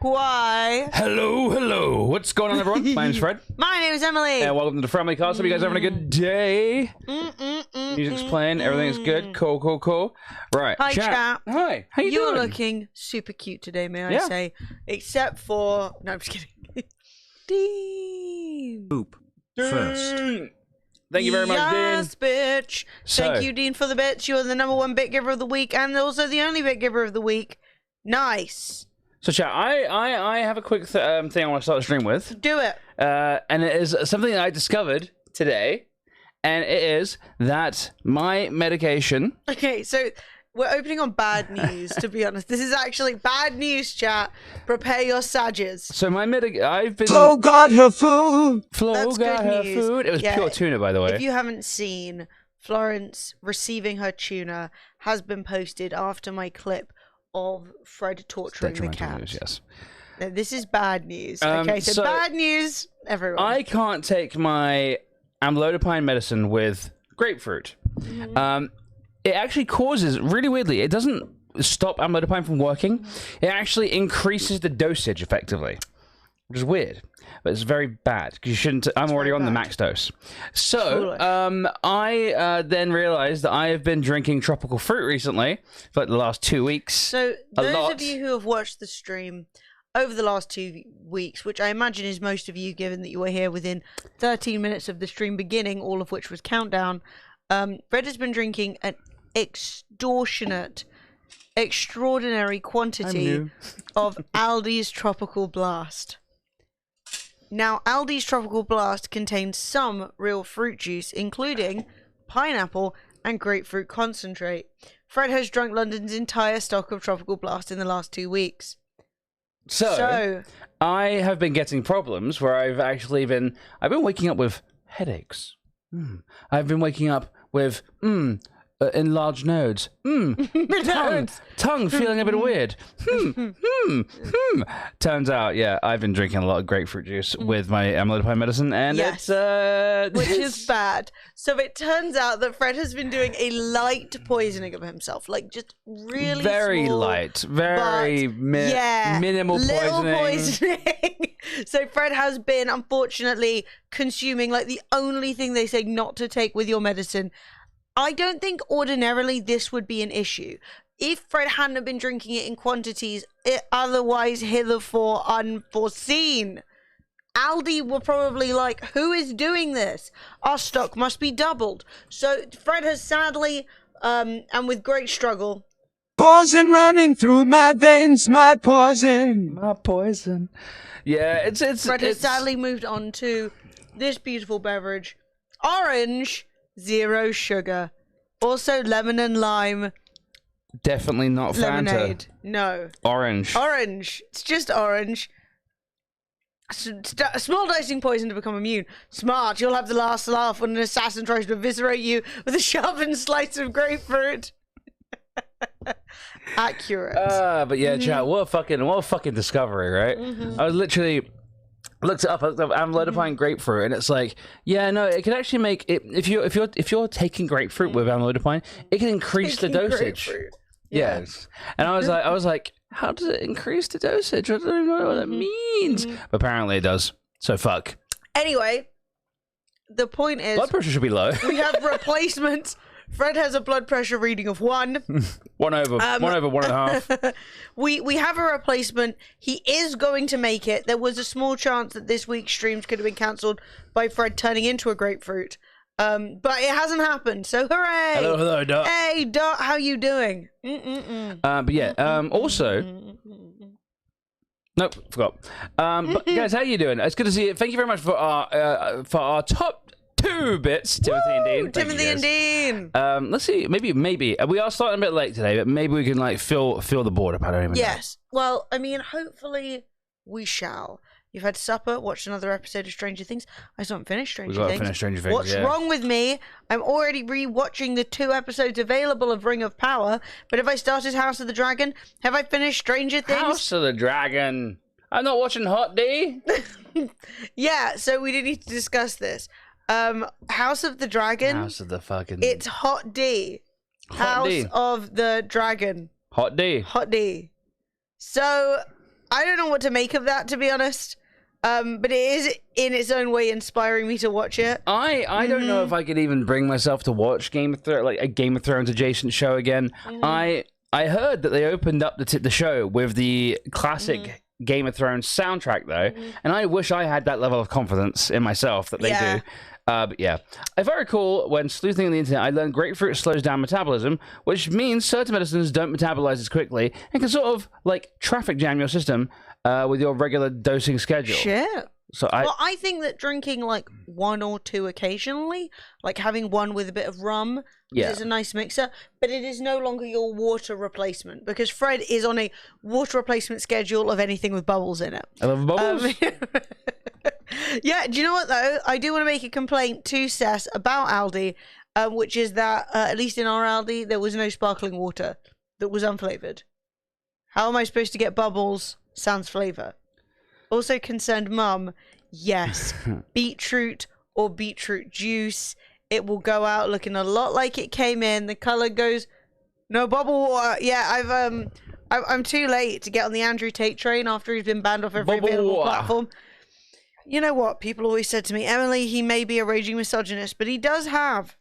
Why? Hello, hello. What's going on, everyone? My name's Fred. My name is Emily. And welcome to the Family Cast. Hope you guys are having a good day. Music's playing. Everything's good. Cool, cool, cool. Right. Hi, chat. Hi. How you You're doing? looking super cute today, may I say. Except for... No, I'm just kidding. Dean. Poop. First. Thank you very much, Dean. Yes, bitch. Thank you, Dean, for the bits. You're the #1 bit giver of the week and also the only bit giver of the week. Nice. So, chat, I have a quick thing I want to start the stream with. Do it. And it is something that I discovered today. And it is that my medication... Okay, so we're opening on bad news, to be honest. This is actually bad news, chat. Prepare your sages. So my I've been... Flo got her food. Flo That's got good her news. food. It was Yeah, pure tuna, by the way. If you haven't seen, Florence receiving her tuna has been posted after my clip of Fred torturing the cat. News, yes. Now, this is bad news. Okay, so bad news, everyone. I can't take my amlodipine medicine with grapefruit. It actually causes, really weirdly, it doesn't stop amlodipine from working. It actually increases the dosage effectively, which is weird. But it's very bad because you shouldn't. I'm already on the max dose. So I then realized that I have been drinking tropical fruit recently for like the last 2 weeks. So those of you who have watched the stream over the last 2 weeks, which I imagine is most of you, given that you were here within 13 minutes of the stream beginning, all of which was countdown. Fred has been drinking an extraordinary quantity of Aldi's Tropical Blast. Now, Aldi's Tropical Blast contains some real fruit juice, including pineapple and grapefruit concentrate. Fred has drunk London's entire stock of Tropical Blast in the last 2 weeks. So I have been getting problems where I've been waking up with headaches. I've been waking up with enlarged nodes. Tongue feeling a bit weird. Turns out, yeah, I've been drinking a lot of grapefruit juice with my amlodipine medicine, and yes, which is bad. So it turns out that Fred has been doing a light poisoning of himself, like just really very small, light, very minimal poisoning. So Fred has been, unfortunately, consuming like the only thing they say not to take with your medicine. I don't think ordinarily this would be an issue. If Fred hadn't been drinking it in quantities otherwise hitherto unforeseen, Aldi were probably like, who is doing this? Our stock must be doubled. So Fred has sadly, and with great struggle... Poison running through my veins, my poison. My poison. Yeah, it's Fred has sadly moved on to this beautiful beverage. Orange... 0 sugar. Also lemon and lime. Definitely not Fanta. Lemonade. No. Orange. Orange. It's just orange. A small dosing poison to become immune. Smart. You'll have the last laugh when an assassin tries to eviscerate you with a sharpened slice of grapefruit. Accurate. But yeah, chat. What a fucking discovery, right? I was literally... looked it up. Amlodipine grapefruit, and it's like, yeah, no, it can actually make it if you're taking grapefruit with amlodipine, it can increase the dosage. Grapefruit. Yes, and I was like, how does it increase the dosage? I don't even know what that means. But apparently it does. So fuck. Anyway, the point is, blood pressure should be low. We have replacements. Fred has a blood pressure reading of 1. 1 over 1.5. We have a replacement. He is going to make it. There was a small chance that this week's streams could have been cancelled by Fred turning into a grapefruit. But it hasn't happened. So hooray! Hello, Dot. Hey, Dot, how you doing? But yeah, also... Nope, forgot. But guys, how you doing? It's good to see you. Thank you very much for our top 2 bits, Timothy and Dean. Timothy and Dean. Let's see. Maybe we are starting a bit late today, but maybe we can like fill the board up. I don't even know. Yes. Well, I mean, hopefully we shall. You've had supper, watched another episode of Stranger Things. I still haven't finished Stranger Things. What's wrong with me? I'm already re-watching the 2 episodes available of Ring of Power. But if I started House of the Dragon, have I finished Stranger Things? House of the Dragon. I'm not watching Hot D. Yeah. So we do need to discuss this. House of the Dragon. House of the fucking... It's Hot D. Hot D. House of the Dragon. Hot D. Hot D. So, I don't know what to make of that, to be honest. But it is in its own way inspiring me to watch it. I don't know if I could even bring myself to watch Game of Thrones, like a Game of Thrones adjacent show again. I heard that they opened up the show with the classic Game of Thrones soundtrack though, and I wish I had that level of confidence in myself that they do. But yeah, if I recall, when sleuthing on the internet, I learned grapefruit slows down metabolism, which means certain medicines don't metabolize as quickly and can sort of like traffic jam your system with your regular dosing schedule. Shit. So I think that drinking like 1 or 2 occasionally, like having one with a bit of rum, it's a nice mixer, but it is no longer your water replacement because Fred is on a water replacement schedule of anything with bubbles in it. I love bubbles. Yeah, do you know what though? I do want to make a complaint to Sess about Aldi, which is that at least in our Aldi there was no sparkling water that was unflavored. How am I supposed to get bubbles sans flavor? Also concerned mum, yes, beetroot or beetroot juice. It will go out looking a lot like it came in. The color goes, no bubble water. Yeah, I'm too late to get on the Andrew Tate train after he's been banned off every available platform. You know what? People always said to me, Emily, he may be a raging misogynist, but he does have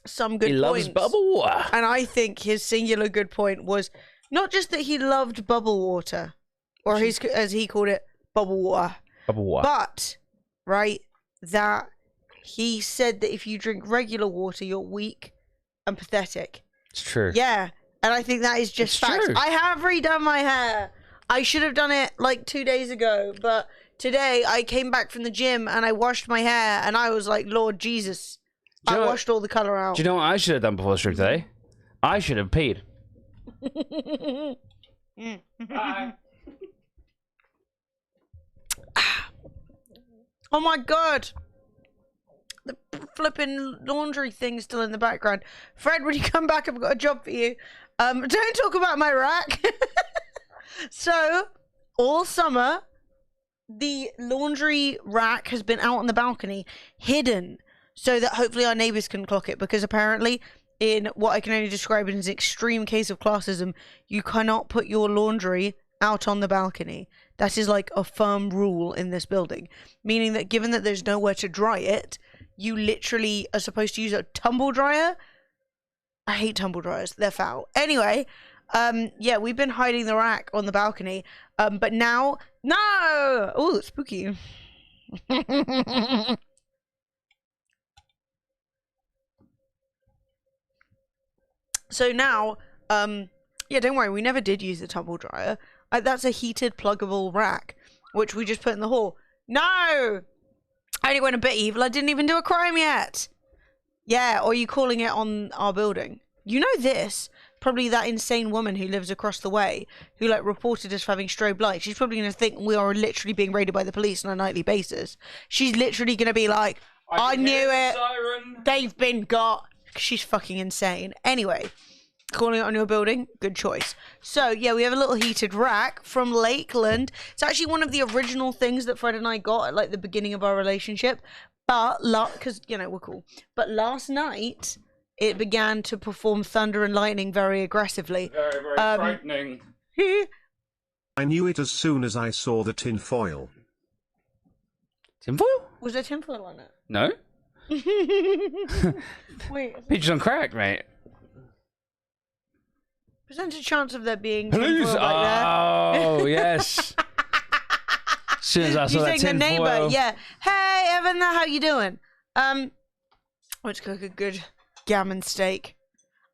some good points. He loves bubble water. And I think his singular good point was not just that he loved bubble water, or his, as he called it, bubble water. Bubble water. But, right, that he said that if you drink regular water, you're weak and pathetic. It's true. Yeah, and I think that is just facts. True. I have redone my hair. I should have done it like 2 days ago, but today I came back from the gym and I washed my hair and I was like, Lord Jesus, I washed all the color out. Do you know what I should have done before the stream today? I should have peed. Oh my god, the flipping laundry thing's still in the background. Fred, when you come back, I've got a job for you. Don't talk about my rack. So all summer the laundry rack has been out on the balcony hidden so that hopefully our neighbors can clock it, because apparently in what I can only describe as an extreme case of classism, you cannot put your laundry out on the balcony. That is like a firm rule in this building, meaning that given that there's nowhere to dry it, you literally are supposed to use a tumble dryer. I hate tumble dryers. They're foul. Anyway, yeah, we've been hiding the rack on the balcony, but now, no! Oh, it's spooky. So now, yeah, don't worry, we never did use the tumble dryer. That's a heated pluggable rack, which we just put in the hall. No! I only went a bit evil. I didn't even do a crime yet. Yeah, or are you calling it on our building? You know this. Probably that insane woman who lives across the way, who like reported us for having strobe lights. She's probably going to think we are literally being raided by the police on a nightly basis. She's literally going to be like, I knew it. Siren. They've been got. She's fucking insane. Anyway. Calling it on your building, good choice. So yeah, we have a little heated rack from Lakeland. It's actually one of the original things that Fred and I got at like the beginning of our relationship, but because you know we're cool. But last night it began to perform thunder and lightning very aggressively. Very, very frightening. I knew it as soon as I saw the tinfoil. Tinfoil? Was there tinfoil on it? No. Wait. Peaches on crack, mate. Percentage chance of there being police. Oh yes. As soon as I saw that tinfoil. The neighbor, yeah. Hey Evan, how you doing? Let's cook a good gammon steak.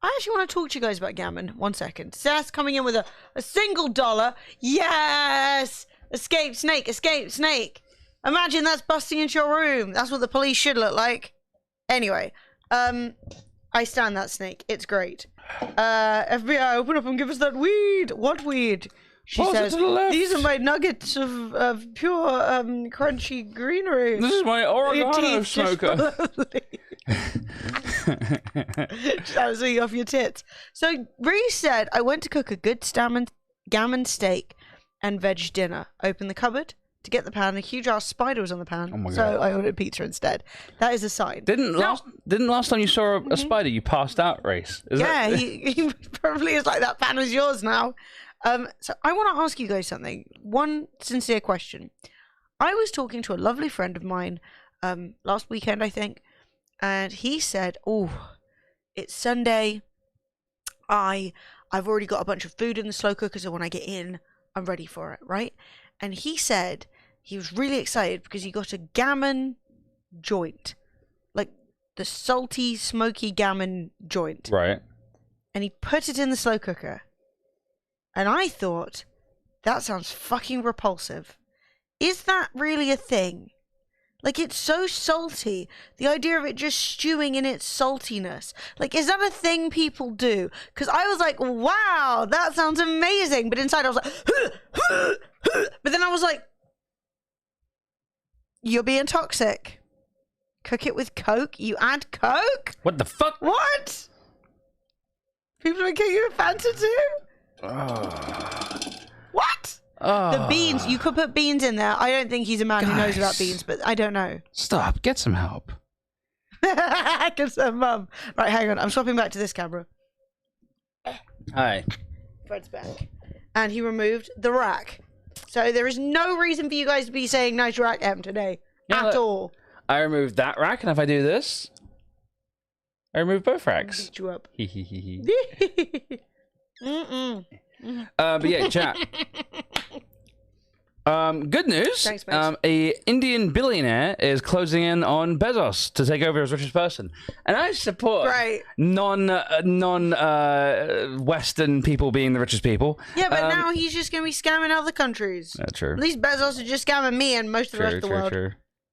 I actually want to talk to you guys about gammon. 1 second. Sass coming in with a $1. Yes. Escape snake. Escape snake. Imagine that's busting into your room. That's what the police should look like. Anyway, I stand that snake. It's great. FBI, open up and give us that weed. What weed? She says, these are my nuggets of pure, crunchy greenery. This is my oregano smoker. Shouts you off your tits. So, Reese said, I went to cook a good gammon steak and veg dinner. Open the cupboard to get the pan. A huge ass spider was on the pan. Oh my God. So I ordered pizza instead. That is a sign. Didn't last time you saw a spider, you passed out, Reese? Yeah, he probably is like, that pan was yours now. So I want to ask you guys something. One sincere question. I was talking to a lovely friend of mine last weekend, I think, and he said, "Oh, it's Sunday. I've already got a bunch of food in the slow cooker, so when I get in, I'm ready for it, right?" And he said he was really excited because he got a gammon joint, like the salty, smoky gammon joint. Right. And he put it in the slow cooker. And I thought, that sounds fucking repulsive. Is that really a thing? Like, it's so salty. The idea of it just stewing in its saltiness. Like, is that a thing people do? Because I was like, wow, that sounds amazing. But inside I was like, but then I was like, you're being toxic. Cook it with Coke? You add Coke? What the fuck? What? People are cooking with Fanta too? What? The beans. You could put beans in there. I don't think he's a man who knows about beans, but I don't know. Stop. Get some help. Get some mum. Right, hang on. I'm swapping back to this camera. Hi. Fred's back. And he removed the rack. So there is no reason for you guys to be saying nice rack M today. At all. I removed that rack, and if I do this, I remove both racks. Beat you up. But yeah, chat. Good news. Thanks, mate. A Indian billionaire is closing in on Bezos to take over as richest person, and I support non-Western people being the richest people. Yeah, but now he's just gonna be scamming other countries. That's true. At least Bezos is just scamming me and most of the rest of the world.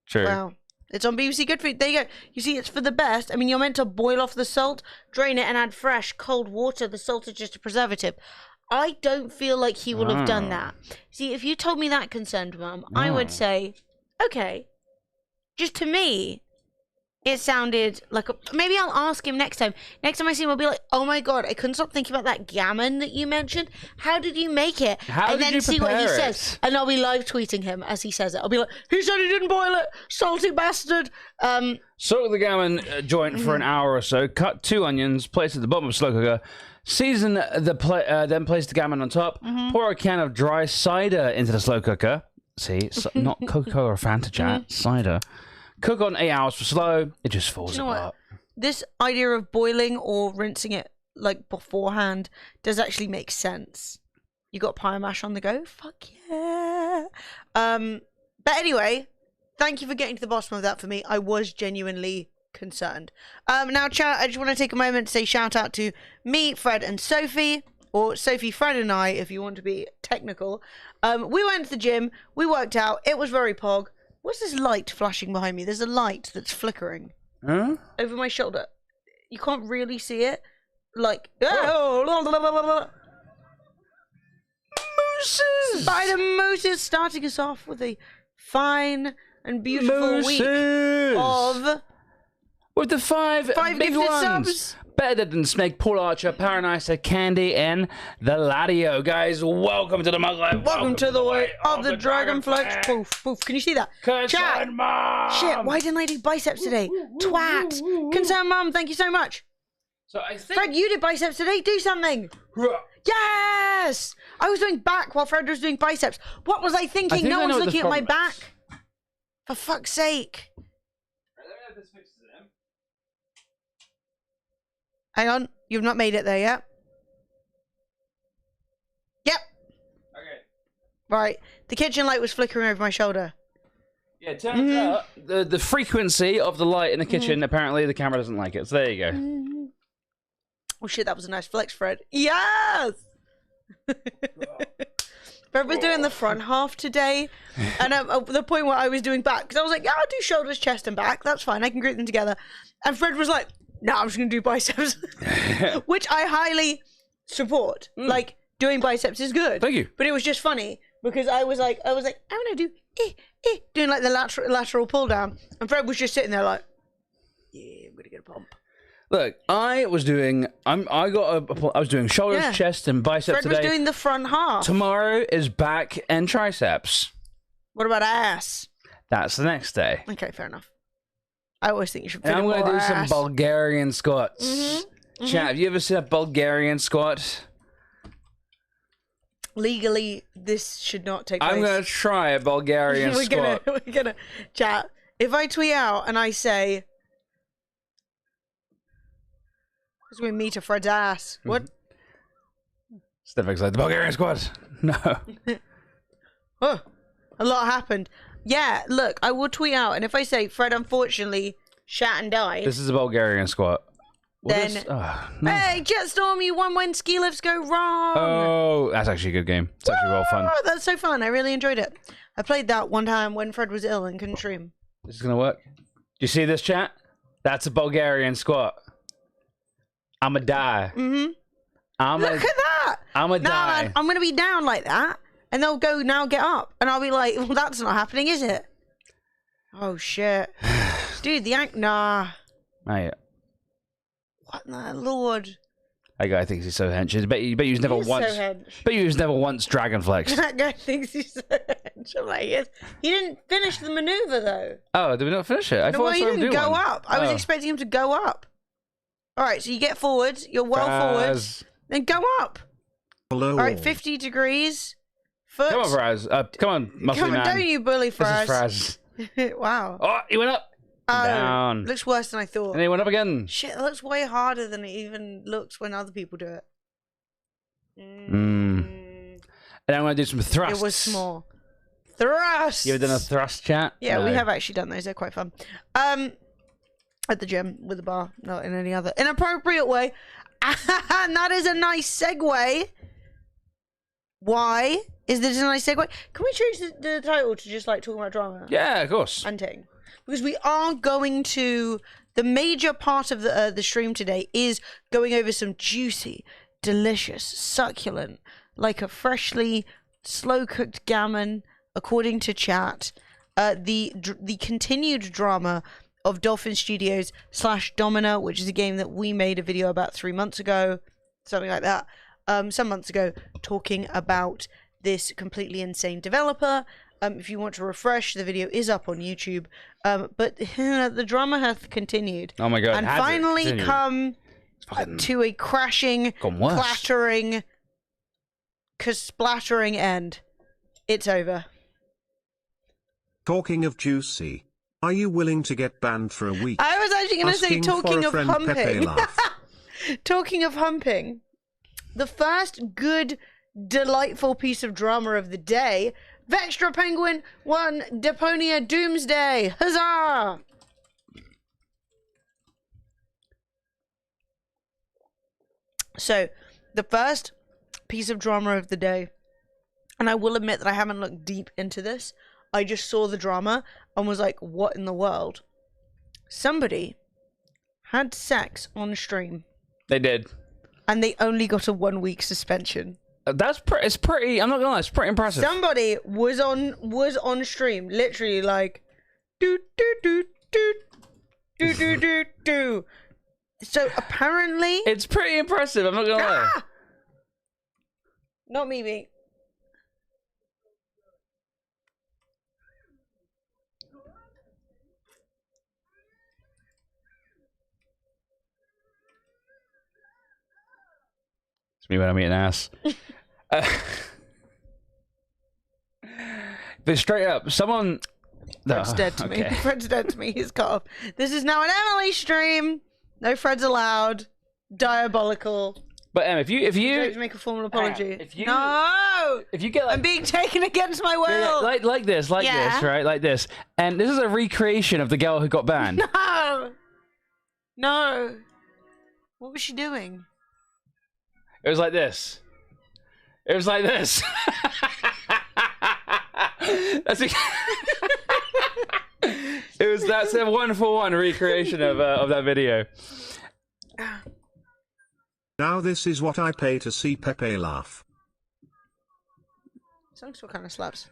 True. Wow. It's on BBC Good Food. There you go. You see, it's for the best. I mean, you're meant to boil off the salt, drain it, and add fresh, cold water. The salt is just a preservative. I don't feel like he will have done that. See, if you told me that concerned, Mum, I would say, okay. Just to me, it sounded like maybe I'll ask him next time. Next time I see him, I'll be like, oh my God, I couldn't stop thinking about that gammon that you mentioned. How did you make it? And then see what he says. And I'll be live tweeting him as he says it. I'll be like, he said he didn't boil it, salty bastard. Soak the gammon joint for an hour or so. Cut 2 onions, place it at the bottom of the slow cooker. Season then place the gammon on top. Pour a can of dry cider into the slow cooker. See, not Coca-Cola or Fanta, chat. Cider. Cook on 8 hours for slow. It just falls apart. This idea of boiling or rinsing it like beforehand does actually make sense. You got pie mash on the go? Fuck yeah. But anyway, thank you for getting to the bottom of that for me. I was genuinely concerned. Now, chat, I just want to take a moment to say shout out to me, Fred, and Sophie, or Sophie, Fred, and I, if you want to be technical. We went to the gym. We worked out. It was very pog. What's this light flashing behind me? There's a light that's flickering over my shoulder. You can't really see it. Like, mooses! Spider mooses starting us off with a fine and beautiful week of... With the five big gifted ones. subs. Better than Snake, Paul Archer, Paranisa, Candy, and the Ladio. Guys, welcome to the Mug Life. Welcome to the way of the Dragonflex. Poof, poof. Can you see that? Chat. Mom. Shit, why didn't I do biceps today? Twat. Concerned Mum, thank you so much. So I think... Fred, you did biceps today. Do something. Yes! I was doing back while Fred was doing biceps. What was I thinking? No one's looking at my back. For fuck's sake. Hang on, you've not made it there yet. Yep. Okay. Right, the kitchen light was flickering over my shoulder. Yeah, it turns out the frequency of the light in the kitchen, apparently the camera doesn't like it. So there you go. Oh shit, that was a nice flex, Fred. Yes! Fred was doing the front half today, and at the point where I was doing back, because I was like, yeah, I'll do shoulders, chest, and back. That's fine, I can group them together. And Fred was like, no, I'm just going to do biceps. Which I highly support. Like, doing biceps is good. Thank you. But it was just funny because I was like, I want to do doing like the lateral pull down. And Fred was just sitting there like, yeah, I'm going to get a pump. Look, I was doing shoulders, chest, and biceps today. Fred was doing the front half. Tomorrow is back and triceps. What about ass? That's the next day. Okay, fair enough. I always think you should. And I'm going to do some Bulgarian squats. Chat, have you ever seen a Bulgarian squat? Legally, this should not take place. I'm gonna try a Bulgarian squat. We're gonna chat. If I tweet out and I say, "Because we meet a Fred's ass," what? Steph's like the Bulgarian squat. No. Oh, a lot happened. Yeah, look, I will tweet out, and if I say Fred unfortunately shat and died, This is a Bulgarian squat. then No. hey, Jetstorm, you won when ski lifts go wrong. Oh, that's actually a good game. It's actually well fun. Oh, that's so fun. I really enjoyed it. I played that one time when Fred was ill and couldn't stream. This is gonna work. Do you see this, chat? That's a Bulgarian squat. I'ma die. Look at that. I'ma die. Man, I'm gonna be down like that, and they'll go, now get up, and I'll be like, well, that's not happening, is it? Oh shit, dude, nah. Mate, What the lord? that guy thinks he's so hench. Bet you was never He is once. so hench. Bet you was never once dragon flexed. That guy thinks he's so hench. I'm like, yes. He didn't finish the maneuver though. Oh, did we not finish it? I No, thought well, I he saw him didn't do go one. up. I was Oh. expecting him to go up. All right, so you get forwards. You're well forward. Fraz. Then go up. Hello. All right, 50 degrees. Foot. Come on, Fraz. Come on, muscly Come on, man. don't you bully This is Fraz. Fraz. Wow. Oh, he went up. Oh, Down. looks worse than I thought. And he went up again. Shit, that looks way harder than it even looks when other people do it. And I'm going to do some thrusts. It was small. Thrust! You ever done a thrust chat? Yeah, No. we have actually done those. They're quite fun. At the gym with the bar, not in any other inappropriate way. And that is a nice segue. Why is this a nice segue? Can we change the title to just like talking about drama? Yeah, of course. And ting? Because we are going to, the major part of the stream today is going over some juicy, delicious, succulent, like a freshly slow cooked gammon, according to chat, the continued drama of Dolphin Studios / Domina, which is a game that we made a video about 3 months ago, something like that, some months ago, talking about this completely insane developer. If you want to refresh, the video is up on YouTube. But the drama hath continued. Oh my god. And has it finally continued? come to a crashing, Gone worse. clattering, splattering end. It's over. Talking of juicy, are you willing to get banned for a week? I was actually going to say, Asking talking for a of friend Pepe humping. laugh. Talking of humping, the first good, delightful piece of drama of the day, Vextra Penguin won Deponia Doomsday. Huzzah! So, the first piece of drama of the day, and I will admit that I haven't looked deep into this. I just saw the drama and was like, what in the world? Somebody had sex on stream. They did. And they only got a 1 week suspension. It's pretty, I'm not gonna lie, it's pretty impressive. Somebody was on stream, literally like do do do do do do do do. So apparently It's pretty impressive, I'm not gonna lie. Not me being It's me when I'm eating ass. But straight up, someone... Fred's dead to me. Okay. Fred's dead to me. He's cut off. This is now an Emily stream. No Freds allowed. Diabolical. But if you Don't make a formal apology. if you- No! if you get like I'm being taken against my will. like this, Yeah. right, like this, and this is a recreation of the girl who got banned. No! No. What was she doing? It was like this. It was like this. That's a 1-for-1 recreation of that video. Now this is what I pay to see Pepe laugh. Song still kind of slaps.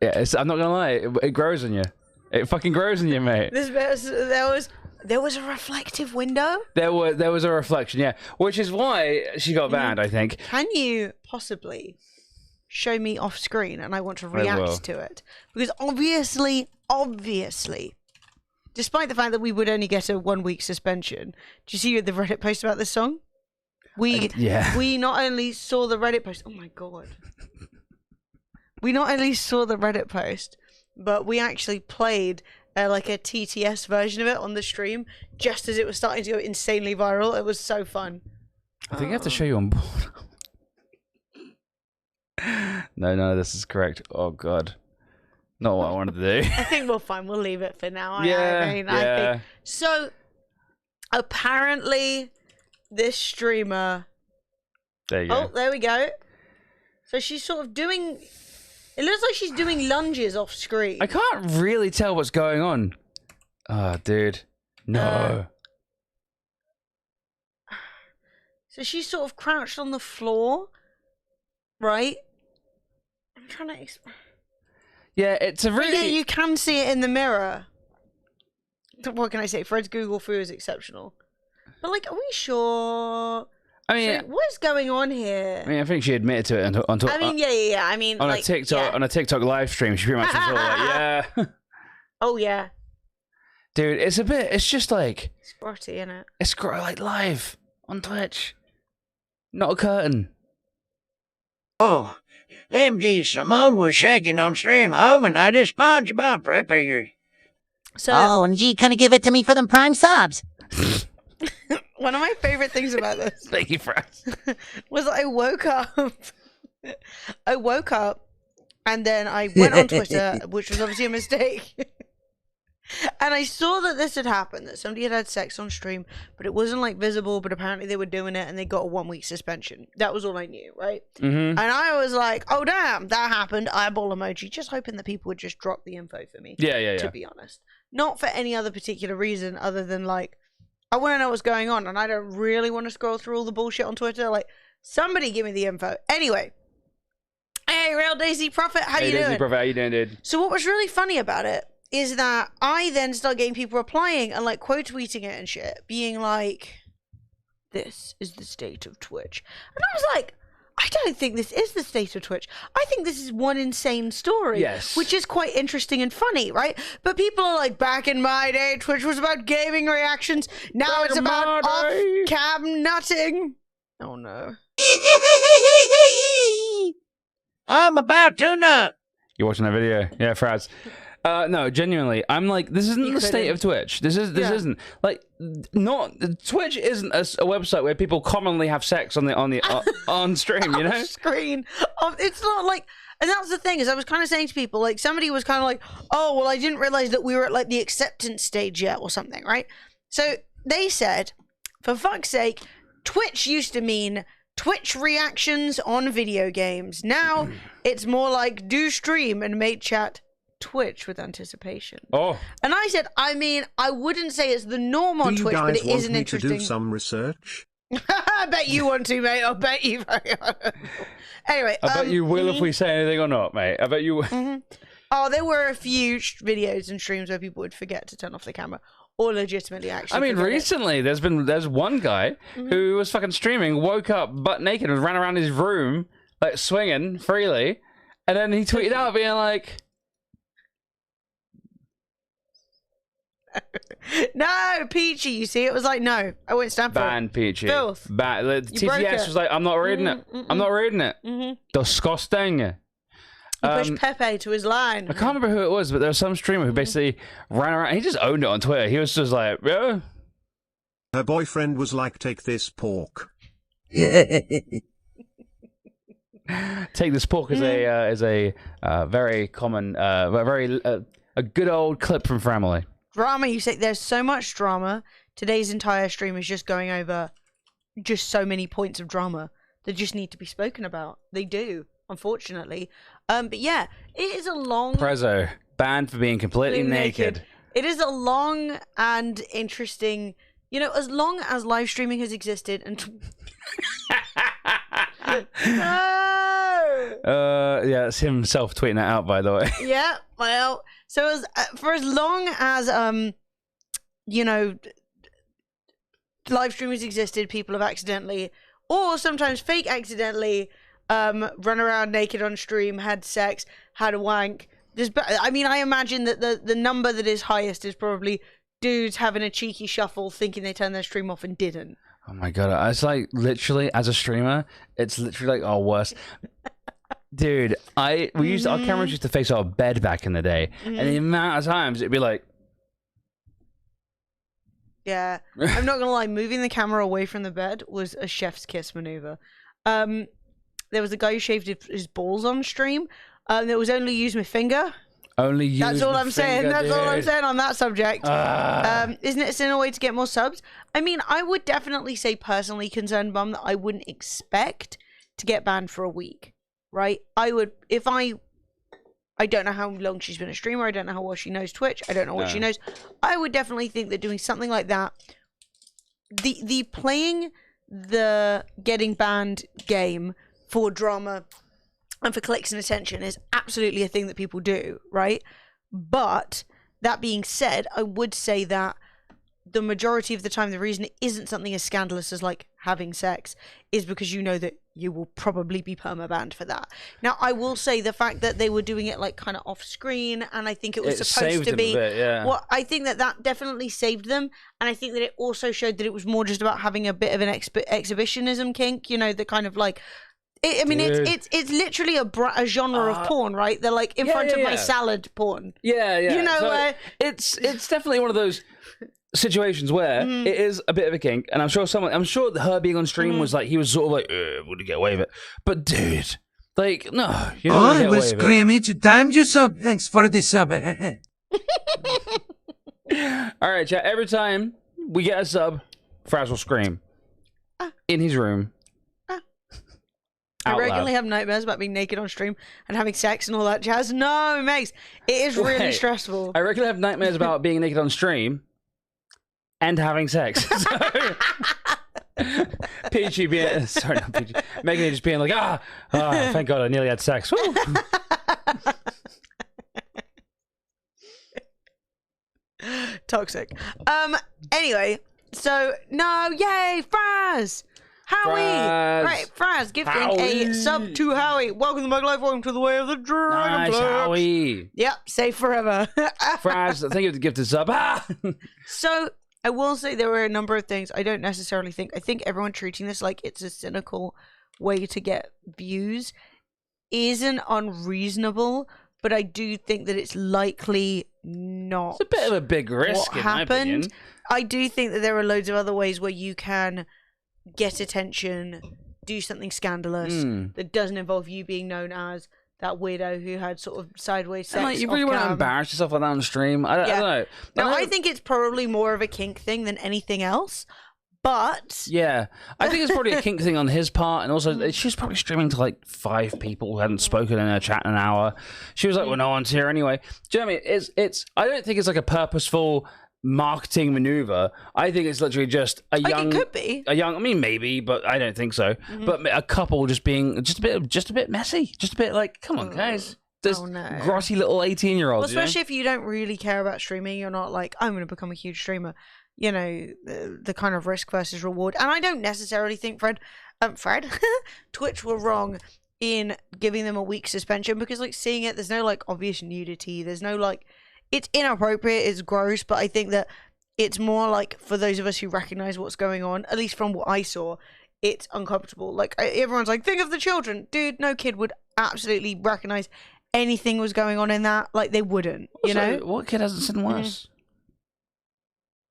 Yeah, I'm not gonna lie, it grows on you. It fucking grows on you, mate. There was a reflective window. There was a reflection, yeah, which is why she got banned, I think. Can you possibly show me off screen and I want to will. react to it? Because obviously, despite the fact that we would only get a 1 week suspension, do you see the Reddit post about this song? We not only saw the Reddit post. Oh my god. We not only saw the Reddit post, but we actually played like a TTS version of it on the stream just as it was starting to go insanely viral. It was so fun. I think I have to show you on board. No, this is correct. Oh god. Not what I wanted to do. I think we're fine. We'll leave it for now. Yeah, I think. So, apparently, this streamer... There you go. Oh, there we go. So she's sort of doing... It looks like she's doing lunges off screen. I can't really tell what's going on. Oh, dude. No. So she's sort of crouched on the floor, right? I'm trying to explain. Yeah, it's a really... Yeah, you can see it in the mirror. What can I say? Fred's Google Fu is exceptional. But, like, are we sure? I mean... So what's going on here? I mean, I think she admitted to it on I mean, yeah. I mean, on like, on a TikTok live stream, she pretty much was all like, yeah. Oh, yeah. Dude, it's just like... It's grotty, isn't it? It's like live on Twitch. Not a curtain. Oh, MG Simone was shaking on stream home and I just SpongeBob prepare. So, oh, and gee, kind of give it to me for them prime subs. one of my favorite things about this Thank you, Fred. was I woke up and then I went on Twitter, which was obviously a mistake. And I saw that this had happened, that somebody had sex on stream, but it wasn't like visible, but apparently they were doing it and they got a 1-week suspension. That was all I knew, right? Mm-hmm. And I was like, oh damn, that happened, eyeball emoji, just hoping that people would just drop the info for me. Yeah. To be honest. Not for any other particular reason other than like, I want to know what's going on and I don't really want to scroll through all the bullshit on Twitter. Like, somebody give me the info. Anyway. Hey, Real Daisy Prophet, how you doing? Daisy Prophet, how you doing, dude? So what was really funny about it is that I then started getting people replying and like quote tweeting it and shit, being like, this is the state of Twitch. And I was like, I don't think this is the state of Twitch. I think this is one insane story. Yes. Which is quite interesting and funny, right? But people are like, back in my day, Twitch was about gaming reactions. Now it's about off-cam nutting. Oh no. I'm about to nut. You're watching that video? Yeah, Fraz. No, genuinely, I'm like, this isn't the state of Twitch. This isn't like Twitch isn't a website where people commonly have sex on stream. You know, off screen. It's not like, and that's the thing is, I was kind of saying to people, like somebody was kind of like, oh well, I didn't realize that we were at like the acceptance stage yet or something, right? So they said, for fuck's sake, Twitch used to mean Twitch reactions on video games. Now it's more like do stream and mate chat Twitch with anticipation. Oh. And I said, I mean, I wouldn't say it's the norm on Twitch, but it is an interesting. Do you guys want me to do some research? I bet you want to, mate. I bet you. Anyway, I bet you will if we say anything or not, mate. I bet you. Oh, there were a few videos and streams where people would forget to turn off the camera, or legitimately actually. I mean, recently there's one guy who was fucking streaming, woke up butt naked and ran around his room like swinging freely, and then he tweeted out being like, no, Peachy, you see, it was like, no, I won't stand for ban it. Peachy. Filth. Ban. TTS was like, I'm not reading it. I'm not reading it. Disgusting. He pushed Pepe to his line. I can't remember who it was, but there was some streamer who basically ran around. He just owned it on Twitter. He was just like, yeah. Her boyfriend was like, take this pork. Take this pork is a very common, a good old clip from Family. Drama, you say there's so much drama. Today's entire stream is just going over just so many points of drama that just need to be spoken about. They do, unfortunately. But yeah, it is a long... Prezzo, banned for being completely naked. It is a long and interesting... You know, as long as live streaming has existed and... No! Yeah, it's him self-tweeting that out, by the way. Yeah, well... So for as long as, you know, live streamers existed, people have accidentally, or sometimes fake accidentally, run around naked on stream, had sex, had a wank. I mean, I imagine that the number that is highest is probably dudes having a cheeky shuffle thinking they turned their stream off and didn't. Oh my god, it's like literally as a streamer, it's literally like our worst. Dude, our cameras used to face our bed back in the day, and the amount of times it'd be like, yeah, I'm not gonna lie, moving the camera away from the bed was a chef's kiss maneuver. There was a guy who shaved his balls on stream. That was only use my finger. Only use. That's all I'm saying. Dude. That's all I'm saying on that subject. Isn't it in a way to get more subs? I mean, I would definitely say personally, concerned bum, that I wouldn't expect to get banned for a week, right? I would, if I don't know how long she's been a streamer. I don't know how well she knows Twitch. I don't know what she knows. I would definitely think that doing something like that, the playing the getting banned game for drama and for clicks and attention is absolutely a thing that people do, right? But that being said, I would say that the majority of the time, the reason it isn't something as scandalous as like having sex is because you know that you will probably be perma-banned for that. Now, I will say the fact that they were doing it like kind of off screen, and I think it was supposed to be. Well, I think that definitely saved them, and I think that it also showed that it was more just about having a bit of an exhibitionism kink. You know, the kind of like. I mean, it's literally a genre of porn, right? They're like in front of my salad porn. Yeah. You know, so it's definitely one of those situations where it is a bit of a kink, and I'm sure her being on stream was like, he was sort of like, would he get away with it? But dude, like, no, you don't get away with it. Scrimmage, timed you sub. Thanks for the sub. All right, chat. Every time we get a sub, Fraz will scream in his room. I regularly have nightmares about being naked on stream and having sex and all that jazz. No, Megs, it is really stressful. I regularly have nightmares about being naked on stream and having sex. So, Peachy being, sorry, not Peachy, Megan just being like, thank God I nearly had sex. Woo. Toxic. Anyway, so no, yay, Fraz! Howie! Right, Fraz, gifting a sub to Howie. Welcome to my life, welcome to the way of the dragon. Nice, Howie. Yep, safe forever. Fraz, thank you for the gifted sub. So, I will say there were a number of things I don't necessarily think. I think everyone treating this like it's a cynical way to get views isn't unreasonable, but I do think that it's likely not. It's a bit of a big risk, what happened. I do think that there are loads of other ways where you can get attention, do something scandalous that doesn't involve you being known as that weirdo who had sort of sideways sex. Like, you really want to embarrass yourself like that on stream? I don't know. No, I think it's probably more of a kink thing than anything else. But yeah, I think it's probably a kink thing on his part, and also she's probably streaming to like 5 people who hadn't spoken in her chat in an hour. She was like, "Well, no one's here anyway." Do you know what I mean? It's. I don't think it's like a purposeful marketing maneuver. I think it's literally just a young. It could be a young. I mean, maybe, but I don't think so. But a couple just being just a bit messy, just a bit like, come on, guys. This grossy little 18-year-old. Well, especially if you don't really care about streaming, you're not like, I'm going to become a huge streamer. You know, the kind of risk versus reward. And I don't necessarily think Twitch were wrong in giving them a week suspension, because like seeing it, there's no like obvious nudity. There's no like, it's inappropriate, it's gross, but I think that it's more like for those of us who recognize what's going on, at least from what I saw, it's uncomfortable. Like everyone's like, think of the children. Dude, no kid would absolutely recognize anything was going on in that. Like they wouldn't, you know? What kid hasn't seen worse?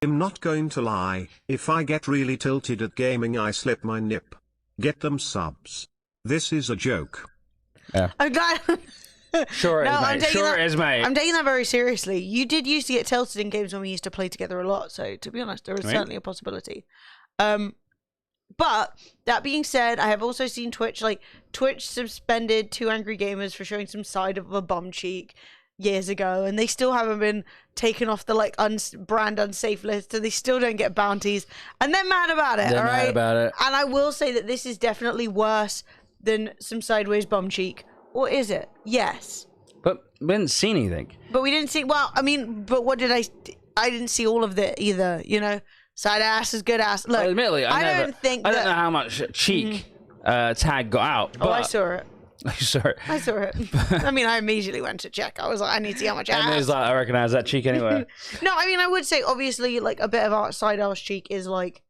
I'm not going to lie, if I get really tilted at gaming I slip my nip. Get them subs. This is a joke. Yeah. I'm glad. Sure it is, mate. I'm taking that very seriously. You did used to get tilted in games when we used to play together a lot, so to be honest, there is certainly a possibility. But that being said, I have also seen Twitch suspended 2 angry gamers for showing some side of a bum cheek years ago, and they still haven't been taken off the like brand unsafe list, and they still don't get bounties, and they're mad about it. They're mad about it. And I will say that this is definitely worse than some sideways bum cheek. Or is it? Yes. But we didn't see anything. But we didn't see. Well, I mean, but what did I didn't see all of it either. You know, side ass is good ass. Look, admittedly, I don't know how much cheek tag got out. But I saw it. You saw it. I saw it. I mean, I immediately went to check. I was like, I need to see how much ass. And he's like, I recognize that cheek anywhere. No, I mean, I would say, obviously, like, a bit of outside arse cheek is, like,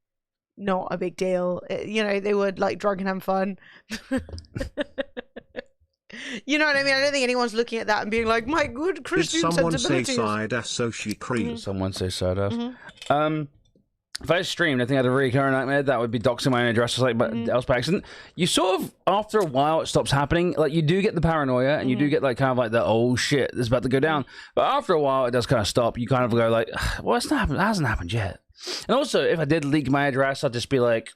not a big deal. You know, they would, like, drunk and have fun. You know what I mean? I don't think anyone's looking at that and being like, my good Christian sensibilities. Did someone say side ass so she cream? Someone say side ass. If I streamed, I think I had a really current nightmare. That would be doxing my own address else by accident. You sort of, after a while, it stops happening. Like, you do get the paranoia, and you do get, like, kind of like the, oh, shit, this is about to go down. But after a while, it does kind of stop. You kind of go, like, well, it's not happened. It hasn't happened yet. And also, if I did leak my address, I'd just be like,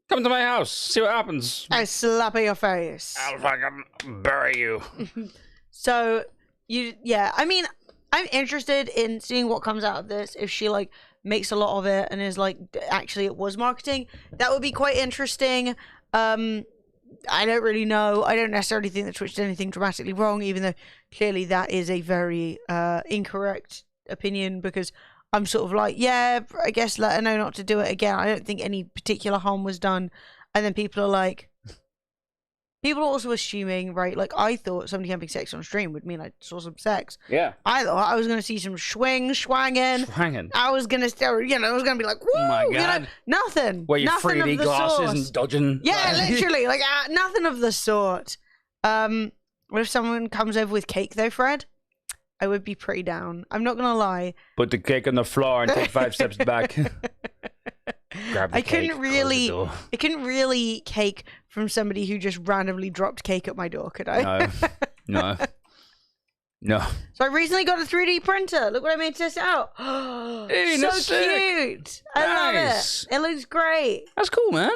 come to my house, see what happens. I slap in your face. I'll fucking bury you. So, I mean, I'm interested in seeing what comes out of this. If she, like, makes a lot of it and is like, actually it was marketing, that would be quite interesting. I don't really know. I don't necessarily think that Twitch did anything dramatically wrong, even though clearly that is a very incorrect opinion, because I'm sort of like, yeah, I guess let her know not to do it again. I don't think any particular harm was done. And then people are also assuming, right? Like, I thought somebody having sex on stream would mean I saw some sex. Yeah. I thought I was going to see some schwanging. I was going to, I was going to be like, woo! Oh my God. You know, nothing. Where you nothing 3D of the glasses sort. and dodging. Yeah, literally. Like, nothing of the sort. What if someone comes over with cake, though, Fred? I would be pretty down. I'm not going to lie. Put the cake on the floor and take 5 steps back. Grab the I cake, couldn't really cake from somebody who just randomly dropped cake at my door, could I? No. So I recently got a 3D printer. Look what I made to test out. Hey, so that's sick. cute. I love it. It looks great. That's cool, man.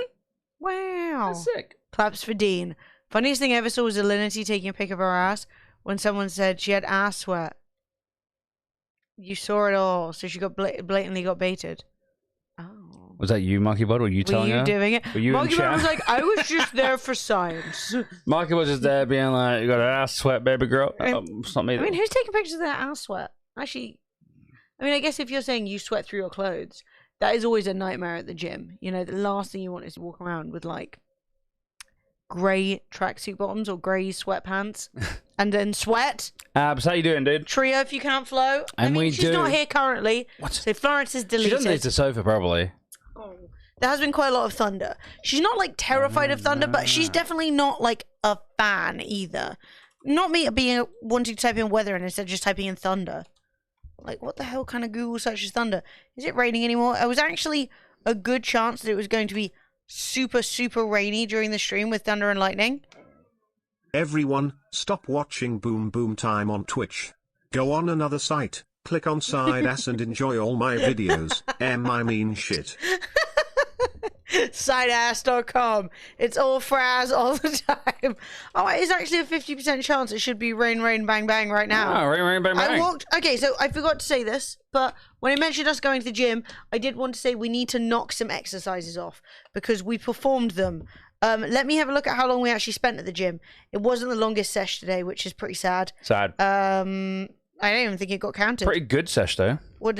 Wow. That's sick. Claps for Dean. Funniest thing I ever saw was Alinity taking a pic of her ass when someone said she had ass sweat. You saw it all, so she got blatantly got baited. Oh. Was that you, Marky Bud? Were you telling her? Were you doing it? Were you Marky in Bud chat? was like, I was just there for science. Marky was just there being like, you got an ass sweat, baby girl. It's not me. I mean, who's taking pictures of their ass sweat? Actually, I mean, I guess if you're saying you sweat through your clothes, that is always a nightmare at the gym. You know, the last thing you want is to walk around with, like, grey tracksuit bottoms or grey sweatpants and then sweat. Abs, how you doing, dude? Trio, if you can't flow. And she's not here currently. What? So Florence is deleted. She doesn't need the sofa, probably. Oh. There has been quite a lot of thunder. She's not, like, terrified of thunder, but she's definitely not, like, a fan either. Not me wanting to type in weather and instead just typing in thunder. Like, what the hell kind of Google search is thunder? Is it raining anymore? It was actually a good chance that it was going to be super, super rainy during the stream with thunder and lightning. Everyone, stop watching Boom Boom Time on Twitch. Go on another site, click on side ass and enjoy all my videos. I mean shit. Sideass.com. It's all fraz all the time. Oh, it's actually a 50% chance it should be rain, rain, bang, bang right now. Oh, rain, rain, bang, bang. Okay, so I forgot to say this, but when I mentioned us going to the gym, I did want to say we need to knock some exercises off because we performed them. Let me have a look at how long we actually spent at the gym. It wasn't the longest sesh today, which is pretty sad. Sad. I don't even think it got counted. Pretty good sesh, though. What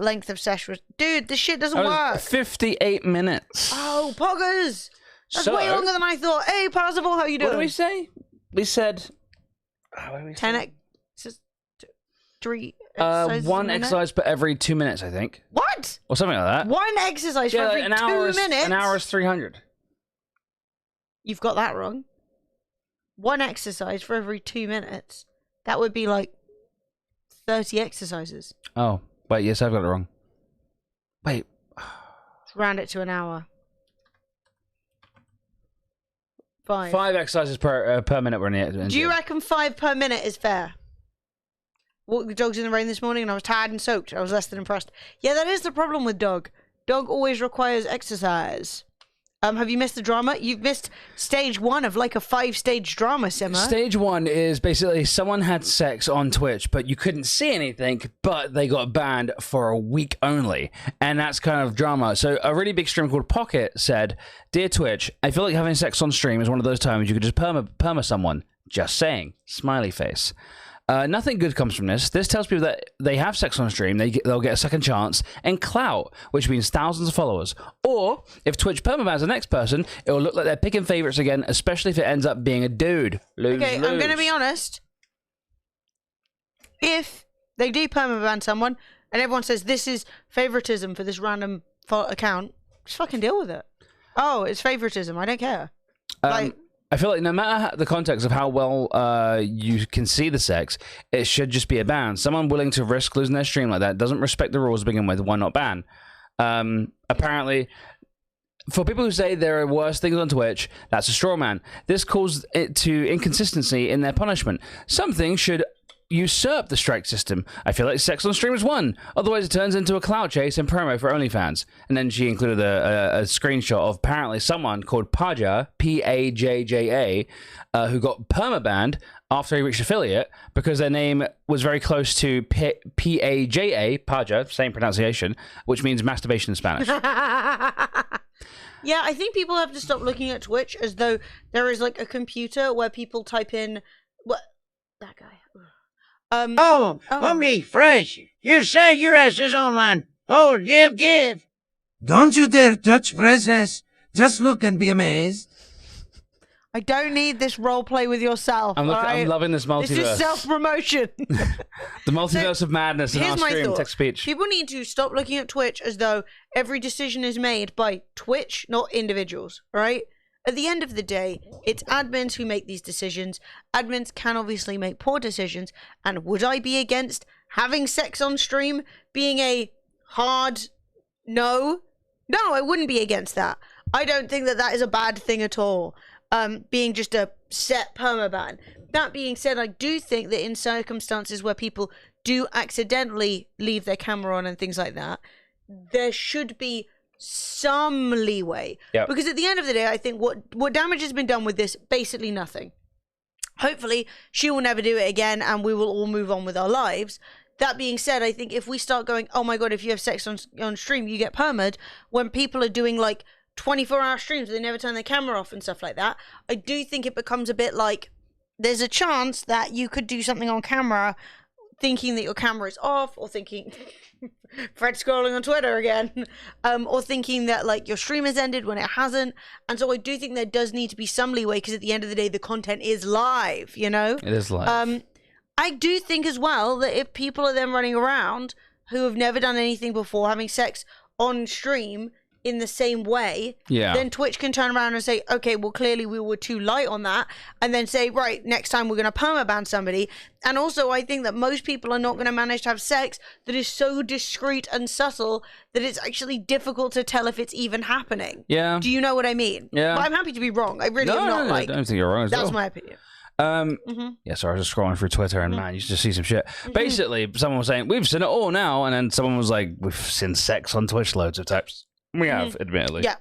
length of sesh was? Dude, this shit doesn't work. 58 minutes. Oh, poggers! That's way longer than I thought. Hey, Parzival, how you doing? What did we say? We said... 10 3 one exercise per every 2 minutes, I think. What? Or something like that. One exercise for every 2 minutes? An hour is 300. You've got that wrong. One exercise for every 2 minutes. That would be like 30 exercises. Oh, wait, yes, I've got it wrong. Wait. Let's round it to an hour. 5. 5 exercises per minute we're in the Do you reckon 5 per minute is fair? Walked the dogs in the rain this morning and I was tired and soaked. I was less than impressed. Yeah, that is the problem with dog. Dog always requires exercise. Have you missed the drama? You've missed stage 1 of like a 5-stage drama, Simmer. Stage 1 is basically someone had sex on Twitch, but you couldn't see anything, but they got banned for a week only. And that's kind of drama. So a really big streamer called Pocket said, "Dear Twitch, I feel like having sex on stream is one of those times you could just perma someone. Just saying. Smiley face." Nothing good comes from this. This tells people that they have sex on stream, they'll get a second chance, and clout, which means thousands of followers. Or, if Twitch permabans the next person, it will look like they're picking favorites again, especially if it ends up being a dude. Lose, okay, lose. I'm going to be honest. If they do permaban someone, and everyone says this is favoritism for this random account, just fucking deal with it. Oh, it's favoritism. I don't care. I feel like no matter the context of how well you can see the sex, it should just be a ban. Someone willing to risk losing their stream like that doesn't respect the rules to begin with. Why not ban? Apparently, for people who say there are worse things on Twitch, that's a straw man. This calls it to inconsistency in their punishment. Some things should usurp the strike system. I feel like sex on stream is one. Otherwise, it turns into a clout chase and promo for OnlyFans. And then she included a screenshot of apparently someone called Paja, Pajja, who got permabanned after he reached affiliate because their name was very close to Paja, Paja, same pronunciation, which means masturbation in Spanish. Yeah, I think people have to stop looking at Twitch as though there is like a computer where people type in what that guy. Me, fresh. You say your ass is online. Oh, give. Don't you dare touch Princess. Just look and be amazed. I don't need this role play with yourself. I'm loving this multiverse. This is self-promotion. The multiverse of madness in our stream, text speech. People need to stop looking at Twitch as though every decision is made by Twitch, not individuals, right? At the end of the day, it's admins who make these decisions. Admins can obviously make poor decisions. And would I be against having sex on stream being a hard no? No, I wouldn't be against that. I don't think that that is a bad thing at all. Being just a set permaban. That being said, I do think that in circumstances where people do accidentally leave their camera on and things like that, there should be some leeway. Yep. Because at the end of the day, I think what damage has been done with this, basically nothing. Hopefully, she will never do it again and we will all move on with our lives. That being said, I think if we start going, oh my god, if you have sex on stream, you get permad, when people are doing like 24-hour streams, they never turn their camera off and stuff like that, I do think it becomes a bit like, there's a chance that you could do something on camera thinking that your camera is off, or thinking... Fred scrolling on Twitter again, or thinking that like your stream has ended when it hasn't. And so I do think there does need to be some leeway, because at the end of the day, the content is live, you know? It is live. I do think as well that if people are then running around who have never done anything before, having sex on stream in the same way, then Twitch can turn around and say, okay, well, clearly we were too light on that, and then say, right, next time we're going to permaban somebody. And also, I think that most people are not going to manage to have sex that is so discreet and subtle that it's actually difficult to tell if it's even happening. Yeah. Do you know what I mean? Yeah. But I'm happy to be wrong. I really am not like... I don't think you're wrong. That's my opinion. Yeah, sorry, I was just scrolling through Twitter and man, you should just see some shit. Basically, someone was saying, we've seen it all now, and then someone was like, we've seen sex on Twitch loads of times. We have, admittedly. Yeah.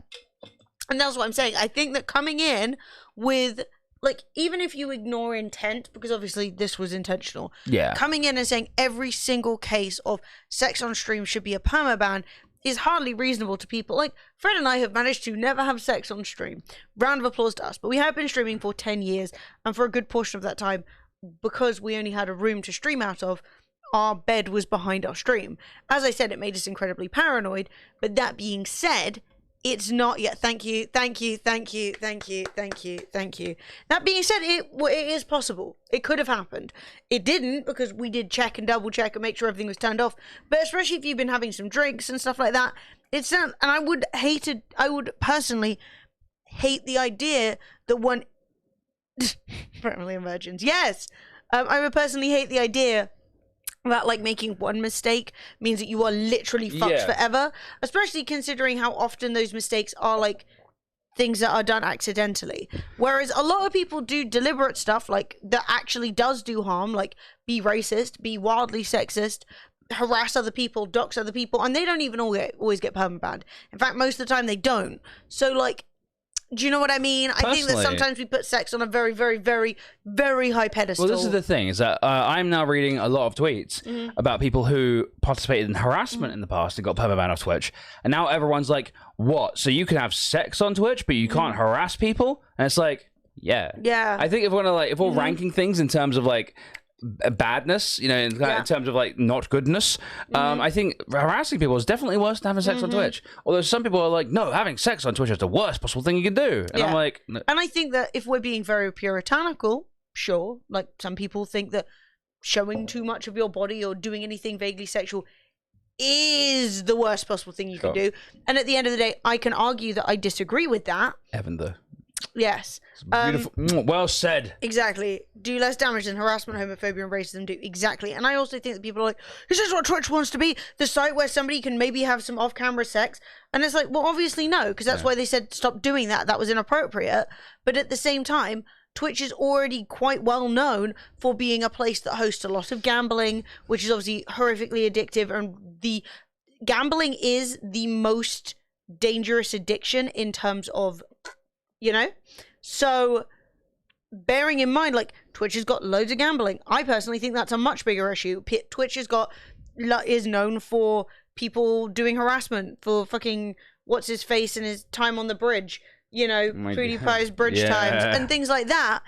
And that's what I'm saying. I think that coming in with, like, even if you ignore intent, because obviously this was intentional. Yeah. Coming in and saying every single case of sex on stream should be a permaban is hardly reasonable to people. Like, Fred and I have managed to never have sex on stream. Round of applause to us. But we have been streaming for 10 years, and for a good portion of that time, because we only had a room to stream out of, our bed was behind our stream. As I said, it made us incredibly paranoid, but that being said, it's not yet. Thank you. That being said, it is possible. It could have happened. It didn't, because we did check and double check and make sure everything was turned off. But especially if you've been having some drinks and stuff like that, it's not. And I would personally hate the idea that one. Apparently, virgins. Yes, I would personally hate the idea that like making one mistake means that you are literally fucked forever, especially considering how often those mistakes are like things that are done accidentally, whereas a lot of people do deliberate stuff like that actually does do harm, like be racist, be wildly sexist, harass other people, dox other people, and they don't even always get permabanned. In fact, most of the time they don't. So like, do you know what I mean? I think that sometimes we put sex on a very, very, very, very high pedestal. Well, this is the thing, is that I'm now reading a lot of tweets about people who participated in harassment in the past and got permabanned off Twitch. And now everyone's like, what? So you can have sex on Twitch, but you can't harass people? And it's like, yeah. Yeah. I think if we're ranking things in terms of like badness, you know, in terms of like not goodness. I think harassing people is definitely worse than having sex on Twitch. Although some people are like, no, having sex on Twitch is the worst possible thing you can do. And I'm like, no. And I think that if we're being very puritanical, sure, like some people think that showing too much of your body or doing anything vaguely sexual is the worst possible thing you can do. And at the end of the day, I can argue that I disagree with that. Evan, though. Yes. Beautiful. Well said. Exactly. Do less damage than harassment, homophobia, and racism do. Exactly. And I also think that people are like, this is what Twitch wants to be. The site where somebody can maybe have some off-camera sex. And it's like, well, obviously no, because that's why they said stop doing that. That was inappropriate. But at the same time, Twitch is already quite well known for being a place that hosts a lot of gambling, which is obviously horrifically addictive. And the gambling is the most dangerous addiction in terms of, you know? So bearing in mind, like, Twitch has got loads of gambling. I personally think that's a much bigger issue. Twitch is known for people doing harassment, for fucking what's his face and his time on the bridge, you know, PewDiePie's bridge times and things like that.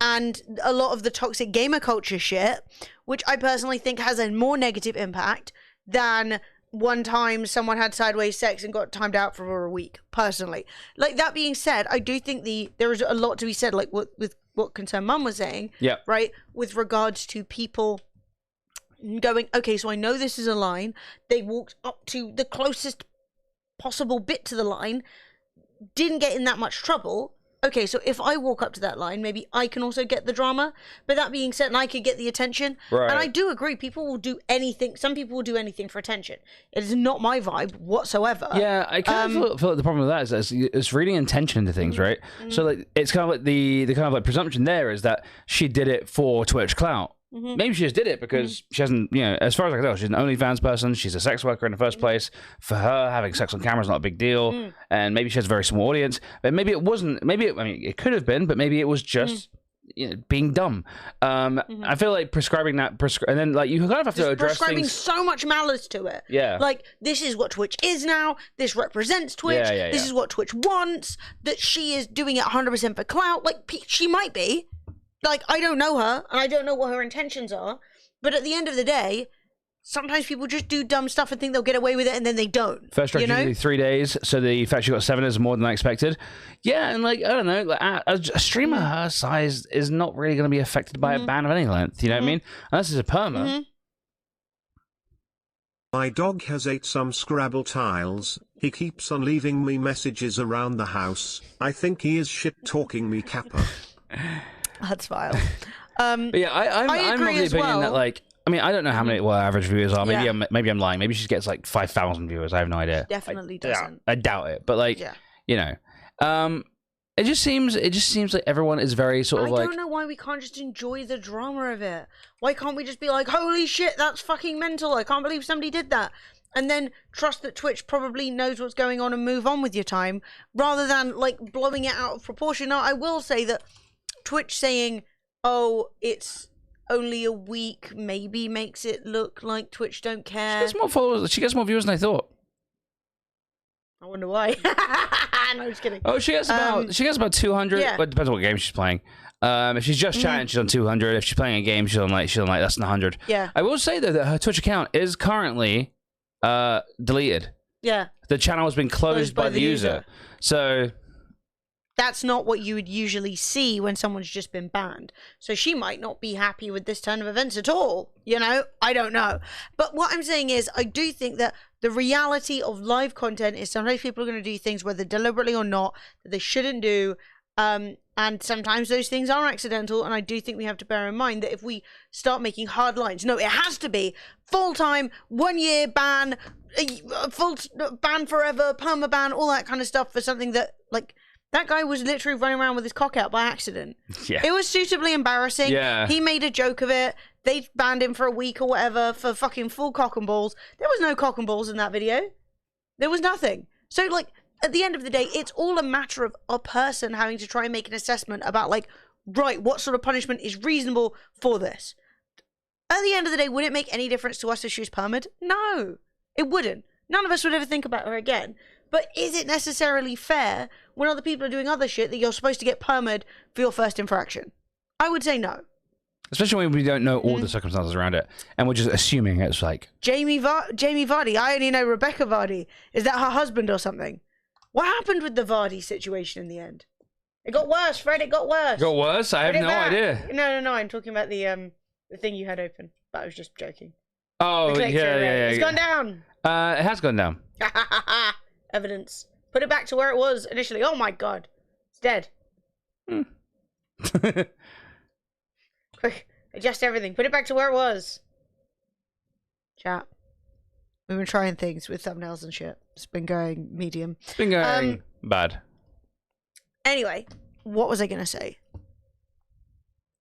And a lot of the toxic gamer culture shit, which I personally think has a more negative impact than one time someone had sideways sex and got timed out for a week, personally. Like, that being said, I do think there is a lot to be said, like with what Concerned Mum was saying, right, with regards to people going, okay, so I know this is a line. They walked up to the closest possible bit to the line, didn't get in that much trouble. Okay, so if I walk up to that line, maybe I can also get the drama. But that being said, and I could get the attention. Right. And I do agree, people will do anything. Some people will do anything for attention. It is not my vibe whatsoever. Yeah, I kind of feel like the problem with that is it's reading intention into things, right? So like it's kind of like the kind of like presumption there is that she did it for Twitch clout. Maybe she just did it because she hasn't, you know, as far as I can tell, she's an OnlyFans person. She's a sex worker in the first place. For her, having sex on camera is not a big deal. And maybe she has a very small audience. But maybe it wasn't. Maybe, I mean, it could have been, but maybe it was just you know, being dumb. I feel like prescribing that, and then like you kind of have to address prescribing things. so much malice to it. Yeah. Like, this is what Twitch is now. This represents Twitch. This is what Twitch wants. That she is doing it 100% for clout. Like, she might be. Like, I don't know her, and I don't know what her intentions are, but at the end of the day, sometimes people just do dumb stuff and think they'll get away with it, and then they don't. First strike usually 3 days, so the fact she got 7 is more than I expected. Yeah, and like, I don't know, like a streamer her size is not really going to be affected by a ban of any length, you know what I mean? Unless it's a perma. My dog has ate some Scrabble tiles. He keeps on leaving me messages around the house. I think he is shit-talking me, Kappa. That's vile. But yeah, I'm of the opinion that, like, I mean, I don't know how many average viewers are. Maybe I'm lying. Maybe she gets like 5,000 viewers. I have no idea. Definitely doesn't. I doubt it. But like, you know, it just seems like everyone is very sort of like. I don't know why we can't just enjoy the drama of it. Why can't we just be like, holy shit, that's fucking mental. I can't believe somebody did that. And then trust that Twitch probably knows what's going on and move on with your time, rather than like blowing it out of proportion. Now, I will say that Twitch saying, oh, it's only a week, maybe makes it look like Twitch don't care. She gets more followers. She gets more viewers than I thought. I wonder why. No, just kidding. Oh, she gets about 200. Yeah. Well, it depends on what game she's playing. If she's just chatting, she's on 200. If she's playing a game, she's on like less than 100. Yeah. I will say though that her Twitch account is currently deleted. Yeah. The channel has been closed by the user. So that's not what you would usually see when someone's just been banned. So she might not be happy with this turn of events at all. You know, I don't know. But what I'm saying is, I do think that the reality of live content is sometimes people are going to do things, whether deliberately or not, that they shouldn't do. And sometimes those things are accidental. And I do think we have to bear in mind that if we start making hard lines, no, it has to be full-time, 1 year ban, full ban forever, perma ban, all that kind of stuff for something that, like, that guy was literally running around with his cock out by accident. Yeah. It was suitably embarrassing. Yeah. He made a joke of it. They banned him for a week or whatever for fucking full cock and balls. There was no cock and balls in that video. There was nothing. So, like, at the end of the day, it's all a matter of a person having to try and make an assessment about, like, right, what sort of punishment is reasonable for this? At the end of the day, would it make any difference to us if she was permed? No, it wouldn't. None of us would ever think about her again. But is it necessarily fair when other people are doing other shit that you're supposed to get permed for your first infraction? I would say no. especially when we don't know all the circumstances around it, and we're just assuming it's like Jamie Vardy. I only know Rebecca Vardy. Is that her husband or something? What happened with the Vardy situation in the end? It got worse, Fred. It got worse. Got worse? I have no idea. No. I'm talking about the thing you had open. But I was just joking. Oh, yeah. It's gone down. It has gone down. Evidence. Put it back to where it was initially. Oh my god. It's dead. Quick. Adjust everything. Put it back to where it was. Chat. We've been trying things with thumbnails and shit. It's been going medium. It's been going bad. Anyway, what was I going to say?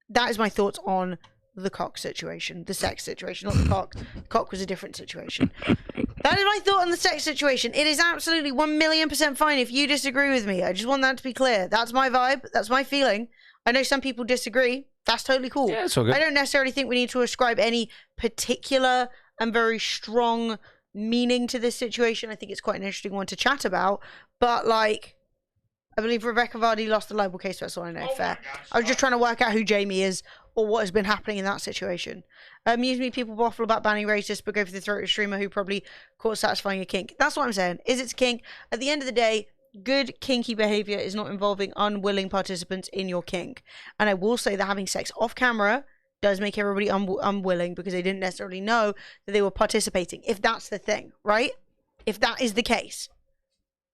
That is my thoughts on the cock situation. The sex situation, not the cock. The cock was a different situation. That is my thought on the sex situation. It is absolutely 1,000,000% fine if you disagree with me. I just want that to be clear. That's my vibe. That's my feeling. I know some people disagree. That's totally cool. Yeah, it's all good. I don't necessarily think we need to ascribe any particular and very strong meaning to this situation. I think it's quite an interesting one to chat about. But, like, I believe Rebecca Vardy lost the libel case. That's all I know. Fair. I was just trying to work out who Jamie is or what has been happening in that situation. Amused me, people waffle about banning racists, but go for the throat of a streamer who probably caught satisfying a kink. That's what I'm saying. Is it a kink? At the end of the day, good kinky behavior is not involving unwilling participants in your kink. And I will say that having sex off camera does make everybody unwilling because they didn't necessarily know that they were participating. If that's the thing, right? If that is the case.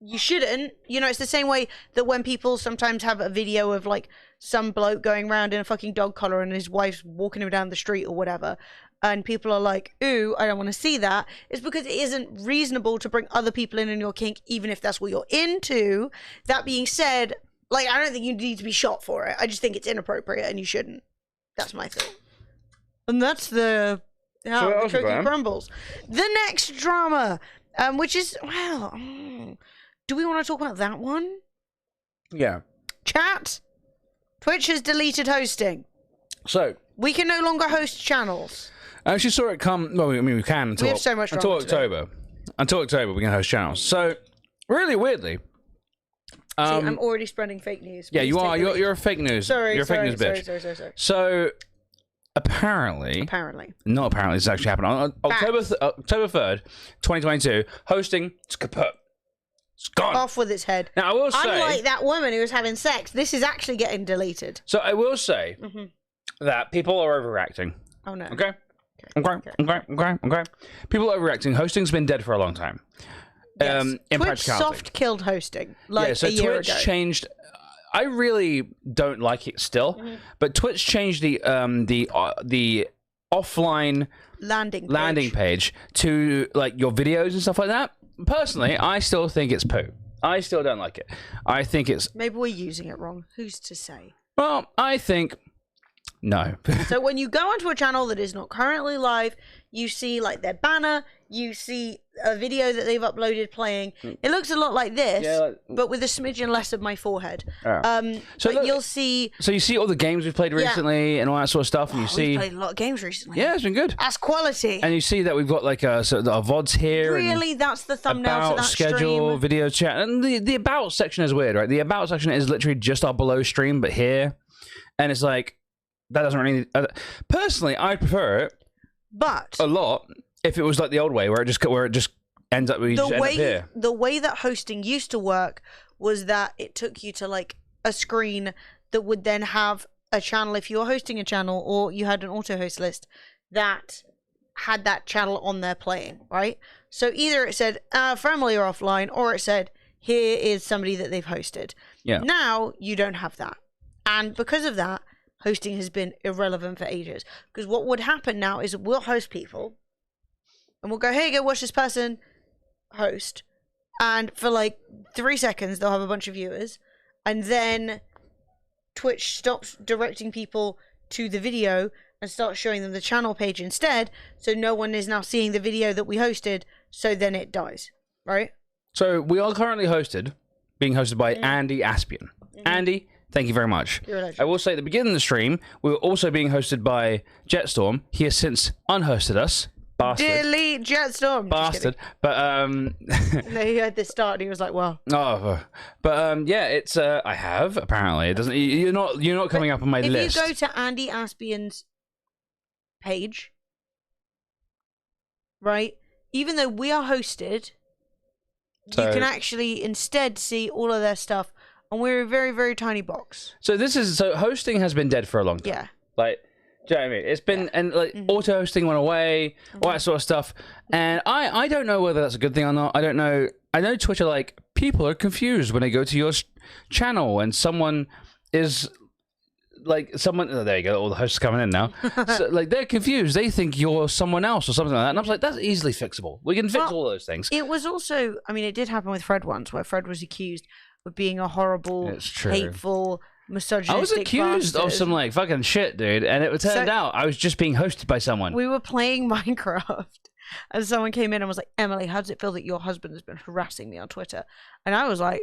You shouldn't. You know, it's the same way that when people sometimes have a video of, like, some bloke going around in a fucking dog collar and his wife's walking him down the street or whatever, and people are like, ooh, I don't want to see that. It's because it isn't reasonable to bring other people in your kink, even if that's what you're into. That being said, like, I don't think you need to be shot for it. I just think it's inappropriate and you shouldn't. That's my thought. And that's the cookie crumbles. The next drama, which is, well... do we want to talk about that one? Yeah. Chat. Twitch has deleted hosting. So we can no longer host channels. I actually saw it come. Well, I mean, we can until, we have so much until October. Until October, we can host channels. So, really weirdly. See, I'm already spreading fake news. Yeah, you are. You're a fake news. Sorry, you're a fake news bitch. Sorry. So, apparently, not apparently, this actually happened on October 3rd, 2022. Hosting, it's kaput. It's gone. Off with its head. Now, I will say... unlike that woman who was having sex, this is actually getting deleted. So, I will say that people are overreacting. Oh, no. Okay? Okay. People are overreacting. Hosting's been dead for a long time. Yes. In Twitch practicality. soft-killed hosting, like yeah, so a year Twitch ago. changed... I really don't like it still, but Twitch changed the offline landing page to, like, your videos and stuff like that. Personally, I still think it's poo. I still don't like it. I think it's... maybe we're using it wrong. Who's to say? Well, I think... no. So when you go onto a channel that is not currently live, you see, like, their banner, you see a video that they've uploaded playing. It looks a lot like this, but with a smidgen less of my forehead. So but look, you'll see... so you see all the games we've played recently and all that sort of stuff, and you see... we've played a lot of games recently. Yeah, it's been good. That's quality. And you see that we've got, like, our VODs here. Really, that's the thumbnail about to that schedule, stream. video chat. And the about section is weird, right? The about section is literally just our below stream, but here. And it's like... that doesn't really... personally, I prefer it a lot if it was like the old way, where it just ends up... we just end up here. The way that hosting used to work was that it took you to, like, a screen that would then have a channel. If you were hosting a channel or you had an auto-host list that had that channel on there playing, right? So either it said, family are offline, or it said, here is somebody that they've hosted. Yeah. Now, you don't have that. And because of that, hosting has been irrelevant for ages. Because what would happen now is we'll host people and we'll go, hey, go watch this person host. And for like 3 seconds, they'll have a bunch of viewers. And then Twitch stops directing people to the video and starts showing them the channel page instead. So no one is now seeing the video that we hosted. So then it dies, right? So we are currently being hosted by Andy Aspian. Andy, thank you very much. You're a legend. I will say at the beginning of the stream, we were also being hosted by Jetstorm. He has since unhosted us. Bastard. Delete Jetstorm. Bastard. But, no, he had this start and he was like, well. oh, but, yeah, it's, I have, apparently. It doesn't, you're not coming up on my list. If you go to Andy Aspian's page, right? Even though we are hosted, you can actually instead see all of their stuff, and we're a very, very tiny box. So hosting has been dead for a long time. Yeah. Like, do you know what I mean? It's been, and like, auto hosting went away, all that sort of stuff. And I don't know whether that's a good thing or not. I don't know. I know Twitch are like, people are confused when they go to your channel and someone is like, oh, there you go, all the hosts coming in now. So, like, they're confused. They think you're someone else or something like that. And I was like, that's easily fixable. We can fix all those things. It was also, I mean, it did happen with Fred once, where Fred was accused of being a horrible, hateful, misogynistic I was accused of some like fucking shit, dude, and it turned out I was just being hosted by someone. We were playing Minecraft, and someone came in and was like, "Emily, how does it feel that your husband has been harassing me on Twitter?" And I was like,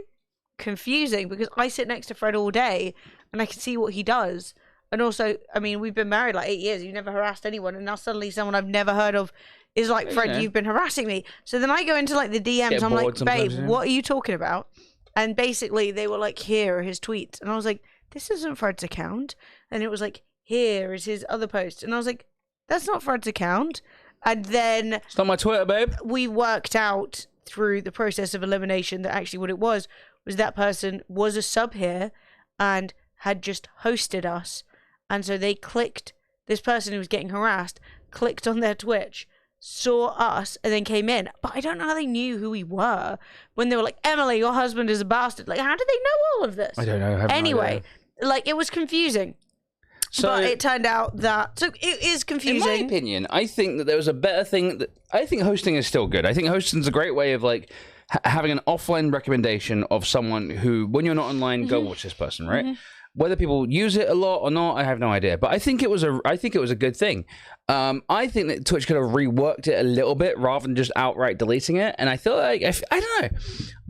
confusing, because I sit next to Fred all day and I can see what he does. And also, I mean, we've been married like 8 years. You've never harassed anyone, and now suddenly someone I've never heard of is like, "Fred, you've been harassing me." So then I go into like the DMs. I'm like, "Babe, what are you talking about?" And basically, they were like, "Here are his tweets," and I was like, "This isn't Fred's account." And it was like, "Here is his other post," and I was like, "That's not Fred's account." And then it's not my Twitter, babe. We worked out through the process of elimination that actually what it was that person was a sub here and had just hosted us. And so they clicked, this person who was getting harassed, clicked on their Twitch, saw us, and then came in. But I don't know how they knew who we were when they were like, "Emily, your husband is a bastard." Like, how did they know all of this? I don't know. Anyway, like, it was confusing. So, but it turned out that... So it is confusing. In my opinion, I think that there was a better thing. I think hosting is still good. I think hosting is a great way of, like, having an offline recommendation of someone who, when you're not online, go watch this person, right? Whether people use it a lot or not, I have no idea. But I think it was a good thing. I think that Twitch could have reworked it a little bit rather than just outright deleting it. And I feel like, I don't know.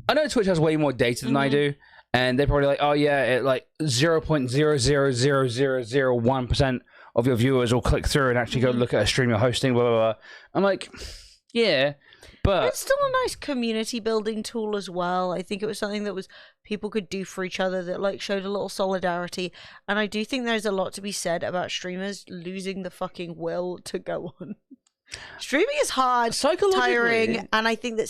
I know Twitch has way more data than I do. And they're probably like, "Oh yeah, it like 0.0000001% of your viewers will click through and actually go look at a stream you're hosting, blah, blah, blah." I'm like, yeah, but it's still a nice community building tool as well. I think it was something that people could do for each other that like showed a little solidarity. And I do think there's a lot to be said about streamers losing the fucking will to go on. Streaming is hard, tiring, and I think that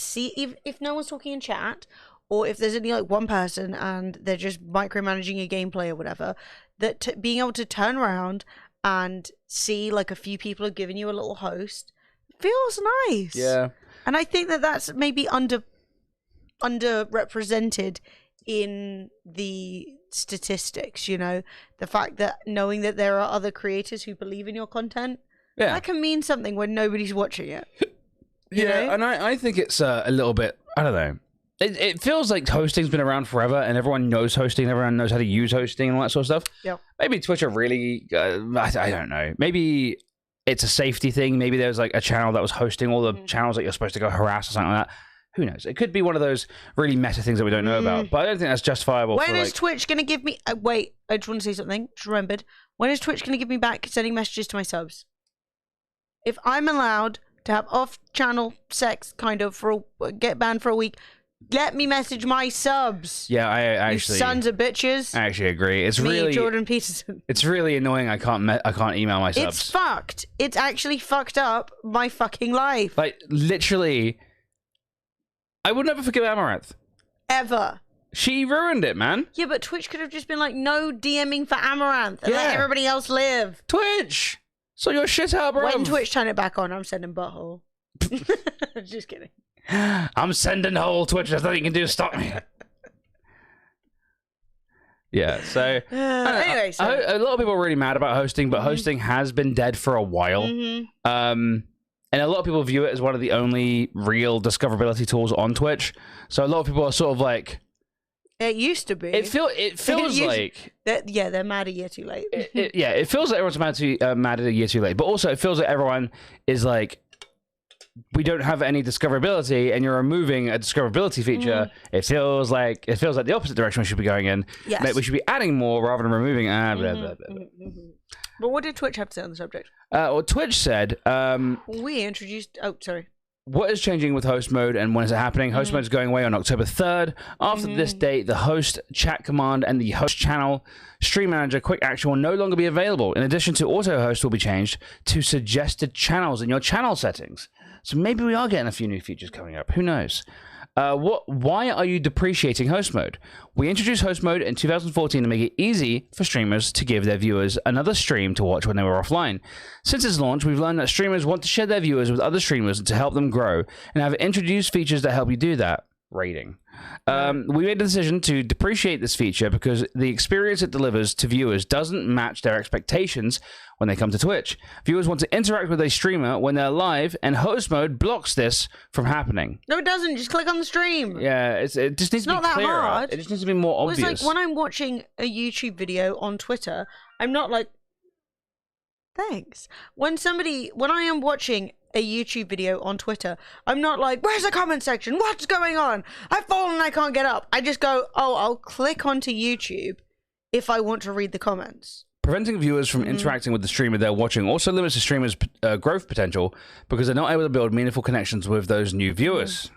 if no one's talking in chat, or if there's only like one person and they're just micromanaging your gameplay or whatever, that being able to turn around and see like a few people have given you a little host feels nice. Yeah. And I think that that's maybe underrepresented in the statistics, you know, the fact that knowing that there are other creators who believe in your content, that can mean something when nobody's watching it. You know? And I think it's a little bit, I don't know. It feels like hosting's been around forever, and everyone knows hosting, everyone knows how to use hosting and all that sort of stuff. Yeah. Maybe Twitch are really, I don't know. Maybe it's a safety thing. Maybe there's like a channel that was hosting all the channels that you're supposed to go harass or something like that. Who knows? It could be one of those really meta things that we don't know about. But I don't think that's justifiable. When is Twitch going to give me... wait, I just want to say something. Just remembered. When is Twitch going to give me back sending messages to my subs? If I'm allowed to have off-channel sex, kind of, get banned for a week... Let me message my subs. Yeah, I actually... You sons of bitches. I actually agree. It's really... Jordan Peterson. It's really annoying I can't email my subs. It's fucked. It's actually fucked up my fucking life. Like, literally... I would never forgive Amaranth. Ever. She ruined it, man. Yeah, but Twitch could have just been like, no DMing for Amaranth and let everybody else live. Twitch! So your shit out, bro. When Twitch turn it back on, I'm sending butthole. Just kidding. I'm sending whole Twitch. There's nothing you can do to stop me. Yeah, so... anyway, a lot of people are really mad about hosting, but hosting has been dead for a while. And a lot of people view it as one of the only real discoverability tools on Twitch. So a lot of people are sort of like... It used to be. It feels like... they're mad a year too late. It feels like everyone's mad at a year too late. But also, it feels like everyone is like... We don't have any discoverability, and you're removing a discoverability feature. It feels like the opposite direction we should be going in. Yes. That we should be adding more rather than removing. Blah, blah, blah, blah. But what did Twitch have to say on the subject? Well, Twitch said we introduced. Oh, sorry. what is changing with host mode and when is it happening? Host mode is going away on October 3rd. After this date, the host chat command and the host channel stream manager quick action will no longer be available. In addition to auto host will be changed to suggested channels in your channel settings. So maybe we are getting a few new features coming up. Who knows? Why are you depreciating host mode? We introduced host mode in 2014 to make it easy for streamers to give their viewers another stream to watch when they were offline. Since its launch, we've learned that streamers want to share their viewers with other streamers to help them grow, and have introduced features that help you do that. Rating. We made the decision to depreciate this feature because the experience it delivers to viewers doesn't match their expectations when they come to Twitch. Viewers want to interact with a streamer when they're live, and host mode blocks this from happening. No, it doesn't. Just click on the stream. Yeah, it just needs to be clearer. Hard. It just needs to be more obvious. It's like when I'm watching a YouTube video on Twitter, I'm not like, thanks. When I am watching a YouTube video on Twitter, I'm not like, where's the comment section? What's going on? I've fallen and I can't get up. I just go, oh, I'll click onto YouTube if I want to read the comments. Preventing viewers from interacting with the streamer they're watching also limits the streamer's growth potential because they're not able to build meaningful connections with those new viewers.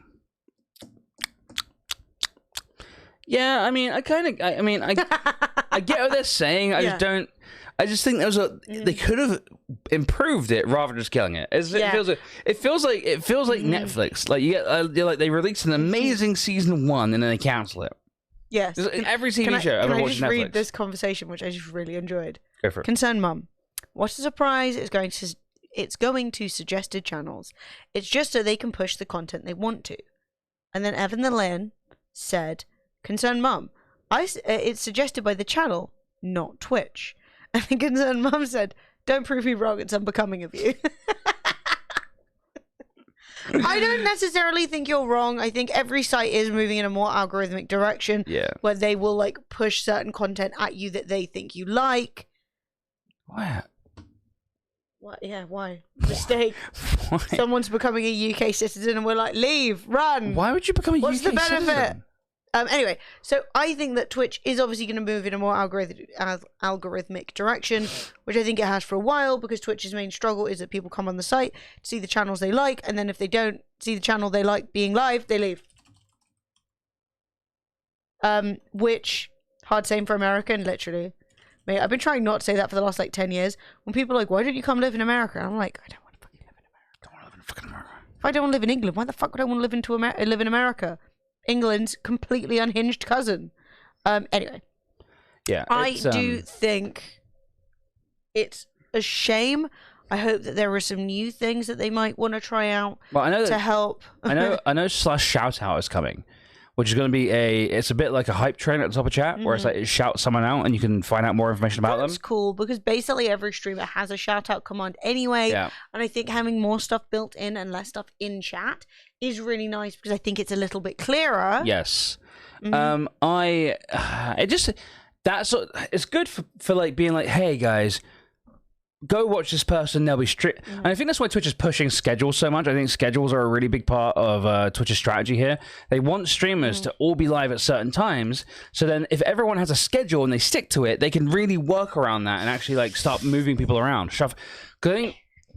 Yeah, I mean, I get what they're saying. I just think they could have improved it rather than just killing it. It feels like Netflix. Like you get they released an amazing season 1 and then they cancel it. Yes. Every TV show I've ever watched Netflix. Netflix. Read this conversation, which I just really enjoyed. Go for it. Concerned mum. What a surprise! It's going to suggested channels. It's just so they can push the content they want to. And then Evan the Lion said, "Concerned mum, it's suggested by the channel, not Twitch." And the concerned mum said, "Don't prove me wrong. It's unbecoming of you." I don't necessarily think you're wrong. I think every site is moving in a more algorithmic direction. Yeah. Where they will like push certain content at you that they think you like. Why? What? Yeah, why? Mistake. Why? Someone's becoming a UK citizen and we're like, leave, run. Why would you become a What's UK the benefit? citizen? Anyway, so I think that Twitch is obviously going to move in a more algorithmic direction, which I think it has for a while, because Twitch's main struggle is that people come on the site to see the channels they like, and then if they don't see the channel they like being live, they leave. Which, hard same for American, literally. Mate, I've been trying not to say that for the last 10 years. When people are like, why don't you come live in America? I'm like, I don't want to fucking live in America. I don't want to live in fucking America. If I don't want to live in England, why the fuck would I want to live in America? England's completely unhinged cousin. Anyway. Yeah. I do think it's a shame. I hope that there are some new things that they might want to try out to help. I know /shoutout is coming, which is going to be it's a bit like a hype train at the top of chat, where it's like it shouts someone out and you can find out more information about them. That's cool, because basically every streamer has a shout out command anyway. Yeah. And I think having more stuff built in and less stuff in chat is really nice, because I think it's a little bit clearer. Yes. It's good for like being like, hey guys, go watch this person, they'll be strict. And I think that's why Twitch is pushing schedules so much. I think schedules are a really big part of Twitch's strategy here. They want streamers to all be live at certain times, so then if everyone has a schedule and they stick to it, they can really work around that and actually like start moving people around.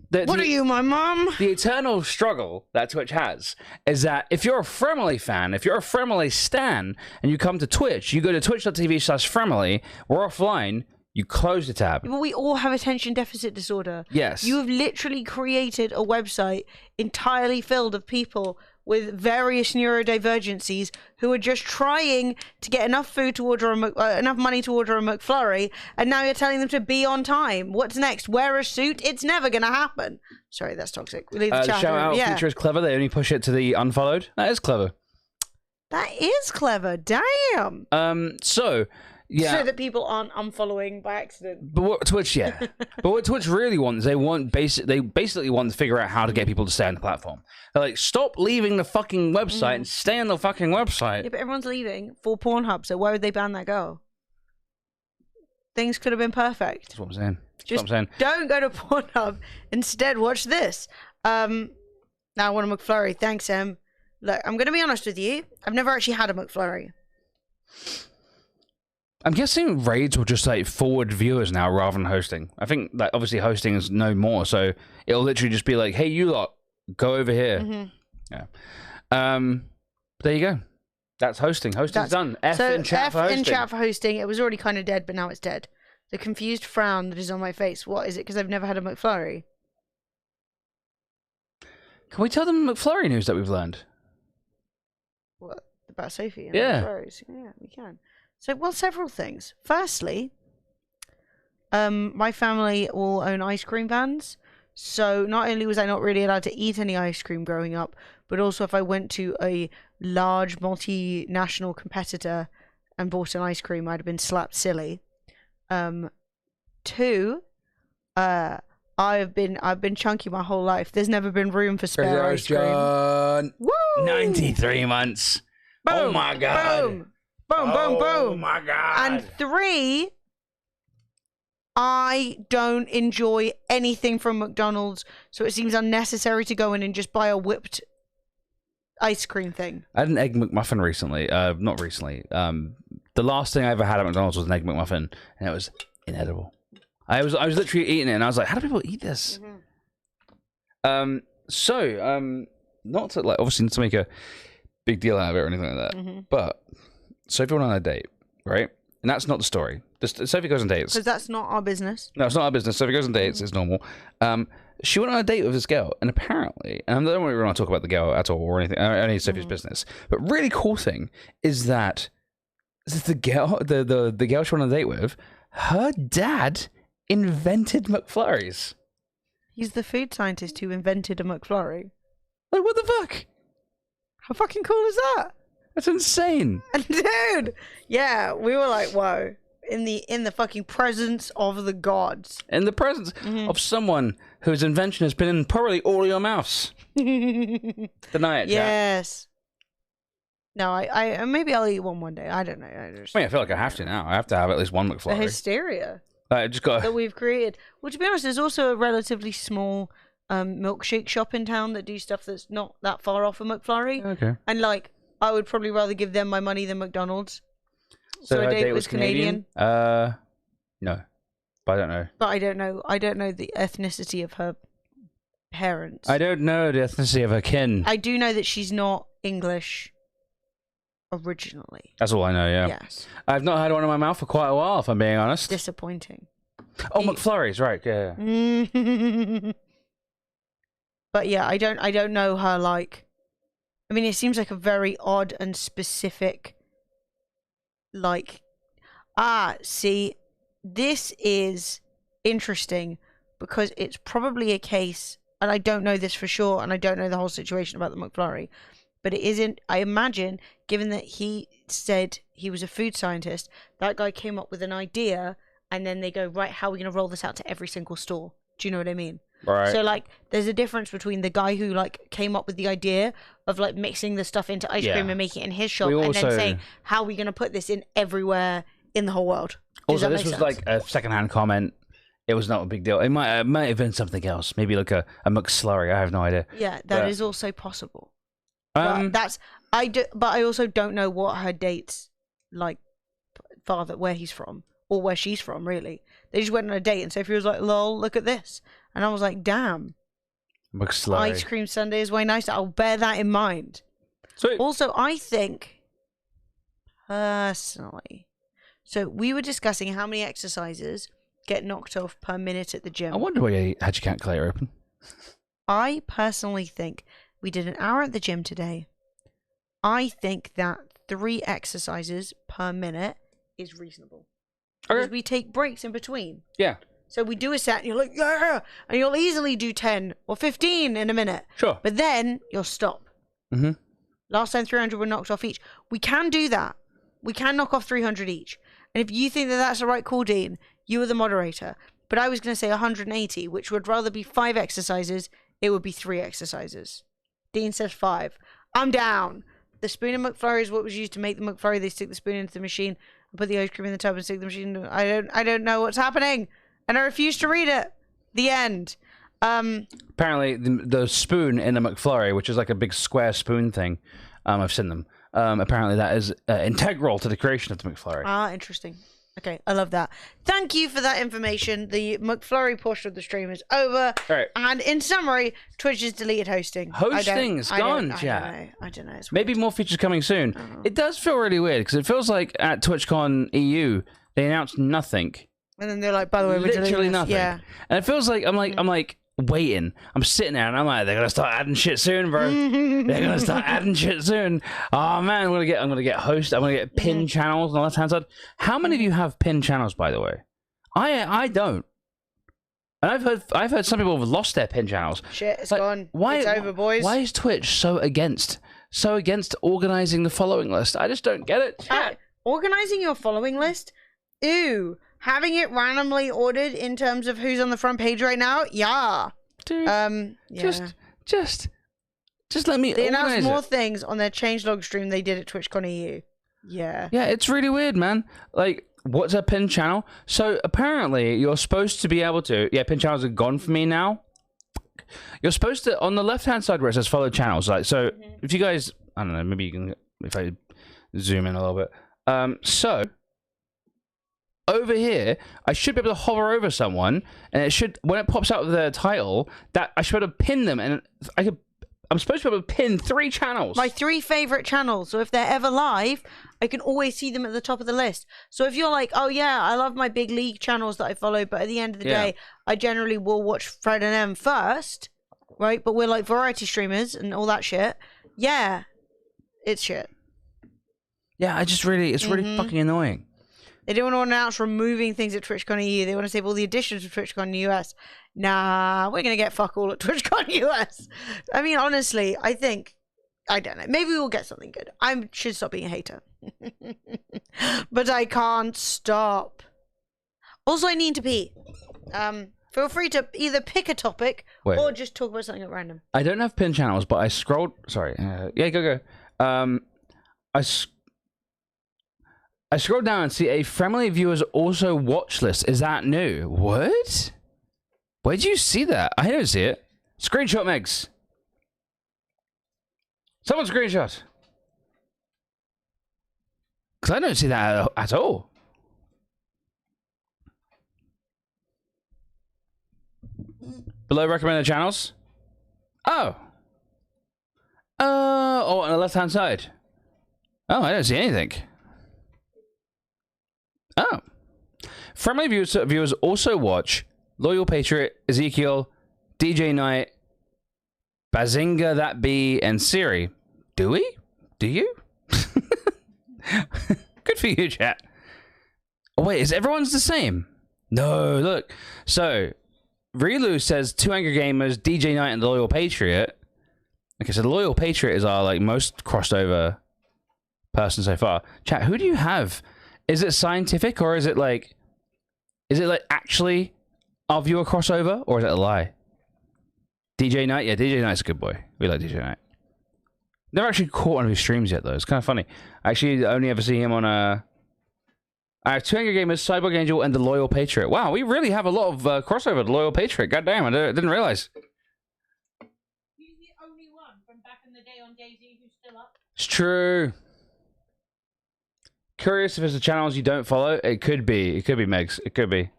What are you, my mom? The eternal struggle that Twitch has is that if you're a Fremily fan, if you're a Fremily stan, and you come to Twitch, you go to twitch.tv/Fremily, we're offline, you close the tab. But we all have attention deficit disorder. Yes. You have literally created a website entirely filled of people with various neurodivergencies who are just trying to get enough food to order enough money to order a McFlurry, and now you're telling them to be on time. What's next? Wear a suit? It's never going to happen. Sorry, that's toxic. We leave the chat. Shout out feature is clever. They only push it to the unfollowed. That is clever. That is clever. Damn. Yeah. So that people aren't unfollowing by accident. But what Twitch really wants, they basically want to figure out how to get people to stay on the platform. They're like, stop leaving the fucking website and stay on the fucking website. Yeah, but everyone's leaving for Pornhub, so why would they ban that girl? Things could have been perfect. That's what I'm saying. Don't go to Pornhub. Instead, watch this. Now I want a McFlurry. Thanks, Em. Look, I'm going to be honest with you. I've never actually had a McFlurry. I'm guessing raids will just like forward viewers now rather than hosting. I think that obviously hosting is no more, so it'll literally just be like, hey, you lot, go over here. Yeah. There you go. That's hosting. Hosting's done. F in chat for hosting. in chat for hosting. It was already kind of dead, but now it's dead. The confused frown that is on my face. What is it? Because I've never had a McFlurry. Can we tell them McFlurry news that we've learned? What? About Sophie and Yeah. McFlurries? Yeah, we can. So, well, several things. Firstly, my family all own ice cream vans. So not only was I not really allowed to eat any ice cream growing up, but also if I went to a large multinational competitor and bought an ice cream, I'd have been slapped silly. Two, I've been chunky my whole life. There's never been room for spare ice cream. John. Woo! 93 months. Boom, oh my god. Boom. Boom, boom, boom. Oh my god. And three, I don't enjoy anything from McDonald's, so it seems unnecessary to go in and just buy a whipped ice cream thing. I had an Egg McMuffin recently. Not recently. The last thing I ever had at McDonald's was an Egg McMuffin, and it was inedible. I was literally eating it, and I was like, how do people eat this? Not to like obviously not to make a big deal out of it or anything like that, but Sophie went on a date, right? And that's not the story. Sophie goes on dates. Because that's not our business. No, it's not our business. Sophie goes on dates. It's normal. She went on a date with this girl, and apparently, and I don't really want to talk about the girl at all or anything. Only Sophie's business. But really cool thing is that the girl, the girl she went on a date with, her dad invented McFlurries. He's the food scientist who invented a McFlurry. Like, what the fuck? How fucking cool is that? That's insane. Dude, yeah, we were like, whoa. In the fucking presence of the gods. In the presence of someone whose invention has been in probably all your mouths. Deny it, yes. No, I maybe I'll eat one day. I don't know. I feel like I have to now. I have to have at least one McFlurry. The hysteria I just got that we've created. Well, to be honest, there's also a relatively small milkshake shop in town that do stuff that's not that far off a McFlurry. Okay. And like, I would probably rather give them my money than McDonald's. So her date was Canadian. No, but I don't know. But I don't know. I don't know the ethnicity of her parents. I don't know the ethnicity of her kin. I do know that she's not English originally. That's all I know. Yeah. Yes. I've not had one in my mouth for quite a while, if I'm being honest. Disappointing. Oh, McFlurries, right? Yeah. But yeah, I don't know her like. I mean, it seems like a very odd and specific. Like, see, this is interesting because it's probably a case, and I don't know this for sure, and I don't know the whole situation about the McFlurry, but it isn't, I imagine, given that he said he was a food scientist, that guy came up with an idea, and then they go, right, how are we going to roll this out to every single store? Do you know what I mean? Right. So, like, there's a difference between the guy who, like, came up with the idea of, like, mixing the stuff into ice cream and making it in his shop, and then saying, how are we going to put this in everywhere in the whole world? Also, this was, like, a secondhand comment. It was not a big deal. It might have been something else. Maybe, like, a McSlurry. I have no idea. Yeah, that is also possible. But I also don't know what her date's, like, father, where he's from, or where she's from, really. They just went on a date, and Sophie was like, lol, look at this. And I was like, damn. McSlurry. Ice cream sundae is way nicer. I'll bear that in mind. Sweet. Also, I think, personally, so we were discussing how many exercises get knocked off per minute at the gym. I wonder why you had your calculator open. I personally think we did an hour at the gym today. I think that 3 exercises per minute is reasonable. Because we take breaks in between. Yeah. So we do a set, and you're like, yeah, and you'll easily do 10 or 15 in a minute. Sure. But then you'll stop. Mm-hmm. Last time 300 were knocked off each. We can do that. We can knock off 300 each. And if you think that that's the right call, Dean, you are the moderator. But I was going to say 180, which would rather be 5 exercises. It would be 3 exercises. Dean says 5. I'm down. The spoon in McFlurry is what was used to make the McFlurry. They stick the spoon into the machine and put the ice cream in the tub and stick the machine. I don't know what's happening. And I refuse to read it. The end. Apparently, the spoon in a McFlurry, which is like a big square spoon thing, I've seen them. Apparently, that is integral to the creation of the McFlurry. Ah, interesting. Okay, I love that. Thank you for that information. The McFlurry portion of the stream is over. All right. And in summary, Twitch has deleted hosting. Hosting's gone, chat. I don't know. It's Maybe more features coming soon. It does feel really weird because it feels like at TwitchCon EU they announced nothing. And then they're like, by the way, we're literally nothing. Yeah. And it feels like I'm like waiting. I'm sitting there and I'm like, they're gonna start adding shit soon, bro. They're gonna start adding shit soon. Oh man, I'm gonna get host. I'm gonna get pin channels on the left hand side. How many of you have pin channels, by the way? I don't. And I've heard some people have lost their pin channels. Shit, it's gone. Why, it's over, boys. Why is Twitch so against organizing the following list? I just don't get it. Organizing your following list? Ew. Having it randomly ordered in terms of who's on the front page right now? Yeah. Dude, yeah. Just let me They organize announced more it. things on their changelog stream they did at TwitchCon EU. Yeah. Yeah, it's really weird, man. Like, what's a pin channel? So apparently you're supposed to be able to. Yeah, pin channels are gone for me now. You're supposed to, on the left-hand side where it says follow channels. Like, so if you guys, I don't know, maybe you can, if I zoom in a little bit. So over here, I should be able to hover over someone, and it should, when it pops out with their title, that I should be able to pin them, and I'm supposed to be able to pin 3 channels. My 3 favorite channels. So if they're ever live, I can always see them at the top of the list. So if you're like, oh yeah, I love my big league channels that I follow, but at the end of the day, I generally will watch Fred and M first, right? But we're like variety streamers and all that shit. Yeah, it's shit. Yeah, it's really fucking annoying. They don't want to announce removing things at TwitchCon EU. They want to save all the additions to TwitchCon US. Nah, we're going to get fuck all at TwitchCon US. I mean, honestly, I don't know. Maybe we'll get something good. I should stop being a hater. But I can't stop. Also, I need to pee. Feel free to either pick a topic or just talk about something at random. I don't have pin channels, but I scrolled... Sorry. Yeah, go. I scrolled down and see a friendly viewers also watch list. Is that new? What? Where'd you see that? I didn't see it. Screenshot, Megs. Someone screenshot. Because I don't see that at all. Below recommended channels? Oh, on the left-hand side. Oh, I don't see anything. Oh. Friendly viewers also watch Loyal Patriot, Ezekiel, DJ Knight, Bazinga That Bee, and Siri. Do we? Do you? Good for you, chat. Oh, wait, is everyone's the same? No, look. So, Relu says 2 Angry Gamers, DJ Knight, and the Loyal Patriot. Okay, so the Loyal Patriot is our like most crossed over person so far. Chat, who do you have? Is it scientific or is it like actually our viewer crossover or is it a lie? DJ Knight? Yeah, DJ Knight's a good boy. We like DJ Knight. Never actually caught one of his streams yet though. It's kind of funny. I actually only ever see him on I have 2 Angry Gamers, Cyborg Angel, and the Loyal Patriot. Wow, we really have a lot of crossover. The Loyal Patriot. God damn, I didn't realize. He's the only one from back in the day on DayZ who's still up. It's true. Curious if it's the channels you don't follow. It could be. It could be Megs. It could be.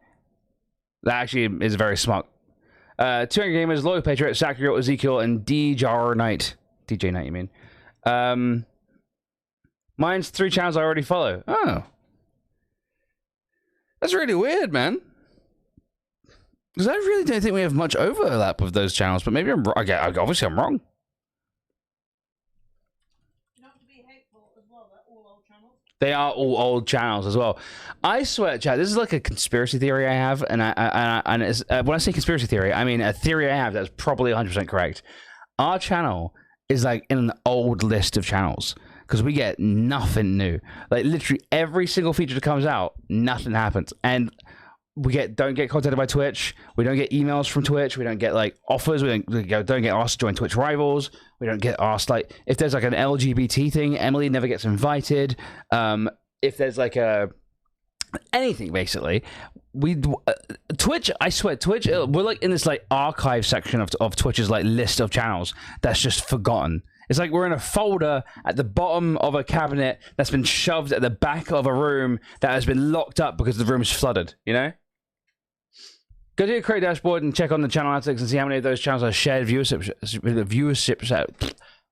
That actually is very smart. 2 Angry Gamers, Loyal Patriot, Sakuyo, Ezekiel, and DJ Knight. DJ Knight, you mean? Mine's 3 channels I already follow. Oh. That's really weird, man. Because I really don't think we have much overlap with those channels, but maybe I'm wrong. Obviously, I'm wrong. Not to be hateful as well, they're all old channels. They are all old channels as well. I swear, chat, this is like a conspiracy theory I have, and when I say conspiracy theory, I mean a theory I have that's probably 100% correct. Our channel is like in an old list of channels. Because we get nothing new. Like, literally every single feature that comes out, nothing happens. And we don't get contacted by Twitch. We don't get emails from Twitch. We don't get, like, offers. We don't get asked to join Twitch Rivals. We don't get asked, like, if there's, like, an LGBT thing, Emily never gets invited. If there's, like, anything, basically. Twitch, I swear, Twitch, we're, like, in this, like, archive section of Twitch's, like, list of channels that's just forgotten. It's like we're in a folder at the bottom of a cabinet that's been shoved at the back of a room that has been locked up because the room's flooded, you know? Go to your Create dashboard and check on the channel analytics and see how many of those channels are shared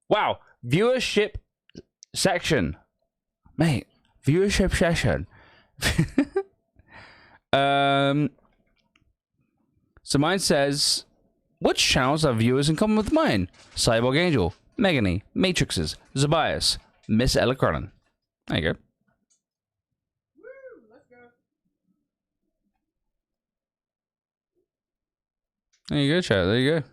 Wow, viewership section. Mate, viewership session. So mine says, which channels have viewers in common with mine? Cyborg Angel, Megany, Matrixes, Zabias, Miss Ella Cronin. There you go. There you go, chat. There you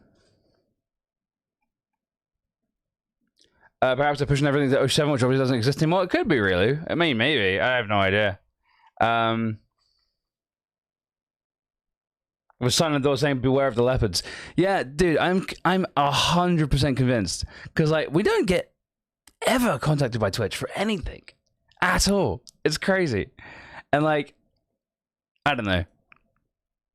go. Perhaps they're pushing everything to 07, which obviously doesn't exist anymore. It could be, really. I mean, maybe. I have no idea. With sign on the door saying "Beware of the leopards." Yeah, dude, I'm 100% convinced because like we don't get ever contacted by Twitch for anything at all. It's crazy, and like I don't know.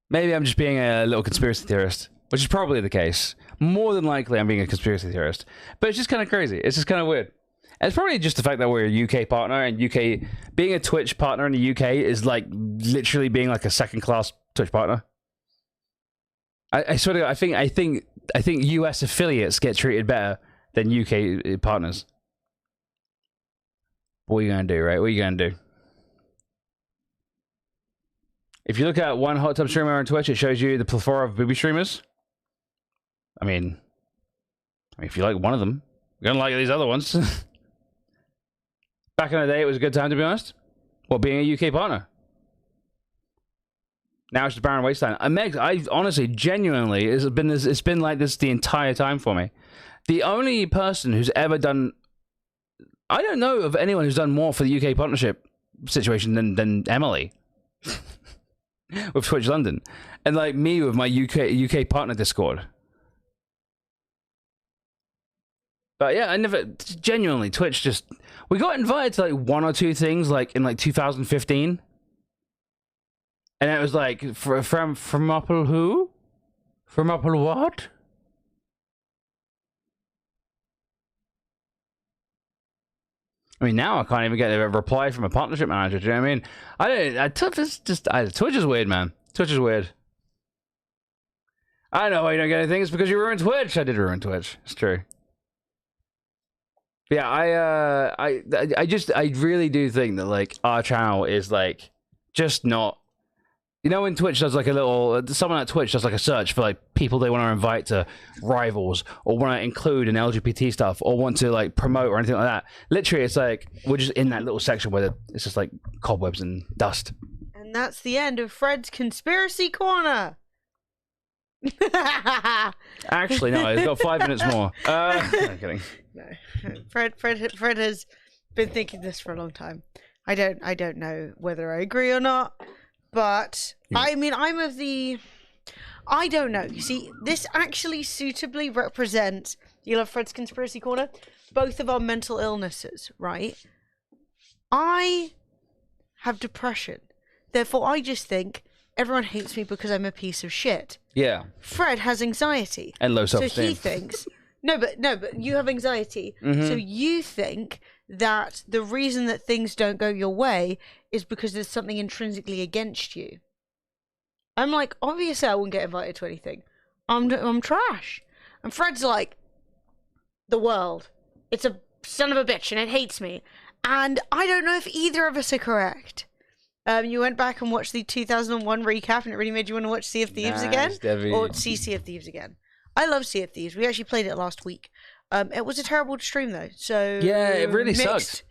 Maybe I'm just being a little conspiracy theorist, which is probably the case. More than likely, I'm being a conspiracy theorist, but it's just kind of crazy. It's just kind of weird. And it's probably just the fact that we're a UK partner, and being a Twitch partner in the UK is like literally being like a second-class Twitch partner. I sort of I think US affiliates get treated better than UK partners. What are you gonna do, right? What are you gonna do? If you look at one hot tub streamer on Twitch, it shows you the plethora of booby streamers. I mean, if you like one of them, you're gonna like these other ones. Back in the day, it was a good time, to be honest. Well, being a UK partner. Now it's just barren wasteland. I honestly, genuinely, it's been like this the entire time for me. The only person who's ever done, I don't know of anyone who's done more for the UK partnership situation than Emily with Twitch London, and like me with my UK partner Discord. But yeah, I never genuinely Twitch just we got invited to like one or two things like in like 2015. And it was like, from Apple who? From Apple what? I mean, now I can't even get a reply from a partnership manager. Do you know what I mean? Twitch is weird, man. Twitch is weird. I know why you don't get anything. It's because you ruined Twitch. I did ruin Twitch. It's true. Yeah, I really do think that like our channel is like just not. You know when Twitch does like a little, someone at Twitch does like a search for like people they want to invite to rivals or want to include in LGBT stuff or want to like promote or anything like that. Literally, it's like we're just in that little section where it's just like cobwebs and dust. And that's the end of Fred's Conspiracy Corner. Actually, no, it's got 5 minutes more. I'm kidding. No, Fred has been thinking this for a long time. I don't know whether I agree or not. But, I mean, I don't know. You see, this actually suitably represents, you love Fred's Conspiracy Corner, both of our mental illnesses, right? I have depression. Therefore, I just think everyone hates me because I'm a piece of shit. Yeah. Fred has anxiety. And low self-esteem. So he thinks... No, but you have anxiety. Mm-hmm. So you think that the reason that things don't go your way is because there's something intrinsically against you. I'm like, obviously I wouldn't get invited to anything. I'm trash. And Fred's like, the world. It's a son of a bitch and it hates me. And I don't know if either of us are correct. You went back and watched the 2001 recap and it really made you want to watch Sea of Thieves again? Debbie. Or see Sea of Thieves again? I love Sea of Thieves. We actually played it last week. It was a terrible stream though. So yeah, it really sucked.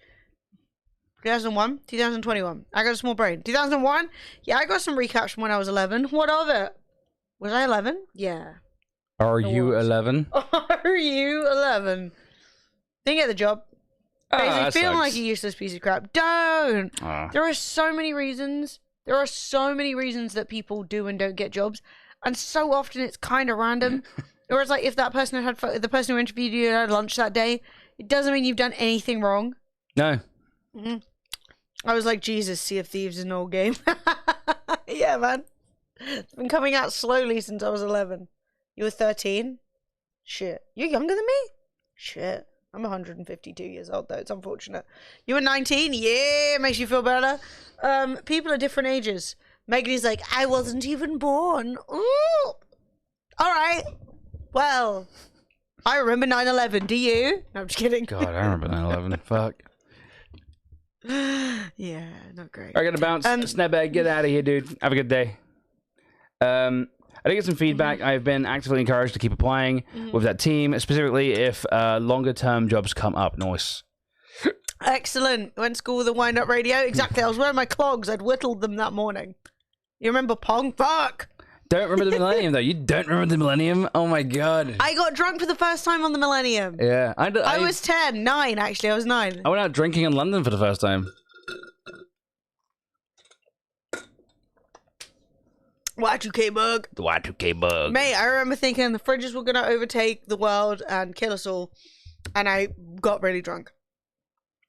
2001, 2021. I got a small brain. 2001. Yeah, I got some recaps from when I was 11. What of it? Was I 11? Yeah. Are you 11? Are you 11? Didn't get the job. Basically feeling like a useless piece of crap. Don't. There are so many reasons. There are so many reasons that people do and don't get jobs, and so often it's kind of random. Or it's like if that person the person who interviewed you had lunch that day, it doesn't mean you've done anything wrong. No. Mm-hmm. I was like, Jesus, Sea of Thieves is an old game. Yeah, man. It's been coming out slowly since I was 11. You were 13? Shit. You're younger than me? Shit. I'm 152 years old, though. It's unfortunate. You were 19? Yeah, makes you feel better. People are different ages. Megan is like, I wasn't even born. Ooh. All right. Well, I remember 9/11. Do you? No, I'm just kidding. God, I remember 9/11. Fuck. Yeah, not great. I gotta bounce. Snapbag, get out of here, dude. Have a good day. I did get some feedback. I've been actively encouraged to keep applying with that team, specifically if longer term jobs come up. Nice. Excellent. Went to school with a wind-up radio. Exactly. I was wearing my clogs. I'd whittled them that morning. You remember Pong? Fuck. Don't remember the Millennium, though. You don't remember the Millennium? Oh, my God. I got drunk for the first time on the Millennium. Yeah. I was 10. 9, actually. I was 9. I went out drinking in London for the first time. Y2K bug. The Y2K bug. Mate, I remember thinking the fridges were going to overtake the world and kill us all. And I got really drunk.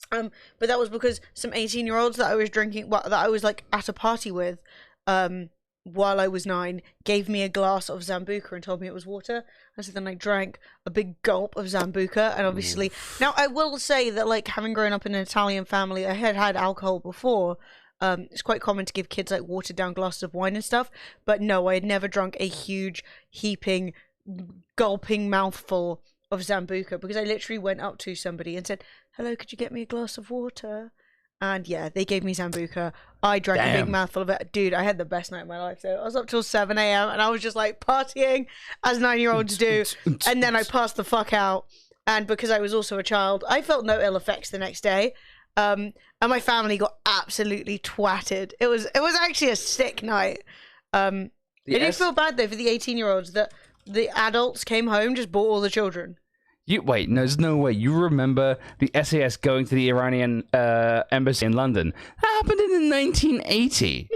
But that was because some 18-year-olds that I was drinking, that I was like at a party with, while I was 9, gave me a glass of Sambuca and told me it was water. And so then I drank a big gulp of Sambuca. And obviously, now I will say that, like, having grown up in an Italian family, I had alcohol before. It's quite common to give kids like watered down glasses of wine and stuff. But no, I had never drunk a huge, heaping, gulping mouthful of Sambuca because I literally went up to somebody and said, hello, could you get me a glass of water? And yeah, they gave me Sambuca. I drank a big mouthful of it. Dude, I had the best night of my life. So I was up till 7 a.m. and I was just like partying as 9-year-olds do. And then I passed the fuck out. And because I was also a child, I felt no ill effects the next day. And my family got absolutely twatted. It was actually a sick night. It did feel bad though for the 18-year-olds that the adults came home, just bought all the children. Wait, no, there's no way. You remember the SAS going to the Iranian embassy in London? That happened in 1980.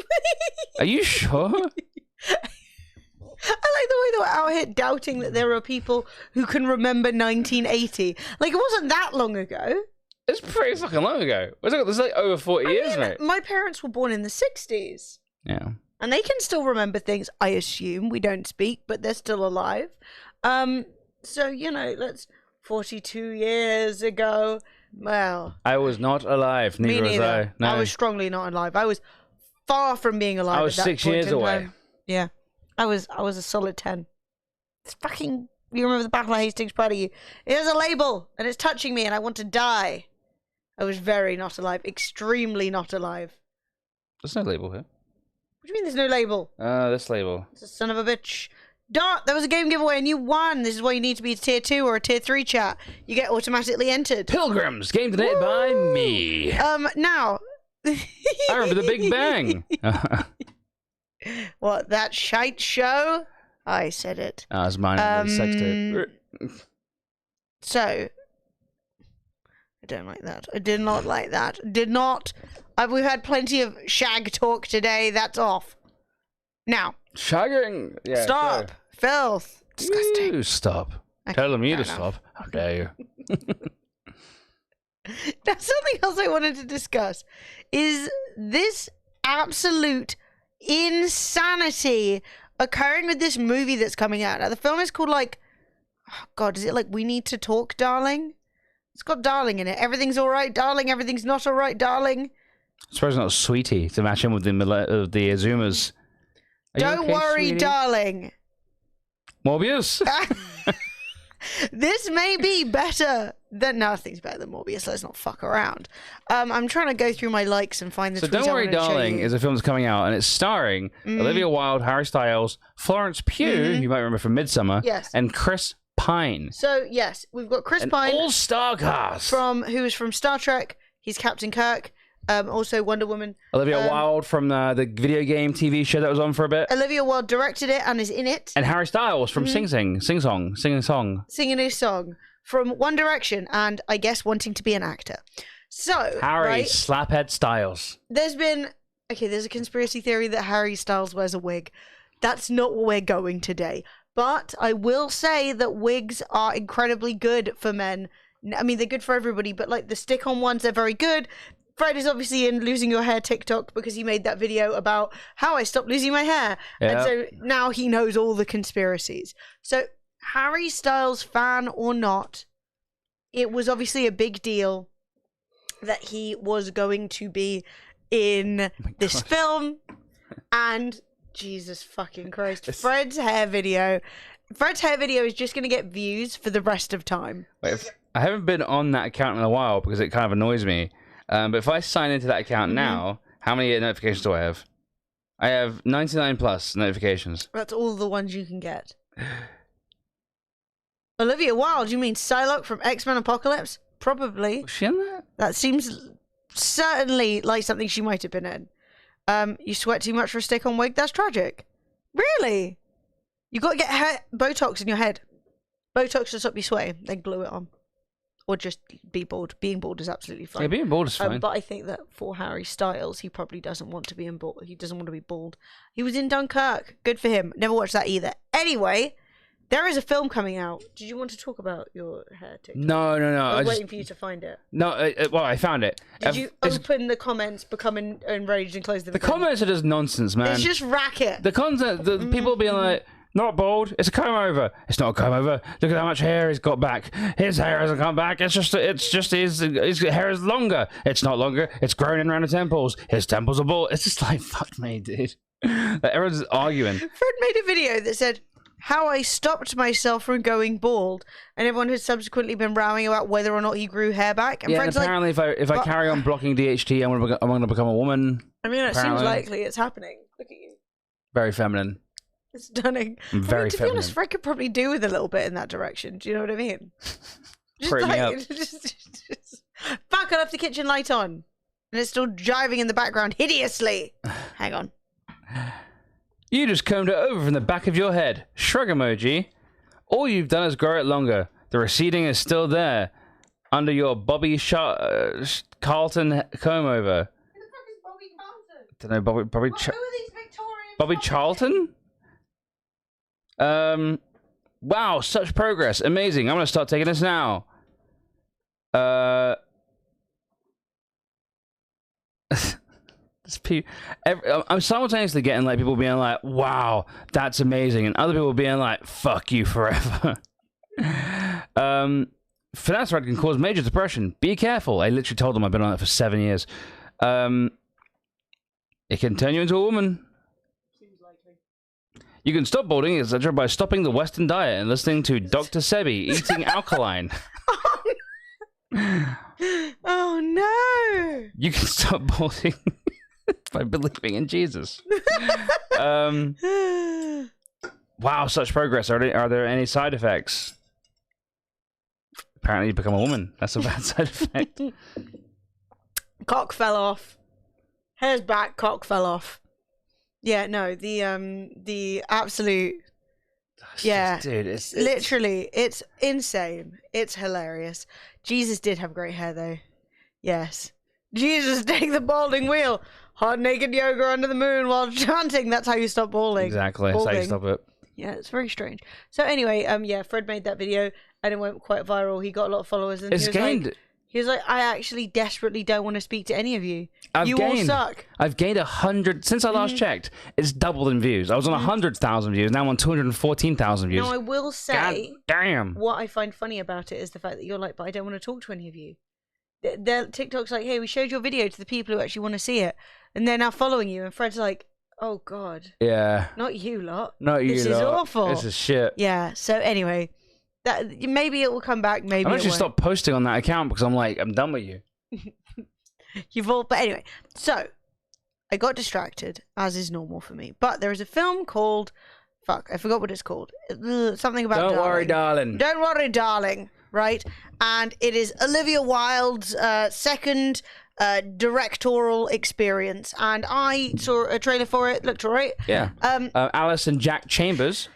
Are you sure? I like the way they were out here doubting that there are people who can remember 1980. Like, it wasn't that long ago. It's pretty fucking long ago. It's like over 40 years, mate. My parents were born in the 60s. Yeah. And they can still remember things, I assume. We don't speak, but they're still alive. So, you know, 42 years ago. Well, I was not alive. Neither was I. No. I was strongly not alive. I was far from being alive. I was at that 6 point years in away. time. Yeah, I was a solid 10. It's fucking. You remember the Battle of Hastings? Proud of you. It has a label, and it's touching me, and I want to die. I was very not alive. Extremely not alive. There's no label here. What do you mean? There's no label? This label. It's a son of a bitch. Dart, there was a game giveaway and you won. This is why you need to be a tier 2 or a tier 3 chat. You get automatically entered. Pilgrims, game today by me. Now. I remember the Big Bang. What, that shite show? I said it. Oh, it's mine. Sex tape. So, I don't like that. I did not like that. Did not. We've had plenty of shag talk today. That's off. Now. Shagging. Yeah, stop. Sure. Filth. Disgusting. You stop. Okay, telling me to stop. How dare you? Now, something else I wanted to discuss is this absolute insanity occurring with this movie that's coming out. Now, the film is called, like, oh God, is it like We Need to Talk, Darling? It's got darling in it. Everything's all right, darling. Everything's not all right, darling. I suppose not Sweetie to match in with the Azumas. Don't worry, sweetie? Darling. Morbius. This may be better than... Nothing's better than Morbius. Let's not fuck around. I'm trying to go through my likes and find the tweet. So Don't Worry, Darling is a film that's coming out, and it's starring Olivia Wilde, Harry Styles, Florence Pugh, you might remember from Midsommar, and Chris Pine. So, yes, we've got Chris Pine. All-star cast. Who is from Star Trek. He's Captain Kirk. Also Wonder Woman. Olivia Wilde from the video game TV show that was on for a bit. Olivia Wilde directed it and is in it. And Harry Styles from singing a song. Singing his song from One Direction and I guess wanting to be an actor. So, Harry Slaphead Styles. There's a conspiracy theory that Harry Styles wears a wig. That's not what we're going today. But I will say that wigs are incredibly good for men. I mean, they're good for everybody, but like the stick-on ones, they're very good. Fred is obviously in Losing Your Hair TikTok because he made that video about how I stopped losing my hair. Yep. And so now he knows all the conspiracies. So Harry Styles, fan or not, it was obviously a big deal that he was going to be in this film, and Jesus fucking Christ, Fred's hair video is just going to get views for the rest of time. Wait, I haven't been on that account in a while because it kind of annoys me. But if I sign into that account now, how many notifications do I have? I have 99 plus notifications. That's all the ones you can get. Olivia Wilde, you mean Psylocke from X-Men Apocalypse? Probably. Was she in that? That seems certainly like something she might have been in. You sweat too much for a stick-on wig? That's tragic. Really? You got to get Botox in your head. Botox to stop you sweating, then glue it on. Or just be bald. Being bald is absolutely fine. Yeah, being bald is fine. But I think that for Harry Styles, he probably doesn't want to be bald. He doesn't want to be bald. He was in Dunkirk. Good for him. Never watched that either. Anyway, there is a film coming out. Did you want to talk about your hair TikTok? No. I was waiting for you to find it. No, well, I found it. Did you open the comments, become enraged, and close them? The comments are just nonsense, man. It's just racket. The content, the people being like, not bald, it's a comb over. It's not a comb over. Look at how much hair he's got back. His hair hasn't come back. It's just his hair is longer. It's not longer. It's grown in around the temples. His temples are bald. It's just like, fuck me, dude. Like, everyone's arguing. Fred made a video that said how I stopped myself from going bald, and everyone has subsequently been rowing about whether or not he grew hair back. And yeah, Fred's apparently like, if I carry on blocking DHT, I'm gonna become a woman. I mean, it seems likely it's happening. Look at you. Very feminine. It's stunning. Very to be honest, Fred could probably do with a little bit in that direction. Do you know what I mean? Pretty me up. Fuck, I left the kitchen light on. And it's still jiving in the background hideously. Hang on. You just combed it over from the back of your head. Shrug emoji. All you've done is grow it longer. The receding is still there. Under your Bobby Carlton comb over. Who the fuck is Bobby Carlton? Don't know, Bobby Who are these Victorians? Bobby Charlton? Wow, such progress. Amazing. I'm going to start taking this now. I'm simultaneously getting like people being like, wow, that's amazing. And other people being like, fuck you forever. Finasteride can cause major depression. Be careful. I literally told them I've been on it for 7 years. It can turn you into a woman. You can stop balding, etc., by stopping the Western diet and listening to Dr. Sebi eating alkaline. Oh no! You can stop balding by believing in Jesus. Wow, such progress. Are there any side effects? Apparently, you become a woman. That's a bad side effect. Cock fell off. Hair's back. Cock fell off. Yeah, no, the absolute, yeah, dude, it's literally, it's insane. It's hilarious. Jesus did have great hair, though. Yes. Jesus, take the balding wheel. Hard naked yoga under the moon while chanting. That's how you stop balding. Exactly. That's how you stop it. Yeah, it's very strange. So anyway, yeah, Fred made that video and it went quite viral. He got a lot of followers, and he was like, I actually desperately don't want to speak to any of you. You all suck. I've gained 100 since I last checked. It's doubled in views. I was on 100,000 views. Now I'm on 214,000 views. Now I will say, God damn. What I find funny about it is the fact that you're like, but I don't want to talk to any of you. TikTok's like, hey, we showed your video to the people who actually want to see it, and they're now following you. And Fred's like, oh god, yeah, not you lot. Not you lot. This is awful. This is shit. Yeah. So anyway. That maybe it will come back. Maybe I'm actually stopped posting on that account because I'm like, I'm done with you. But anyway, so I got distracted, as is normal for me. But there is a film called, fuck, I forgot what it's called. Something about Don't worry, darling. Don't worry, darling. Right, and it is Olivia Wilde's second directorial experience, and I saw a trailer for it. Looked alright. Yeah. Alice and Jack Chambers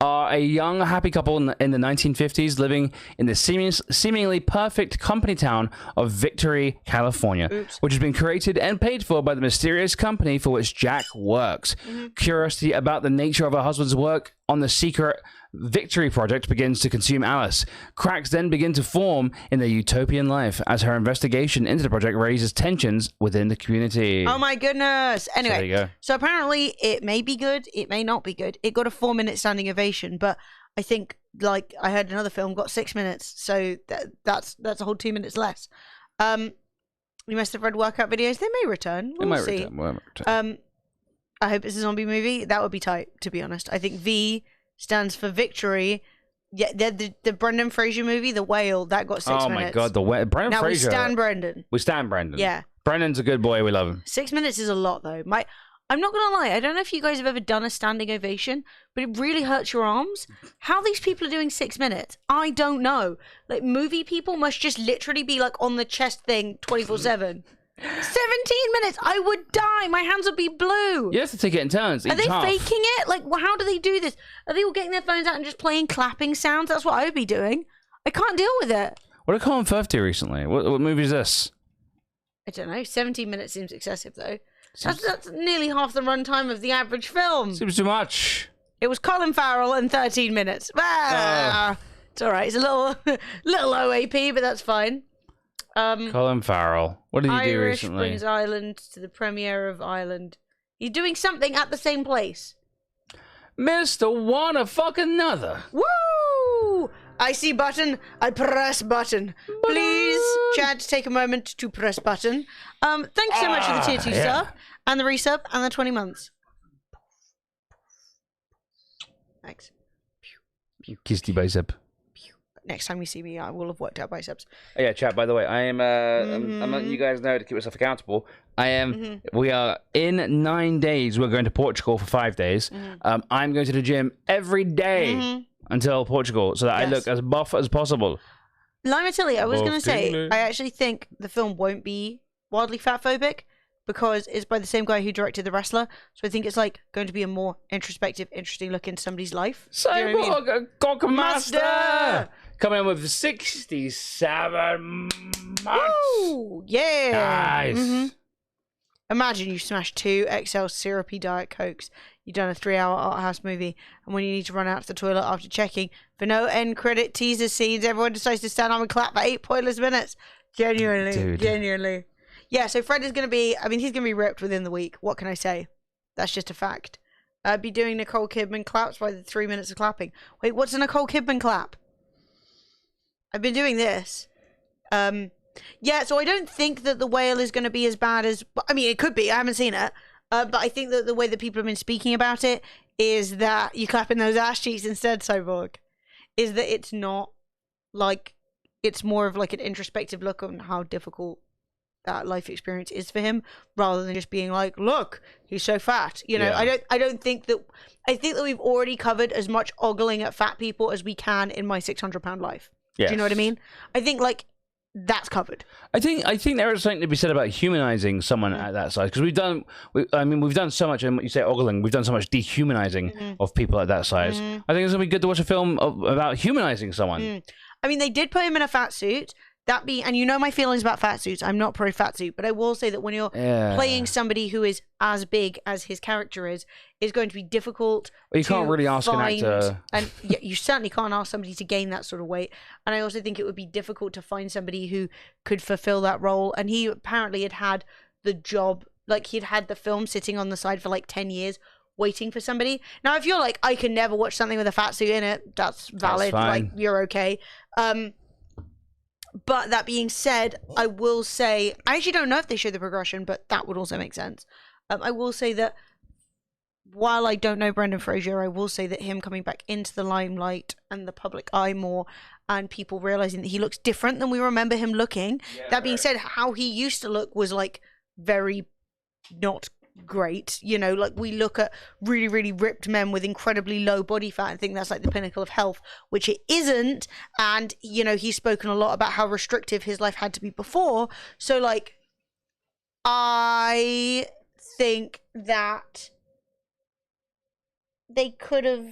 are a young, happy couple in the 1950s living in the seemingly perfect company town of Victory, California, which has been created and paid for by the mysterious company for which Jack works. Curiosity about the nature of her husband's work on the secret Victory project begins to consume Alice. Cracks then begin to form in their utopian life as her investigation into the project raises tensions within the community. Oh my goodness. Anyway, so there you go. So apparently it may be good, it may not be good. It got a 4-minute standing ovation, but I think, like I heard another film got 6 minutes, so that's a whole 2 minutes less. You must have read workout videos. They may return. We'll see. I hope it's a zombie movie. That would be tight, to be honest. I think V stands for victory. Yeah, the Brendan Fraser movie, The Whale, that got 6 minutes. Oh my god, The Whale. Brendan Fraser. Now we stand Brendan. We stand Brendan. Yeah. Brendan's a good boy. We love him. 6 minutes is a lot, though. I'm not gonna lie. I don't know if you guys have ever done a standing ovation, but it really hurts your arms. How these people are doing 6 minutes, I don't know. Like, movie people must just literally be like on the chest thing 24/7. 17 minutes, I would die. My hands would be blue. You have to take it in turns. Are they faking it? Like, how do they do this? Are they all getting their phones out and just playing clapping sounds? That's what I would be doing. I can't deal with it. What did Colin Firth do recently? What movie is this? I don't know. 17 minutes seems excessive, though. That's nearly half the runtime of the average film. Seems too much. It was Colin Farrell in 13 minutes. It's all right. It's a little OAP, but that's fine. Colin Farrell. What did he do recently? Irish brings Ireland to the premiere of Ireland. He's doing something at the same place. Mr. Wanna fuck another. Woo! I see button. I press button. Please, Chad, take a moment to press button. Thank you so much for the tier 2 sub and the resub and the 20 months. Thanks. Kissed you bicep. Next time you see me, I will have worked out biceps. Oh, yeah, chat, by the way, I am, I'm letting you guys know to keep yourself accountable. We are in 9 days, we're going to Portugal for 5 days. I'm going to the gym every day until Portugal, so that I look as buff as possible. Lima Tilly, I was going to say, I actually think the film won't be wildly fatphobic because it's by the same guy who directed The Wrestler. So I think it's like going to be a more introspective, interesting look into somebody's life. Cyborg Cockmaster! Coming in with 67 months. Woo! Yeah. Nice. Imagine you smash 2 XL syrupy Diet Cokes. You've done a 3-hour art house movie, and when you need to run out to the toilet after checking for no end credit teaser scenes, everyone decides to stand up and clap for 8 pointless minutes. Genuinely. Yeah, so Fred is going to be, he's going to be ripped within the week. What can I say? That's just a fact. I'd be doing Nicole Kidman claps by the 3 minutes of clapping. Wait, what's a Nicole Kidman clap? I've been doing this. Yeah, so I don't think that The Whale is going to be as bad as... it could be. I haven't seen it. But I think that the way that people have been speaking about it is that you clap in those ass cheeks instead, Cyborg. Is that it's not like... It's more of like an introspective look on how difficult that life experience is for him, rather than just being like, look, he's so fat. You know, yeah. I don't think that... I think that we've already covered as much ogling at fat people as we can in My 600-Pound Life. Yes. Do you know what I mean? I think, like, that's covered. I think there is something to be said about humanizing someone at that size, because we've done so much, and what you say ogling, we've done so much dehumanizing of people at that size. I think it's gonna be good to watch a film about humanizing someone. They did put him in a fat suit. And you know my feelings about fat suits. I'm not pro fat suit, but I will say that when you're playing somebody who is as big as his character is going to be difficult. Well, you can't really ask an actor, and you certainly can't ask somebody to gain that sort of weight. And I also think it would be difficult to find somebody who could fulfill that role. And he apparently had the job, like he'd had the film sitting on the side for like 10 years. Waiting for somebody. Now, if you're like, I can never watch something with a fat suit in it, that's valid. That's like, you're okay. But that being said, I will say, I actually don't know if they show the progression, but that would also make sense. I will say that while I don't know Brendan Fraser, I will say that him coming back into the limelight and the public eye more, and people realizing that he looks different than we remember him looking. Yeah, that being said, how he used to look was like very not great. You know, like we look at really, really ripped men with incredibly low body fat and think that's like the pinnacle of health, which it isn't. And, you know, he's spoken a lot about how restrictive his life had to be before. So, like, I think that they could have,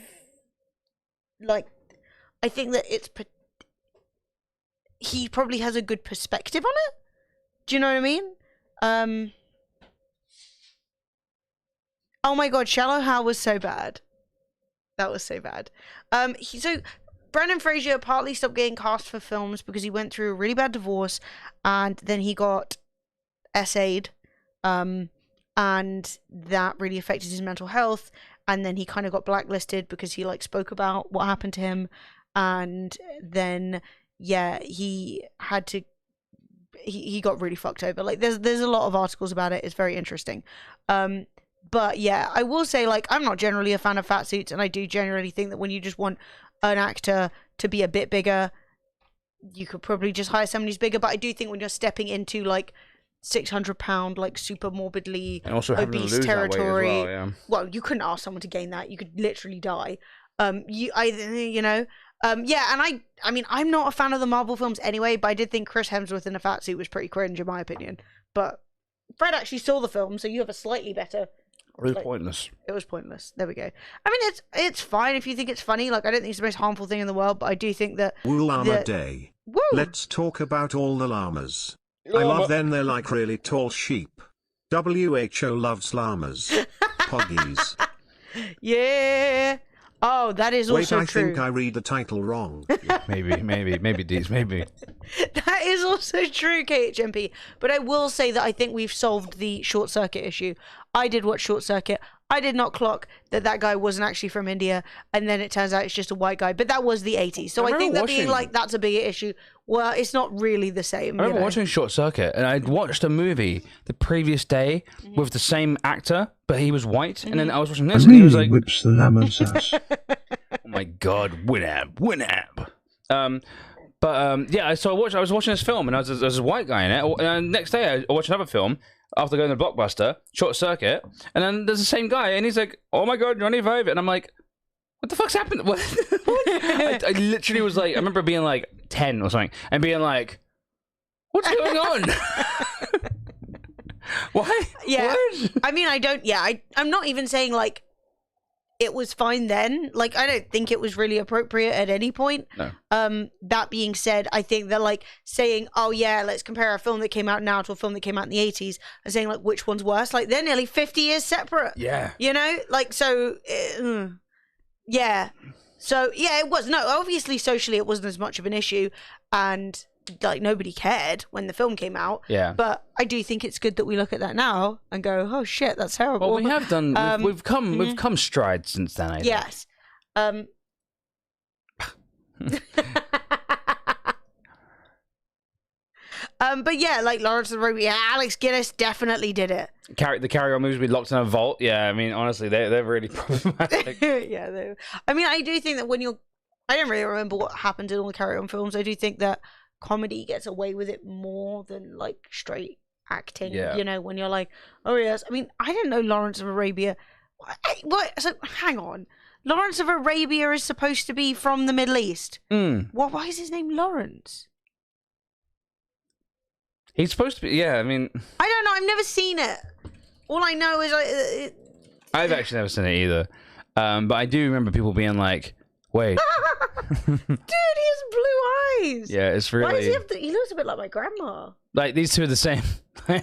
like, I think that he probably has a good perspective on it. Do you know what I mean? Oh my god, Shallow Hal was so bad. That was so bad. So Brendan Fraser partly stopped getting cast for films because he went through a really bad divorce, and then he got essayed, and that really affected his mental health. and then he kind of got blacklisted because he like spoke about what happened to him, and then he had to. He got really fucked over. Like there's a lot of articles about it. It's very interesting. But yeah, I will say, like, I'm not generally a fan of fat suits, and I do generally think that when you just want an actor to be a bit bigger, you could probably just hire someone who's bigger. But I do think when you're stepping into like 600-pound, like super morbidly and also obese territory, well, you couldn't ask someone to gain that. You could literally die. And I mean, I'm not a fan of the Marvel films anyway, but I did think Chris Hemsworth in a fat suit was pretty cringe in my opinion. But Fred actually saw the film, so you have a slightly better. It was pointless. It was pointless. There we go. I mean, it's fine if you think it's funny. Like, I don't think it's the most harmful thing in the world, but I do think that. Wool Llama Day. Woo! Let's talk about all the llamas. I love them. They're like really tall sheep. WHO loves llamas. Poggies. Yeah. Oh, that is also true. Wait, I think I read the title wrong. maybe, Deez, maybe. That is also true, KHMP. But I will say that I think we've solved the Short Circuit issue. I did watch Short Circuit. I did not clock that guy wasn't actually from India, and then it turns out it's just a white guy. But that was the 80s. So I think that being like, that's a bigger issue, well, it's not really the same. I remember watching Short Circuit, and I'd watched a movie the previous day with the same actor, but he was white, and then I was watching this, and he was like... whips the lemon's ass. Oh my god, Winamp. So I was watching this film, and there was this white guy in it, and the next day I watched another film, after going to Blockbuster, Short Circuit, and then there's the same guy, and he's like, oh my god, Johnny Five, and I'm like, what the fuck's happened? What? I literally was like, I remember being like 10 or something, and being like, what's going on? What? Yeah. What? I mean, I'm not even saying like, it was fine then. Like, I don't think it was really appropriate at any point. No. That being said, I think that like saying, oh yeah, let's compare a film that came out now to a film that came out in the 80s, and saying like which one's worse, like they're nearly 50 years separate. Yeah. You know, like, so yeah. So yeah, it was. No, obviously socially it wasn't as much of an issue, and like nobody cared when the film came out. Yeah. But I do think it's good that we look at that now and go, oh shit, that's terrible. Well, we have done. We've come strides since then. I think. Yes. But yeah, like Lawrence of Arabia, Alex Guinness definitely did it. The Carry On movies we locked in a vault. Yeah, I mean, honestly, they're really problematic. Yeah, I mean, I do think that I don't really remember what happened in all the Carry On films. I do think that comedy gets away with it more than like straight acting. Yeah. You know, when you're like, oh yes. I mean, I didn't know Lawrence of Arabia. What? So hang on. Lawrence of Arabia is supposed to be from the Middle East. Why is his name Lawrence? He's supposed to be. Yeah, I mean, I don't know. I've never seen it. All I know is I've actually never seen it either. But I do remember people being like, "Wait, dude, he has blue eyes." Yeah, it's really. Why does he have he looks a bit like my grandma. Like these two are the same. Can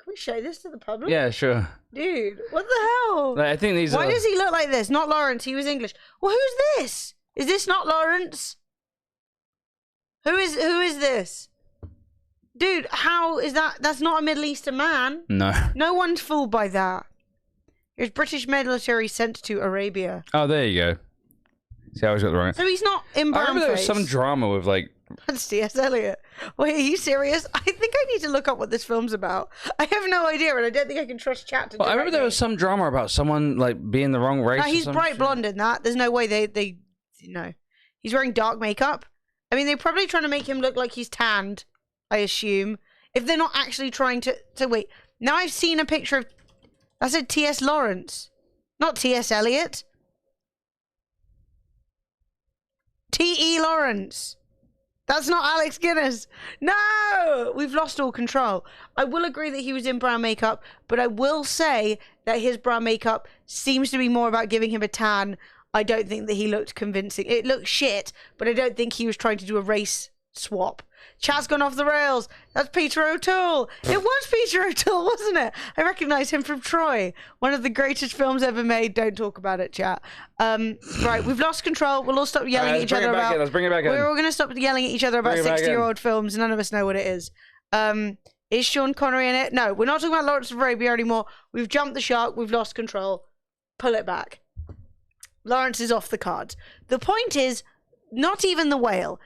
we show this to the public? Yeah, sure. Dude, what the hell? Like, I think these. Why does he look like this? Not Lawrence. He was English. Well, who's this? Is this not Lawrence? Who is this? Dude, how is that? That's not a Middle Eastern man. No. No one's fooled by that. It was British military sent to Arabia. Oh, there you go. See, I always got the wrong. So he's not in brown. I remember there was some drama with like. That's T.S. Eliot. Wait, are you serious? I think I need to look up what this film's about. I have no idea, and I don't think I can trust chat to. Well, I remember there was some drama about someone like being the wrong race. No, he's bright blonde in that. There's no way they no. He's wearing dark makeup. I mean, they're probably trying to make him look like he's tanned. I assume, if they're not actually trying to wait. Now I've seen a picture of. That said T.S. Lawrence, not T.S. Eliot. T.E. Lawrence. That's not Alex Guinness. No! We've lost all control. I will agree that he was in brown makeup, but I will say that his brown makeup seems to be more about giving him a tan. I don't think that he looked convincing. It looked shit, but I don't think he was trying to do a race swap. Chat's gone off the rails. That's Peter O'Toole. It was Peter O'Toole, wasn't it? I recognise him from Troy. One of the greatest films ever made. Don't talk about it, chat. Right, we've lost control. We'll all stop yelling at each other about... Let's bring it back in. We're all going to stop yelling at each other about 60-year-old films. None of us know what it is. Is Sean Connery in it? No, we're not talking about Lawrence of Arabia anymore. We've jumped the shark. We've lost control. pull it back. Lawrence is off the cards. The point is, not even the whale.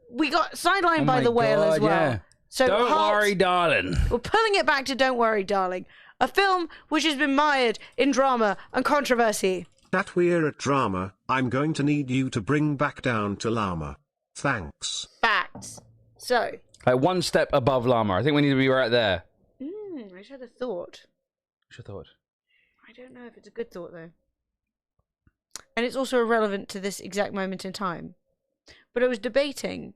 We got sidelined by the whale as well. Yeah. So Don't worry, darling. We're pulling it back to Don't Worry, Darling. A film which has been mired in drama and controversy. That we're at drama, I'm going to need you to bring back down to llama. Thanks. Facts. So. Like one step above llama. I think we need to be right there. I just had a thought. What's your thought? I don't know if it's a good thought, though. And it's also irrelevant to this exact moment in time. But I was debating.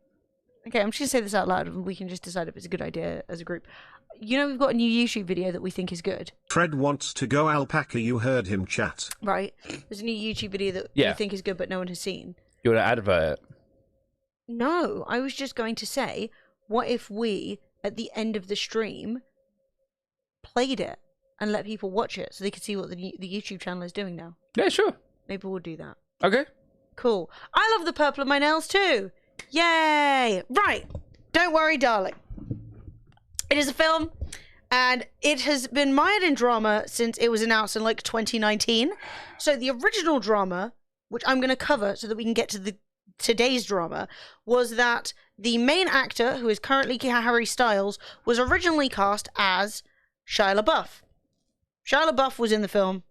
Okay, I'm just going to say this out loud and we can just decide if it's a good idea as a group. You know, we've got a new YouTube video that we think is good. Fred wants to go alpaca, you heard him chat. Right. There's a new YouTube video that we think is good but no one has seen. You want to advert it? No, I was just going to say, what if we, at the end of the stream, played it and let people watch it so they could see what the YouTube channel is doing now? Yeah, sure. Maybe we'll do that. Okay. Cool. I love the purple of my nails too. Yay! Right. Don't Worry, Darling. It is a film, and it has been mired in drama since it was announced in like 2019. So the original drama, which I'm going to cover so that we can get to today's drama, was that the main actor, who is currently Harry Styles, was originally cast as Shia LaBeouf. Shia LaBeouf was in the film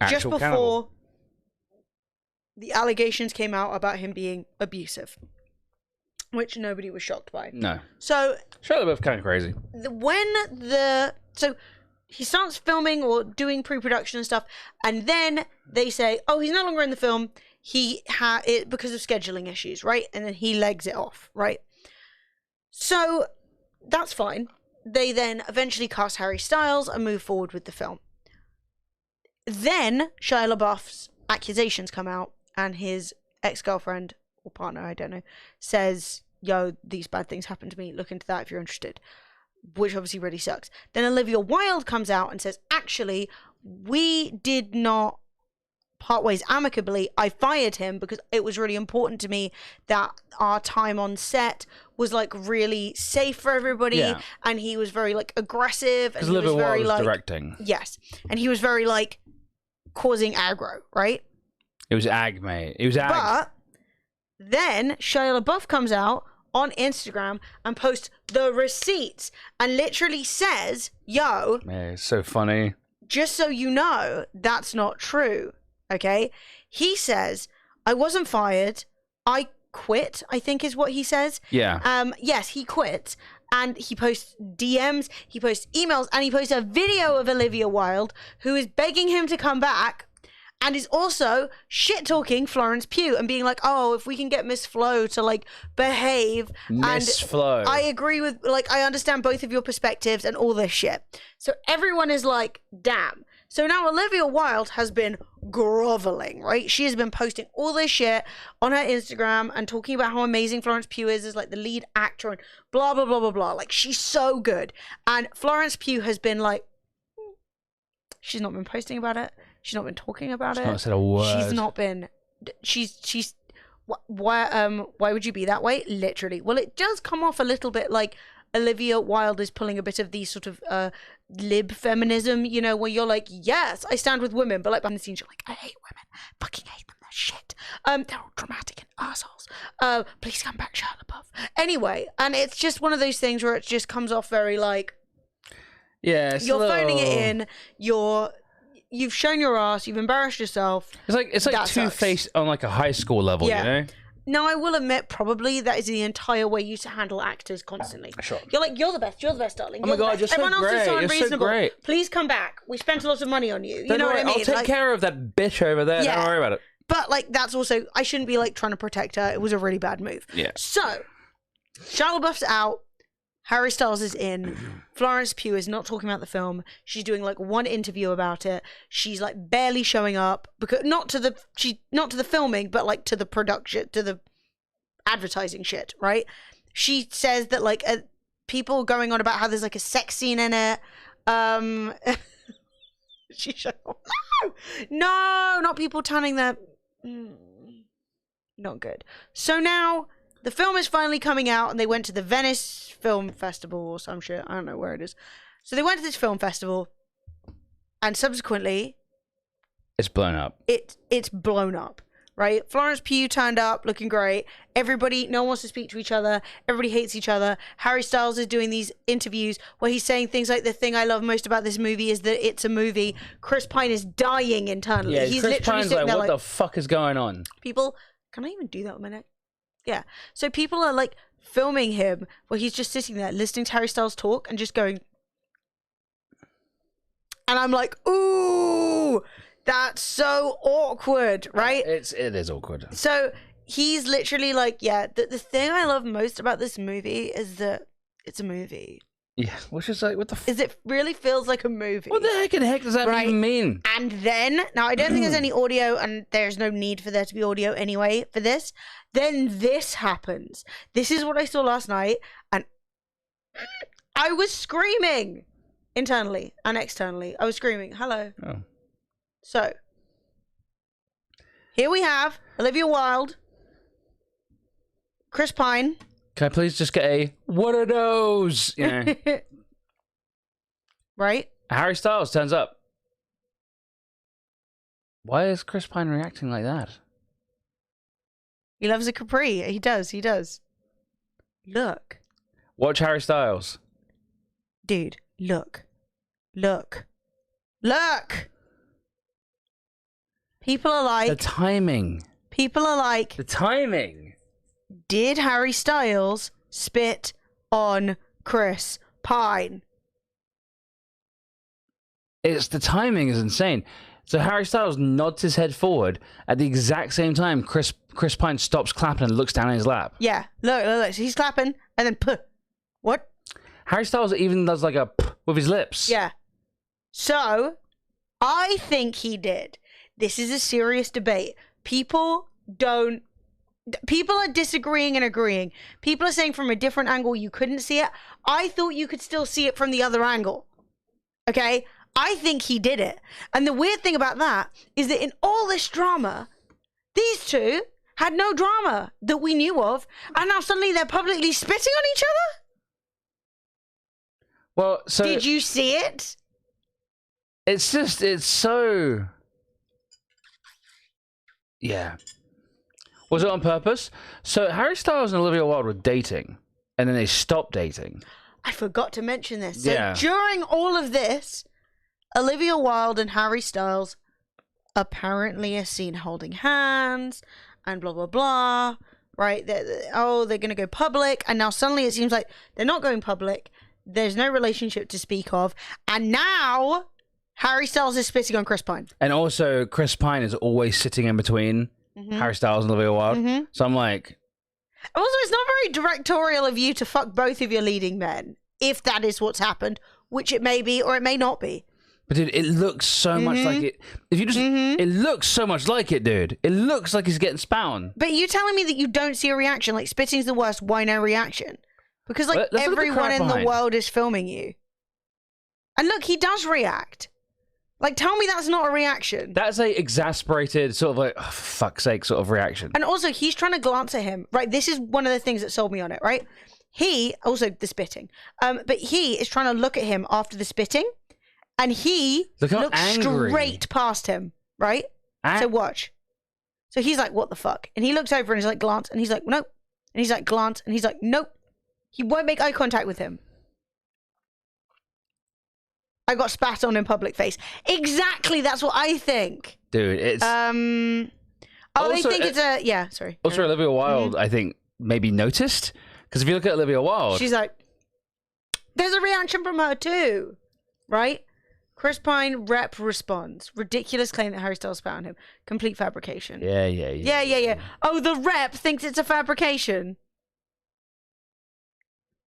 just before the allegations came out about him being abusive, which nobody was shocked by. No. So Shia LaBeouf kind of crazy. So he starts filming or doing pre-production and stuff, and then they say, "Oh, he's no longer in the film. He had it because of scheduling issues, right?" And then he legs it off, right? So that's fine. They then eventually cast Harry Styles and move forward with the film. Then Shia LaBeouf's accusations come out, and his ex-girlfriend or partner, I don't know, says, "Yo, these bad things happened to me. Look into that if you're interested," which obviously really sucks. Then Olivia Wilde comes out and says, "Actually, we did not part ways amicably. I fired him because it was really important to me that our time on set was like really safe for everybody." Yeah. And he was very like aggressive, and he Olivia was very Wilde was like directing. Yes, and he was very like causing aggro, right? It was ag, mate. It was ag. But then Shia LaBeouf comes out on Instagram and posts the receipts and literally says, "Yo, Man, it's so funny. just so you know, that's not true." Okay? He says, "I wasn't fired. I quit," I think is what he says. Yeah. Yes, he quit. And he posts DMs, he posts emails, and he posts a video of Olivia Wilde, who is begging him to come back, and is also shit-talking Florence Pugh and being like, "Oh, if we can get Miss Flo to, like, behave." Miss and Flo. I agree with, like, I understand both of your perspectives and all this shit. So everyone is like, damn. So now Olivia Wilde has been groveling, right? She has been posting all this shit on her Instagram and talking about how amazing Florence Pugh is as like the lead actor and blah, blah, blah, blah, blah. Like, she's so good. And Florence Pugh has been like, she's not been posting about it. She's not been talking about it. She's not said a word. She's not been, why would you be that way? Literally. Well, it does come off a little bit like Olivia Wilde is pulling a bit of the sort of lib feminism, you know, where you're like, yes, I stand with women, but like behind the scenes you're like, I hate women, fucking hate them, they're shit, they're all dramatic and assholes, please come back, Shia LaBeouf. Anyway, and it's just one of those things where it just comes off very like, yeah, you're phoning it in, you've shown your ass, you've embarrassed yourself. It's like Two-Face on like a high school level, Yeah. you know? Now, I will admit, probably that is the entire way you to handle actors constantly. Sure. You're like, you're the best, darling. Oh my God, you're so Everyone else great, is so you're so unreasonable. great. Please come back. We spent a lot of money on you. You Don't know worry, what I mean? I'll take care of that bitch over there. Yeah. Don't worry about it. But, like, that's also, I shouldn't be, like, trying to protect her. It was a really bad move. Yeah. So, Shia LaBeouf's out. Harry Styles is in. Florence Pugh is not talking about the film. She's doing like one interview about it. She's like barely showing up because not to the filming, but like to the production, to the advertising shit, right? She says that like people going on about how there's like a sex scene in it. She's like, oh, no, not people tanning their. Not good. So now the film is finally coming out, and they went to the Venice Film Festival or some shit. I don't know where it is. So they went to this film festival, and subsequently, It's blown up. It's blown up, right? Florence Pugh turned up looking great. Everybody, no one wants to speak to each other. Everybody hates each other. Harry Styles is doing these interviews where he's saying things like, the thing I love most about this movie is that it's a movie. Chris Pine is dying internally. Yeah, he's Chris literally Pine's sitting like, there what the fuck is going on? People, can I even do that with my neck? Yeah. So people are like filming him where he's just sitting there listening to Harry Styles talk and just going. And I'm like, ooh, that's so awkward, right? It is awkward. So he's literally like, yeah, the thing I love most about this movie is that it's a movie. Yeah, which is like, what the Is it really feels like a movie. What the heck does that even mean? And then, now I don't think there's any audio, and there's no need for there to be audio anyway for this. Then this happens. This is what I saw last night, and I was screaming internally and externally. I was screaming, hello. Oh. So, here we have Olivia Wilde, Chris Pine. Can I please just get a, what are those? You know. Right? Harry Styles turns up. Why is Chris Pine reacting like that? He loves a Capri. He does. Look. Watch Harry Styles. Dude, look. People are like... The timing. People are like... The timing. Did Harry Styles spit on Chris Pine? The timing is insane. So Harry Styles nods his head forward at the exact same time Chris Pine stops clapping and looks down at his lap. Yeah, look. So he's clapping and then puh. What? Harry Styles even does like a puh with his lips. Yeah. So, I think he did. This is a serious debate. People are disagreeing and agreeing. People are saying from a different angle you couldn't see it. I thought you could still see it from the other angle. Okay? I think he did it. And the weird thing about that is that in all this drama, these two had no drama that we knew of, and now suddenly they're publicly spitting on each other? Well, so... Did you see it? It's so... Yeah. Was it on purpose? So Harry Styles and Olivia Wilde were dating, and then they stopped dating. I forgot to mention this. So Yeah. during all of this, Olivia Wilde and Harry Styles apparently are seen holding hands and blah, blah, blah, right? They're going to go public. And now suddenly it seems like they're not going public. There's no relationship to speak of. And now Harry Styles is spitting on Chris Pine. And also, Chris Pine is always sitting in between Harry Styles and Olivia Wilde. So I'm like... Also, it's not very directorial of you to fuck both of your leading men, if that is what's happened, which it may be or it may not be. But dude, it looks so much like it. If you just, it looks so much like it, dude. It looks like he's getting spat on. But you telling me that you don't see a reaction? Like, spitting's the worst. Why no reaction? Because like Let's look at the everyone crowd in the behind. world is filming you. And look, he does react. Like, tell me that's not a reaction. That's a exasperated sort of like, oh, for fuck's sake sort of reaction. And also, he's trying to glance at him. Right, this is one of the things that sold me on it. Right, he also the spitting. But he is trying to look at him after the spitting. And he Look how looks angry. straight past him, right? So watch. So he's like, what the fuck? And he looks over and he's like, glance. And he's like, nope. And he's like, glance. And he's like, nope. He won't make eye contact with him. I got spat on in public face. Exactly, that's what I think. Dude, it's... Oh, Also, they think it's a... Yeah, sorry. Also, Olivia Wilde, I think, maybe noticed. Because if you look at Olivia Wilde... She's like... There's a reaction from her too. Right? Chris Pine rep responds. Ridiculous claim that Harry Styles spat on him. Complete fabrication. Yeah. Oh, the rep thinks it's a fabrication.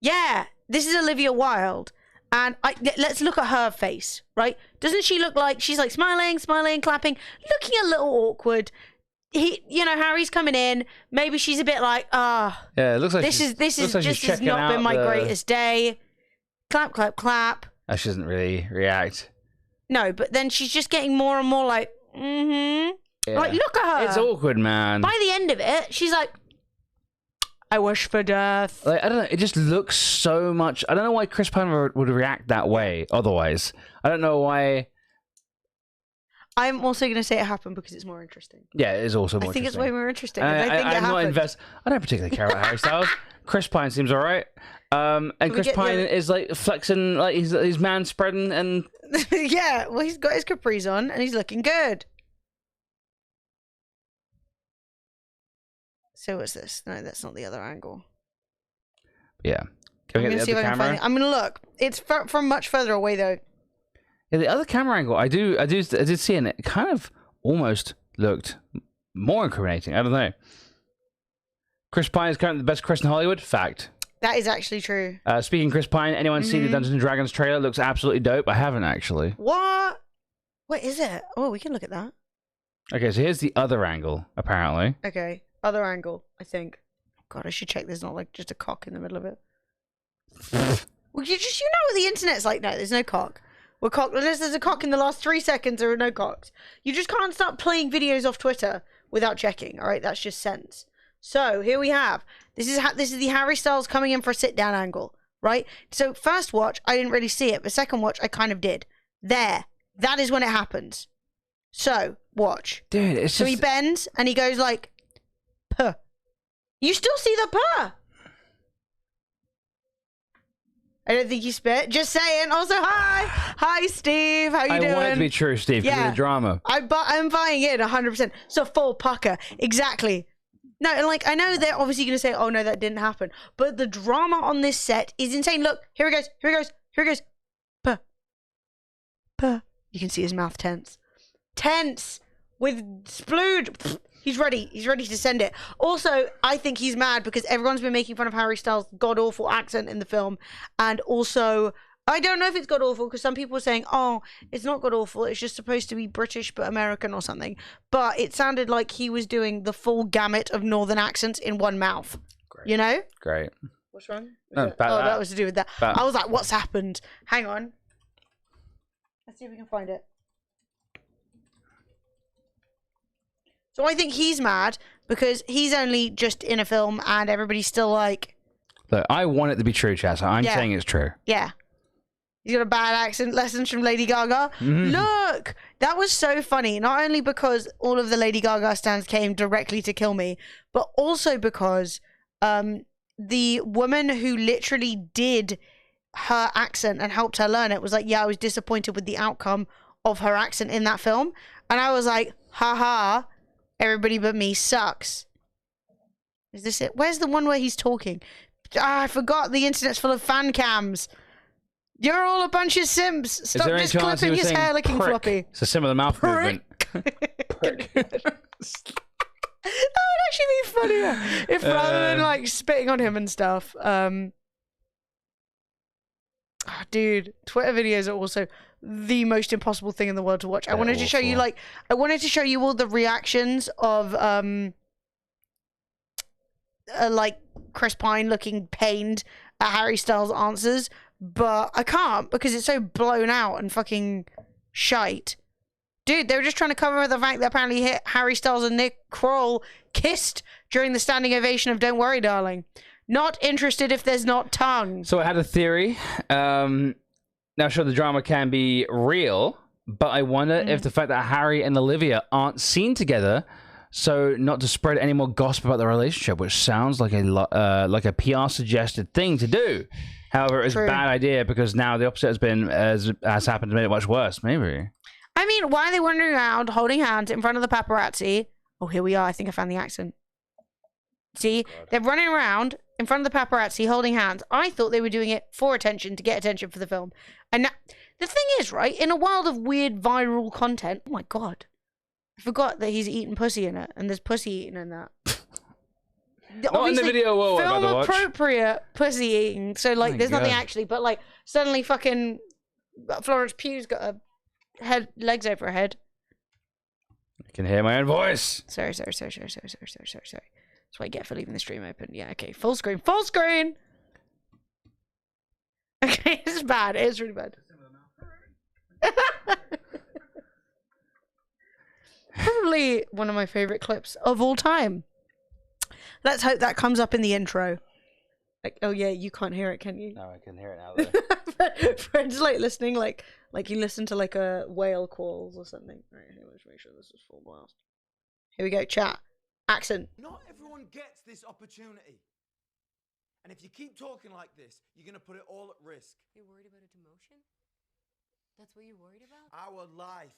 Yeah, this is Olivia Wilde. And let's look at her face, right? Doesn't she look like she's like smiling, clapping, looking a little awkward? Harry's coming in. Maybe she's a bit like, yeah, it looks like this has not been my greatest day. Clap, clap, clap. Oh, she doesn't really react. No, but then she's just getting more and more like, Yeah. Like, look at her. It's awkward, man. By the end of it, she's like, I wish for death. Like, I don't know. It just looks so much. I don't know why Chris Pine would react that way otherwise. I don't know why. I'm also going to say it happened because it's more interesting. Yeah, it is also more I think interesting. it's way more interesting. And I think I'm not I don't particularly care about Harry Styles. Chris Pine seems alright. And Chris Pine is like flexing, like he's man spreading and. Yeah, well, he's got his capris on and he's looking good. So what's this? No, that's not the other angle. Yeah. Can we get the other camera? I'm gonna look. It's from much further away though. Yeah, the other camera angle, I did see, and it kind of almost looked more incriminating. I don't know. Chris Pine is currently the best Chris in Hollywood. Fact. That is actually true. Speaking of Chris Pine, anyone seen the Dungeons and Dragons trailer? It looks absolutely dope. I haven't actually. What? What is it? Oh, we can look at that. Okay, so here's the other angle, apparently. Okay, other angle, I think. God, I should check there's not like just a cock in the middle of it. Well, you know what the internet's like. No, there's no cock. We're cock unless there's a cock in the last 3 seconds. There are no cocks. You just can't start playing videos off Twitter without checking. All right, that's just sense. So here we have this is the Harry Styles coming in for a sit down angle, right? So first watch, I didn't really see it, but second watch, I kind of did. There, that is when it happens. So watch, dude. It's so he bends and he goes like, "Puh." You still see the puh. I don't think you spit. Just saying. Also, hi, Steve. How you doing? I want it to be true, Steve. Yeah, of the drama. I'm buying in 100%. So full pucker, exactly. No, and like I know they're obviously going to say, "Oh no, that didn't happen," but the drama on this set is insane. Look, here he goes. Here he goes. Here he goes. Puh, puh. You can see his mouth tense with splood. He's ready. He's ready to send it. Also, I think he's mad because everyone's been making fun of Harry Styles' god-awful accent in the film. And also, I don't know if it's god-awful because some people are saying, oh, it's not god-awful. It's just supposed to be British but American or something. But it sounded like he was doing the full gamut of northern accents in one mouth. Great. You know? Great. What's wrong? That was to do with that. I was like, what's happened? Hang on. Let's see if we can find it. So I think he's mad because he's only just in a film and everybody's still like... Look, I want it to be true, Chaz. I'm saying it's true. Yeah. He's got a bad accent. Lessons from Lady Gaga. Look! That was so funny. Not only because all of the Lady Gaga stans came directly to kill me, but also because the woman who literally did her accent and helped her learn it was like, yeah, I was disappointed with the outcome of her accent in that film. And I was like, haha. Everybody but me sucks. Is this it? Where's the one where he's talking? Ah, I forgot the internet's full of fan cams. You're all a bunch of simps. Stop just clipping his hair looking floppy. It's a similar mouth movement. Prick. That would actually be funnier if rather than like spitting on him and stuff. Dude, Twitter videos are also the most impossible thing in the world to watch. I wanted to show you all the reactions of like Chris Pine looking pained at Harry Styles' answers, but I can't because it's so blown out and fucking shite. Dude, they were just trying to cover the fact that apparently Harry Styles and Nick Kroll kissed during the standing ovation of Don't Worry, Darling. Not interested if there's not tongue. So I had a theory. Now, sure, the drama can be real, but I wonder if the fact that Harry and Olivia aren't seen together, so not to spread any more gossip about the relationship, which sounds like a PR suggested thing to do. However, it's a bad idea because now the opposite has happened to make it much worse. Maybe. I mean, why are they wandering around holding hands in front of the paparazzi? Oh, here we are. I think I found the accent. See, they're running around in front of the paparazzi holding hands. I thought they were doing it for attention, to get attention for the film. And now, the thing is, right, in a world of weird viral content, oh my God, I forgot that he's eating pussy in it, and there's pussy eating in that. Not in the video, film appropriate pussy eating. So, like, there's nothing actually, but, like, suddenly fucking Florence Pugh's got a legs over her head. I can hear my own voice. Sorry. That's what I get for leaving the stream open. Yeah, okay. Full screen. Full screen! Okay, this is bad. It is really bad. Probably one of my favorite clips of all time. Let's hope that comes up in the intro. Like, oh yeah, you can't hear it, can you? No, I can hear it now. Though. Fred's like listening, like you listen to like a whale calls or something. Right, here, let's make sure this is full blast. Here we go, chat. Accent. Not everyone gets this opportunity. And if you keep talking like this, you're going to put it all at risk. You're worried about a demotion? That's what you're worried about? Our life.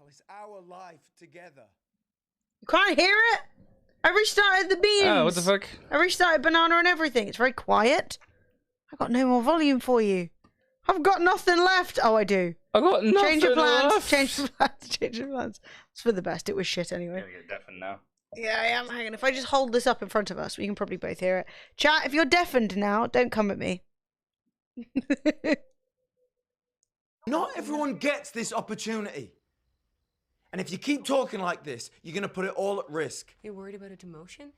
Alice, our life together. You can't hear it? I restarted the beans. Oh, what the fuck? I restarted banana and everything. It's very quiet. I've got no more volume for you. I've got nothing left. Oh, I do. I got nothing Change your plans. left. Change your plans. Change your plans. It's for the best. It was shit anyway. You're deafened now. Yeah, I am. Hang on. If I just hold this up in front of us, we can probably both hear it. Chat, if you're deafened now, don't come at me. Not everyone gets this opportunity. And if you keep talking like this, you're going to put it all at risk. You're worried about a demotion?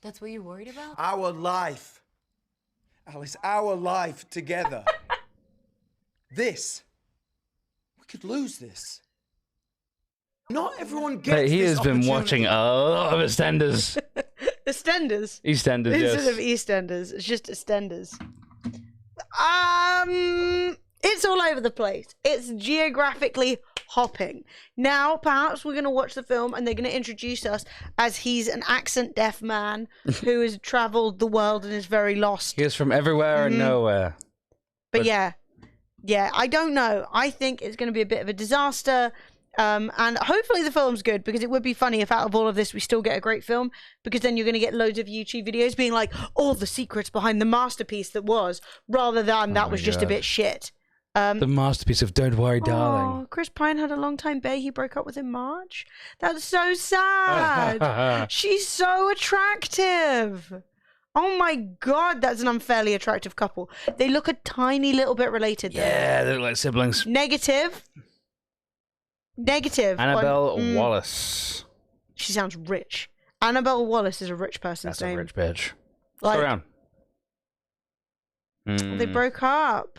That's what you're worried about? Our life. Alice, our life together. This. We could lose this. Not everyone gets But he this has been opportunity. watching a lot of EastEnders. EastEnders. EastEnders, yes. Instead of EastEnders, it's just EastEnders. It's all over the place. It's geographically hopping. Now, perhaps we're going to watch the film and they're going to introduce us as he's an accent deaf man who has traveled the world and is very lost. He is from everywhere and nowhere. But yeah, I don't know. I think it's going to be a bit of a disaster. And hopefully the film's good, because it would be funny if out of all of this we still get a great film, because then you're going to get loads of YouTube videos being like, all the secrets behind the masterpiece that was, rather than that was just a bit shit. The masterpiece of Don't Worry, Darling. Oh, Chris Pine had a long-time bae he broke up with in March. That's so sad. She's so attractive. Oh my god, that's an unfairly attractive couple. They look a tiny little bit related though. Yeah, they look like siblings. Negative. Annabelle Wallace. She sounds rich. Annabelle Wallace is a rich person's That's name. a rich bitch. Like, Go around. They broke up.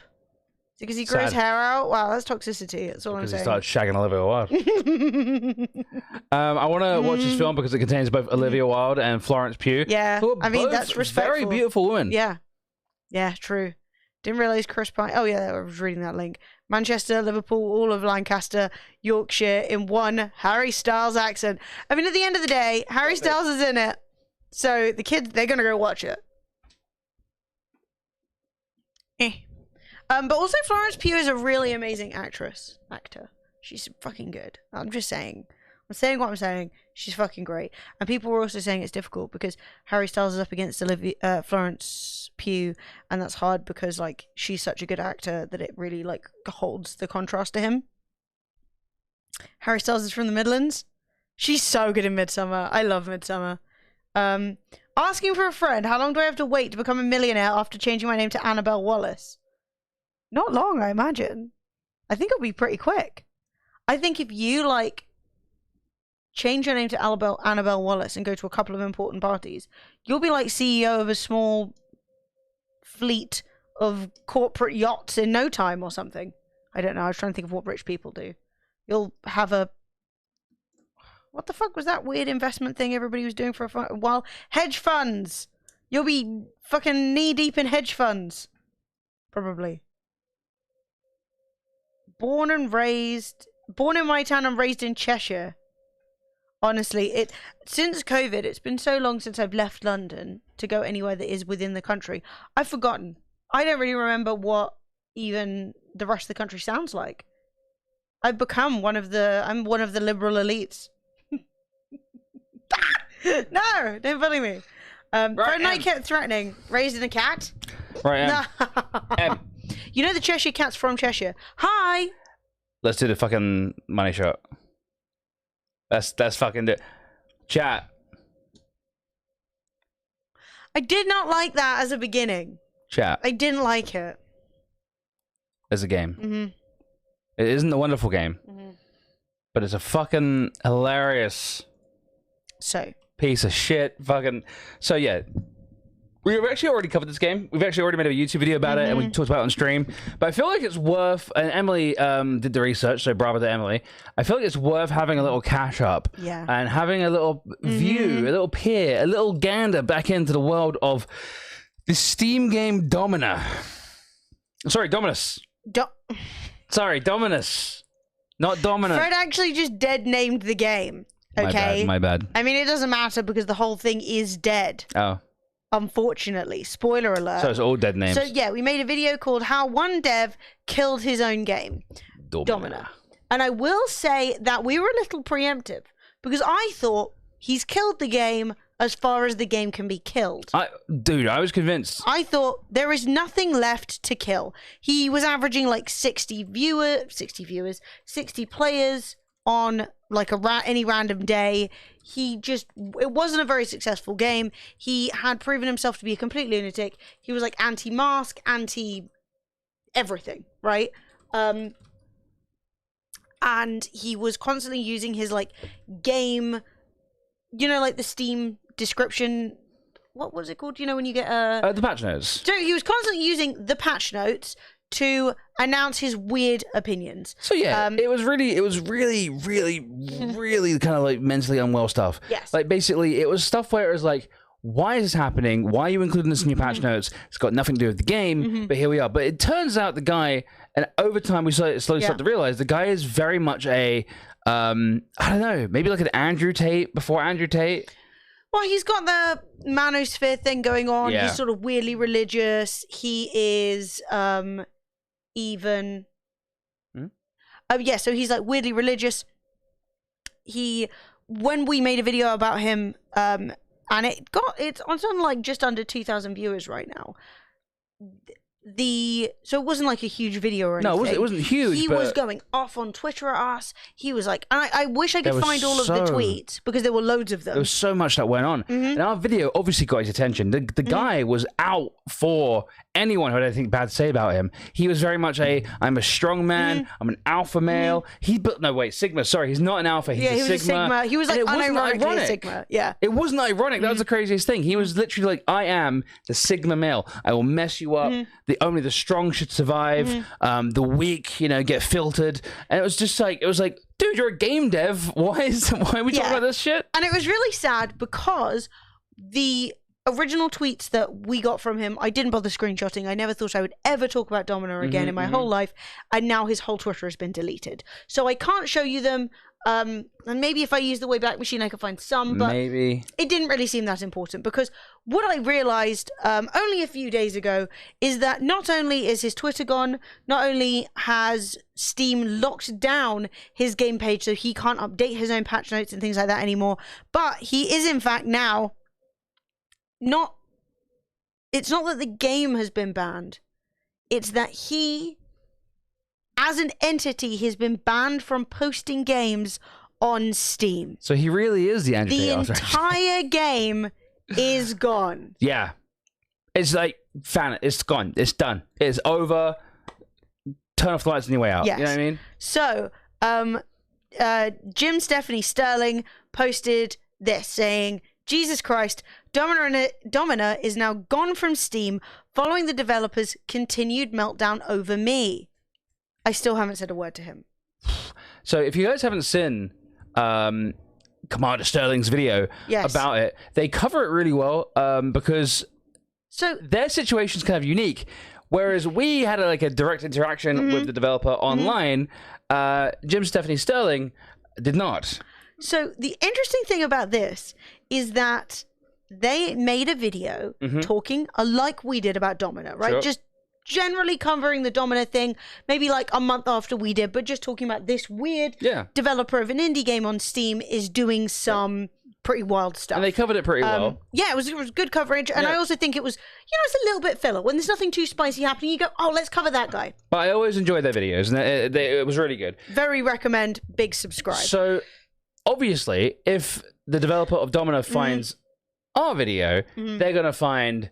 Is it because he grew his Sad. hair out? Wow, that's toxicity. That's all Because I'm he saying. started shagging Olivia Wilde. I want to watch this film because it contains both Olivia Wilde and Florence Pugh. Yeah, who are I mean, both that's respectful. very beautiful women. Yeah. Yeah, true. Didn't realise Chris Pine. Oh, yeah, I was reading that link. Manchester, Liverpool, all of Lancaster, Yorkshire in one Harry Styles accent. I mean, at the end of the day, Harry Styles is in it. So the kids, they're going to go watch it. But also Florence Pugh is a really amazing actor. She's fucking good. I'm just saying. I'm saying what I'm saying. She's fucking great. And people were also saying it's difficult because Harry Styles is up against Florence Pugh, and that's hard because like she's such a good actor that it really like holds the contrast to him. Harry Styles is from the Midlands. She's so good in Midsummer. I love Midsummer. Asking for a friend. How long do I have to wait to become a millionaire after changing my name to Annabelle Wallace? Not long, I imagine. I think it'll be pretty quick. I think if you like change your name to Annabelle Wallace and go to a couple of important parties, you'll be like CEO of a small fleet of corporate yachts in no time or something. I don't know. I was trying to think of what rich people do. You'll have a... What the fuck was that weird investment thing everybody was doing for a while? Hedge funds! You'll be fucking knee-deep in hedge funds. Probably. Born in my town and raised in Cheshire. Honestly, since COVID, it's been so long since I've left London to go anywhere that is within the country. I've forgotten. I don't really remember what even the rest of the country sounds like. I'm one of the liberal elites. No, don't bully me. Fred Knight kept threatening. Raising a cat? Right, No. You know the Cheshire Cat's from Cheshire. Hi! Let's do the fucking money shot. That's fucking it. Chat. I did not like that as a beginning. Chat. I didn't like it. As a game. Mm-hmm. It isn't a wonderful game. Mm-hmm. But it's a fucking hilarious piece of shit. Fucking. So yeah. we've actually already covered this game. We've actually already made a YouTube video about it, and we talked about it on stream. But I feel like it's worth, and Emily did the research, so bravo to Emily. I feel like it's worth having a little cash up and having a little view, a little peer, a little gander back into the world of the Steam game Domina. Sorry, Dominus. Sorry, Dominus. Not Dominant. Fred actually just dead named the game. Okay? My bad. I mean, it doesn't matter because the whole thing is dead. Oh. Unfortunately. Spoiler alert. So it's all dead names. So yeah, we made a video called How One Dev Killed His Own Game. Domina. And I will say that we were a little preemptive because I thought he's killed the game as far as the game can be killed. Dude, I was convinced. I thought there is nothing left to kill. He was averaging like 60 players on like any random day. It wasn't a very successful game. He had proven himself to be a complete lunatic. He was like anti-mask, anti-everything, right? And he was constantly using his like game, like the Steam description. What was it called? When you get the patch notes. So he was constantly using the patch notes to announce his weird opinions. So yeah, it was really kind of like mentally unwell stuff. Yes. Like basically, it was stuff where it was like, why is this happening? Why are you including this in your patch notes? It's got nothing to do with the game, but here we are. But it turns out the guy, and over time we slowly start to realize the guy is very much a, I don't know, maybe like an Andrew Tate before Andrew Tate. Well, he's got the manosphere thing going on. Yeah. He's sort of weirdly religious. He is even... so he's like weirdly religious. When we made a video about him, and it's on like just under 2,000 viewers right now. So it wasn't like a huge video or anything. No, it wasn't huge. He was going off on Twitter at us. He was like, I wish I could find all of the tweets because there were loads of them. There was so much that went on. And our video obviously got his attention. The guy was out for anyone who had anything bad to say about him. He was very much I'm a strong man. I'm an alpha male. Sigma. Sorry, he's not an alpha. He's he was a Sigma. He was like unironically a Sigma. Yeah. It wasn't ironic. That was the craziest thing. He was literally like, I am the Sigma male. I will mess you up. Only the strong should survive. The weak, get filtered. And it was just like, dude, you're a game dev. Why are we talking about this shit? And it was really sad because the original tweets that we got from him, I didn't bother screenshotting. I never thought I would ever talk about Domino again in my whole life. And now his whole Twitter has been deleted. So I can't show you them. And maybe if I use the Wayback Machine, I could find some, but maybe it didn't really seem that important because what I realized only a few days ago is that not only is his Twitter gone, not only has Steam locked down his game page so he can't update his own patch notes and things like that anymore, but he is in fact now it's not that the game has been banned, it's that he, as an entity, has been banned from posting games on Steam. So he really is the Andrew Tate. The entire game is gone. Yeah. It's like, it's gone. It's done. It's over. Turn off the lights on your way out. Yes. You know what I mean? So, Jim Stephanie Sterling posted this saying, Jesus Christ, Domina is now gone from Steam following the developer's continued meltdown over me. I still haven't said a word to him. So if you guys haven't seen Commander Sterling's video about it, they cover it really well because their situation's kind of unique. Whereas we had a direct interaction with the developer online, Jim Stephanie Sterling did not. So the interesting thing about this is that they made a video talking like we did about Domino, right? Sure. Just generally covering the Domino thing, maybe like a month after we did, but just talking about this weird developer of an indie game on Steam is doing some pretty wild stuff. And they covered it pretty well. Yeah, it was good coverage. And I also think it was, it's a little bit filler. When there's nothing too spicy happening, you go, oh, let's cover that guy. But I always enjoy their videos, and it was really good. Very recommend, big subscribe. So, obviously, if the developer of Domino finds our video, they're going to find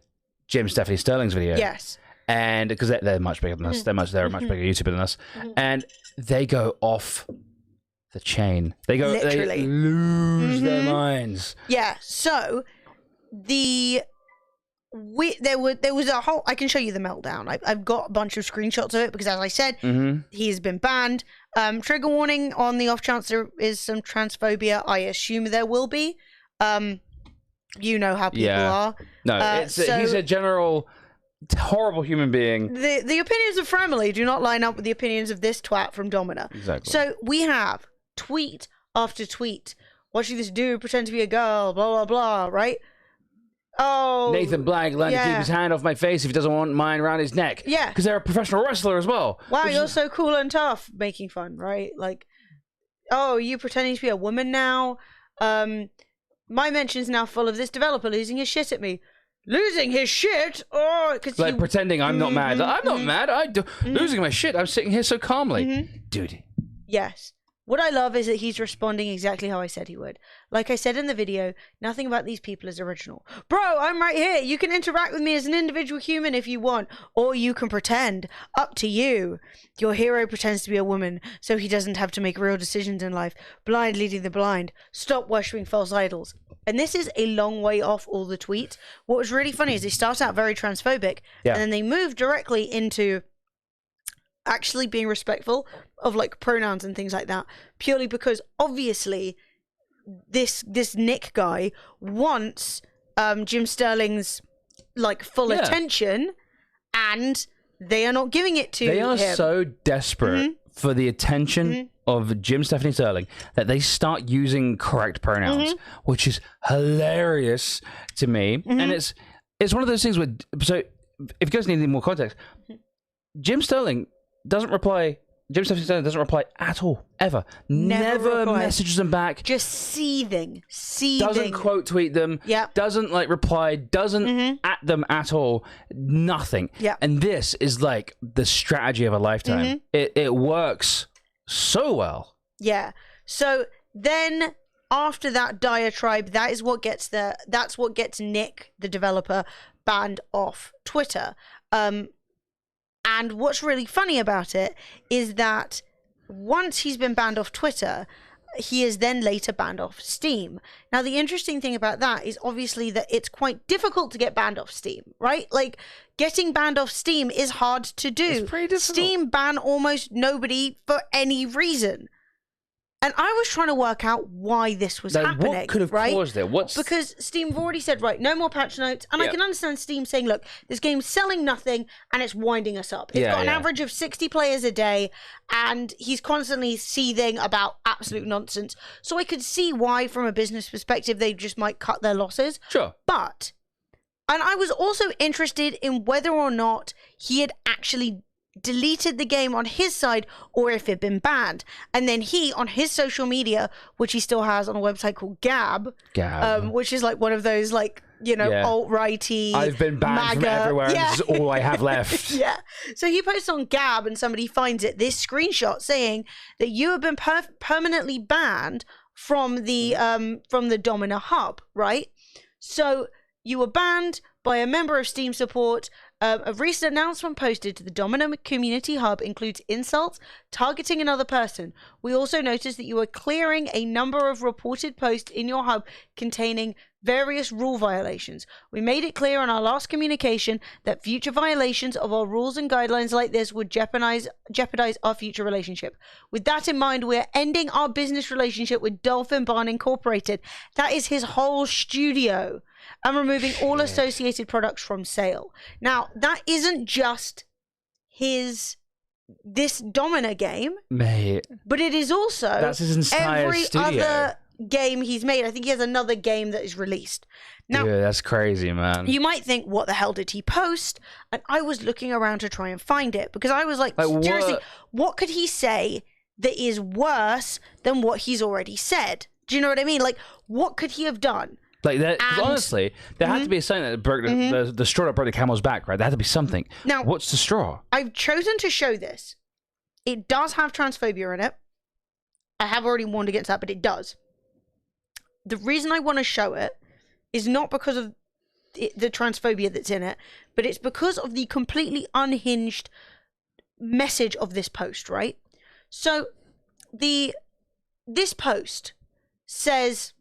Jim Stephanie Sterling's video. Yes. And because they're much bigger than us, they're a much bigger YouTuber than us, and they go off the chain. They go, literally. they lose their minds. Yeah. So there was a whole. I can show you the meltdown. I've got a bunch of screenshots of it because, as I said, he has been banned. Trigger warning on the off chance there is some transphobia. I assume there will be. You know how people are. No, he's a general horrible human being. The opinions of Fremily do not line up with the opinions of this twat from Domina. Exactly. So we have tweet after tweet. Watching this dude pretend to be a girl, blah, blah, blah, right? Oh. Nathan Black learned to keep his hand off my face if he doesn't want mine around his neck. Yeah. Because they're a professional wrestler as well. Wow, you're so cool and tough. Making fun, right? Like, oh, you pretending to be a woman now? My mention's now full of this developer losing his shit at me. Losing his shit? Oh, because like pretending I'm not mad. I'm not mad. Losing my shit. I'm sitting here so calmly. Dude. Yes. What I love is that he's responding exactly how I said he would. Like I said in the video, nothing about these people is original. Bro, I'm right here. You can interact with me as an individual human if you want, or you can pretend. Up to you. Your hero pretends to be a woman, so he doesn't have to make real decisions in life. Blind leading the blind. Stop worshipping false idols. And this is a long way off all the tweets. What was really funny is they start out very transphobic, and then they move directly into actually being respectful of like pronouns and things like that, purely because obviously this Nick guy wants Jim Sterling's like full attention, and they are not giving it to him. They are so desperate for the attention of Jim Stephanie Sterling that they start using correct pronouns, which is hilarious to me. And it's one of those things where, so if you guys need any more context, Jim Stephanie Sterling doesn't reply at all, ever. Never messages them back. Just seething. Doesn't quote tweet them. Yeah. Doesn't like reply. Doesn't at them at all. Nothing. Yeah. And this is like the strategy of a lifetime. It works so well. Yeah. So then after that diatribe, that's what gets Nick, the developer, banned off Twitter. And what's really funny about it is that once he's been banned off Twitter, he is then later banned off Steam. Now, the interesting thing about that is obviously that it's quite difficult to get banned off Steam, right? Like, getting banned off Steam is hard to do. It's pretty difficult. Steam ban almost nobody for any reason. And I was trying to work out why this was happening. What could have caused it? Because Steam have already said, right, no more patch notes. And I can understand Steam saying, look, this game's selling nothing and it's winding us up. It's got an average of 60 players a day and he's constantly seething about absolute nonsense. So I could see why, from a business perspective, they just might cut their losses. Sure. But, and I was also interested in whether or not he had actually deleted the game on his side or if it'd been banned. And then he, on his social media, which he still has on a website called Gab. Which is like one of those, like, you know, alt-righty, I've been banned from everywhere and this is all I have left. So he posts on Gab and somebody finds it, this screenshot saying that you have been permanently banned from the Domina hub, right? So you were banned by a member of Steam support. A recent announcement posted to the Domino Community Hub includes insults, targeting another person. We also noticed that you are clearing a number of reported posts in your hub containing various rule violations. We made it clear in our last communication that future violations of our rules and guidelines like this would jeopardize our future relationship. With that in mind, we're ending our business relationship with Dolphin Barn Incorporated. That is his whole studio. And removing all associated products from sale. Now, that isn't just this Domina game, mate, but it is also that's his entire every studio. Other game he's made. I think he has another game that is released. Now, yeah, that's crazy, man. You might think, what the hell did he post? And I was looking around to try and find it because I was like seriously, what could he say that is worse than what he's already said? Do you know what I mean? Like, what could he have done? Like that, honestly, there had to be something that broke the straw that broke the camel's back, right? There had to be something. Now, what's the straw? I've chosen to show this. It does have transphobia in it. I have already warned against that, but it does. The reason I want to show it is not because of the transphobia that's in it, but it's because of the completely unhinged message of this post, right? So, this post says,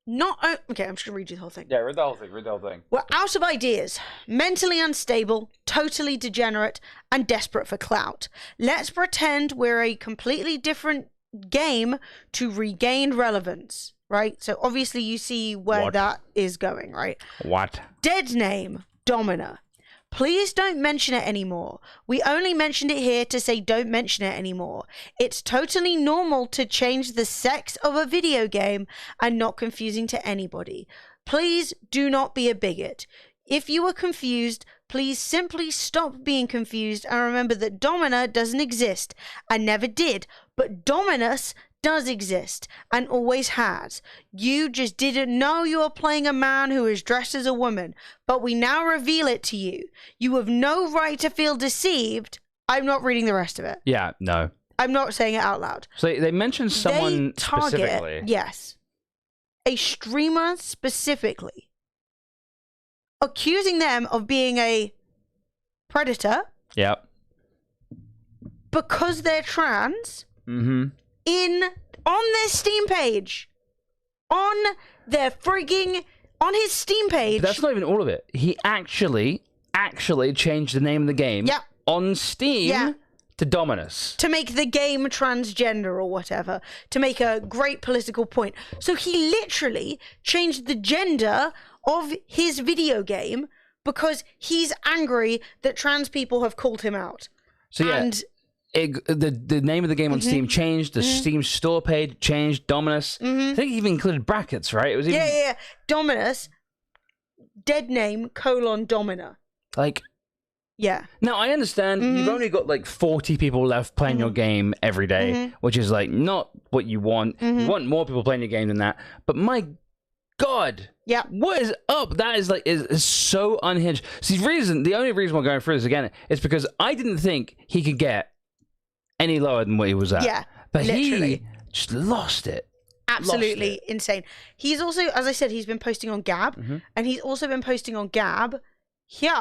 Okay, I'm just gonna read you the whole thing. Yeah, read the whole thing. We're out of ideas, mentally unstable, totally degenerate, and desperate for clout. Let's pretend we're a completely different game to regain relevance, right? So obviously you see where that is going, right? What? Dead name, Domina. Please don't mention it anymore. We only mentioned it here to say don't mention it anymore. It's totally normal to change the sex of a video game and not confusing to anybody. Please do not be a bigot. If you were confused, please simply stop being confused and remember that Domina doesn't exist and never did, but Dominus does exist and always has. You just didn't know you were playing a man who is dressed as a woman, but we now reveal it to you. You have no right to feel deceived. I'm not reading the rest of it. Yeah, no. I'm not saying it out loud. So they mentioned someone specifically. Yes. A streamer specifically. Accusing them of being a predator. Yep. Because they're trans. Mm-hmm. On their Steam page. On his Steam page. But that's not even all of it. He actually changed the name of the game on Steam to Dominus. To make the game transgender or whatever. To make a great political point. So he literally changed the gender of his video game because he's angry that trans people have called him out. So yeah. And the name of the game on Steam changed. The Steam store page changed. Dominus. I think he even included brackets, right? It was even... Yeah. Dominus, dead name, Domina. Like... Yeah. Now, I understand you've only got like 40 people left playing your game every day, which is like not what you want. You want more people playing your game than that. But my God. Yeah. What is up? That is like is so unhinged. See, the only reason we're going through this again is because I didn't think he could get any lower than what he was at. Yeah. But literally. He just lost it. Absolutely insane. He's also, as I said, he's been posting on Gab, and he's also been posting on Gab here,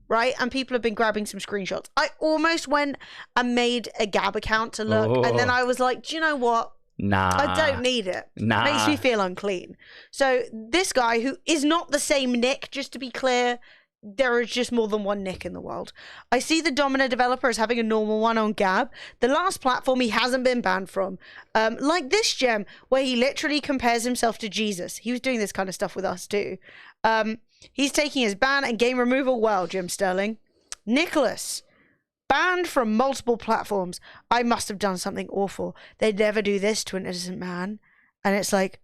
right? And people have been grabbing some screenshots. I almost went and made a Gab account to look, and then I was like, do you know what? Nah. I don't need it. Nah. Makes me feel unclean. So this guy, who is not the same Nick, just to be clear, there is just more than one Nick in the world. I see the Domina developer is having a normal one on Gab, the last platform he hasn't been banned from. Like this gem, where he literally compares himself to Jesus. He was doing this kind of stuff with us too. He's taking his ban and game removal well, Jim Sterling. Nicholas, banned from multiple platforms. I must have done something awful. They'd never do this to an innocent man. And it's like,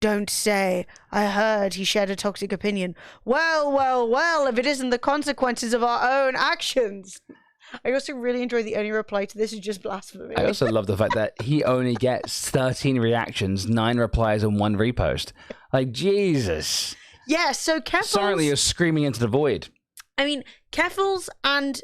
don't say, I heard he shared a toxic opinion. Well, if it isn't the consequences of our own actions. I also really enjoy the only reply to this is just blasphemy. I also love the fact that he only gets 13 reactions, 9 replies, and 1 repost. Like, Jesus. Yeah, so Keffels... Sorry, you're screaming into the void. I mean, Keffels and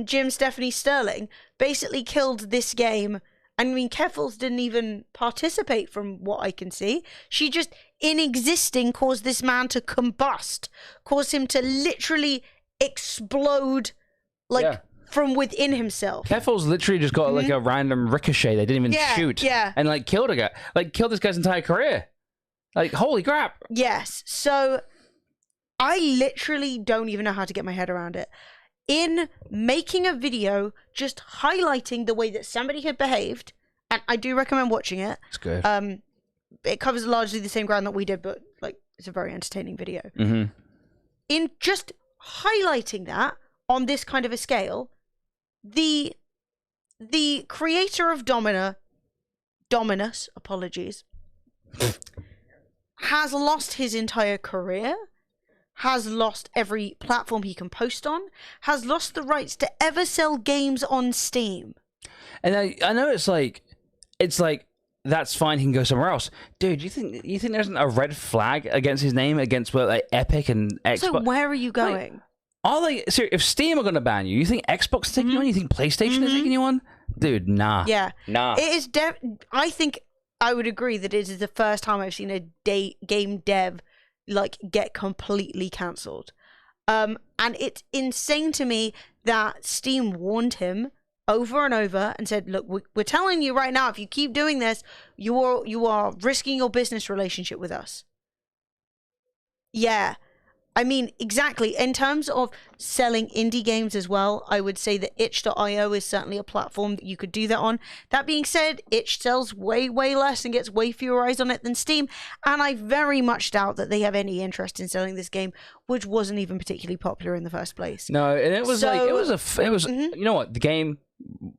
Jim Stephanie Sterling basically killed this game. I mean, Keffels didn't even participate from what I can see. She just, in existing, caused this man to combust. Caused him to literally explode, from within himself. Keffels literally just got, like, a random ricochet. They didn't even shoot. Yeah. And, like, killed a guy. Like, killed this guy's entire career. Like, holy crap. Yes. So, I literally don't even know how to get my head around it. In making a video just highlighting the way that somebody had behaved, and I do recommend watching it. It's good. It covers largely the same ground that we did, but like it's a very entertaining video. In just highlighting that on this kind of a scale, the creator of Dominus, apologies, has lost his entire career. Has lost every platform he can post on, has lost the rights to ever sell games on Steam. And I know it's like that's fine. He can go somewhere else, dude. You think there isn't a red flag against his name against like Epic and Xbox? So where are you going? If Steam are going to ban you, you think Xbox is taking you on? You think PlayStation is taking you on? Dude, nah. Yeah, nah. It is. I think I would agree that it is the first time I've seen a game dev get completely cancelled. And it's insane to me that Steam warned him over and over and said, look, we're telling you right now, if you keep doing this, you are risking your business relationship with us. Yeah. I mean, exactly. In terms of selling indie games as well, I would say that itch.io is certainly a platform that you could do that on. That being said, itch sells way, way less and gets way fewer eyes on it than Steam. And I very much doubt that they have any interest in selling this game, which wasn't even particularly popular in the first place. No, and it was you know what, the game,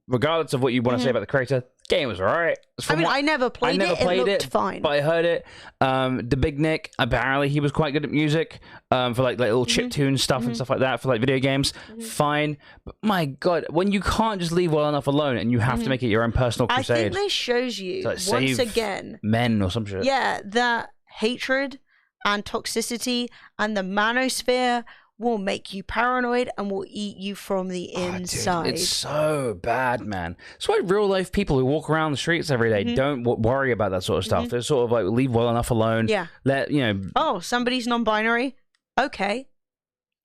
regardless of what you want to say about the creator, the game was alright. I mean, I never played it. It looked fine. But I heard it. The Big Nick, apparently he was quite good at music, for like little chiptune stuff and stuff like that for like video games. Fine. But my God, when you can't just leave well enough alone and you have to make it your own personal crusade. I think this shows you, like once again, men or some shit. Yeah, that hatred and toxicity and the manosphere will make you paranoid and will eat you from the inside. Dude, it's so bad, man. That's why real life people who walk around the streets every day don't worry about that sort of stuff. They're sort of like, leave well enough alone. Yeah. Let, you know. Oh, somebody's non-binary. Okay.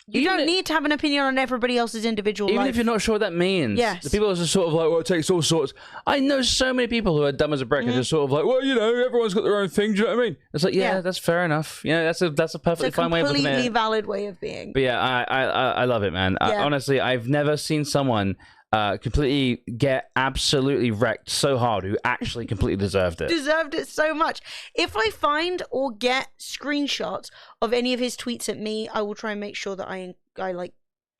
You don't need to have an opinion on everybody else's individual life. Even if you're not sure what that means. Yes. The people are just sort of like, well, it takes all sorts. I know so many people who are dumb as a brick and just sort of like, well, you know, everyone's got their own thing. Do you know what I mean? It's like, yeah, that's fair enough. You know, that's a perfectly fine way of looking at it. Completely valid way of being. But yeah, I love it, man. Yeah. Honestly, I've never seen someone completely get absolutely wrecked so hard who actually completely deserved it. Deserved it so much. If I find or get screenshots of any of his tweets at me, I will try and make sure that I like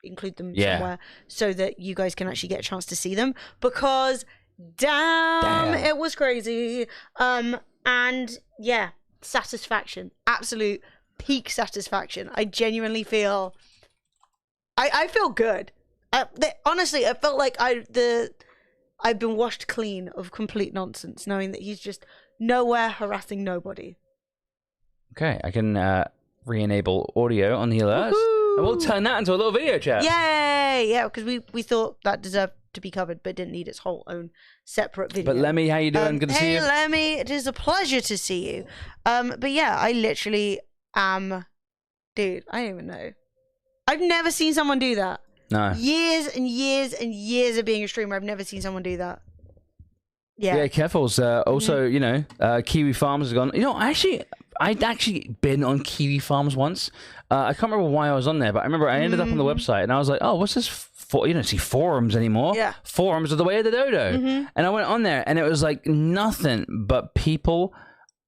include them somewhere so that you guys can actually get a chance to see them, because damn. It was crazy. And yeah, satisfaction, absolute peak satisfaction. I genuinely feel I feel good. Honestly, it felt like I've been washed clean of complete nonsense, knowing that he's just nowhere harassing nobody. Okay, I can re-enable audio on the alerts. Woohoo! And we'll turn that into a little video chat. Yay! Yeah, because we thought that deserved to be covered, but didn't need its whole own separate video. But Lemmy, how you doing? Good to see you. Hey, Lemmy, it is a pleasure to see you. But yeah, I literally am... Dude, I don't even know. I've never seen someone do that. No. Years and years and years of being a streamer, I've never seen someone do that. Yeah, careful. Also, you know, Kiwi Farms has gone. You know, I'd actually been on Kiwi Farms once. I can't remember why I was on there, but I remember I ended up on the website and I was like, oh, what's this for? You don't see forums anymore. Yeah. Forums are the way of the dodo. And I went on there and it was like nothing but people,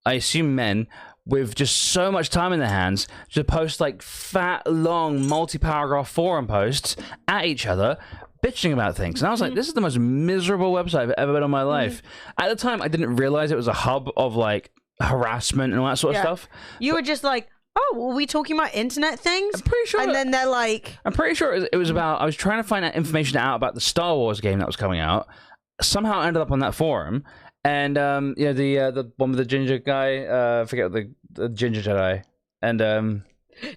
I assume men, with just so much time in their hands to post like fat, long, multi-paragraph forum posts at each other, bitching about things. And I was like, this is the most miserable website I've ever been on my life. At the time, I didn't realize it was a hub of like harassment and all that sort of stuff. You were just like, oh, were we talking about internet things? I'm pretty sure. And then they're like... I'm pretty sure it was about... I was trying to find out information out about the Star Wars game that was coming out. Somehow I ended up on that forum. And, you know, the one with the ginger guy, I forget the ginger Jedi. And,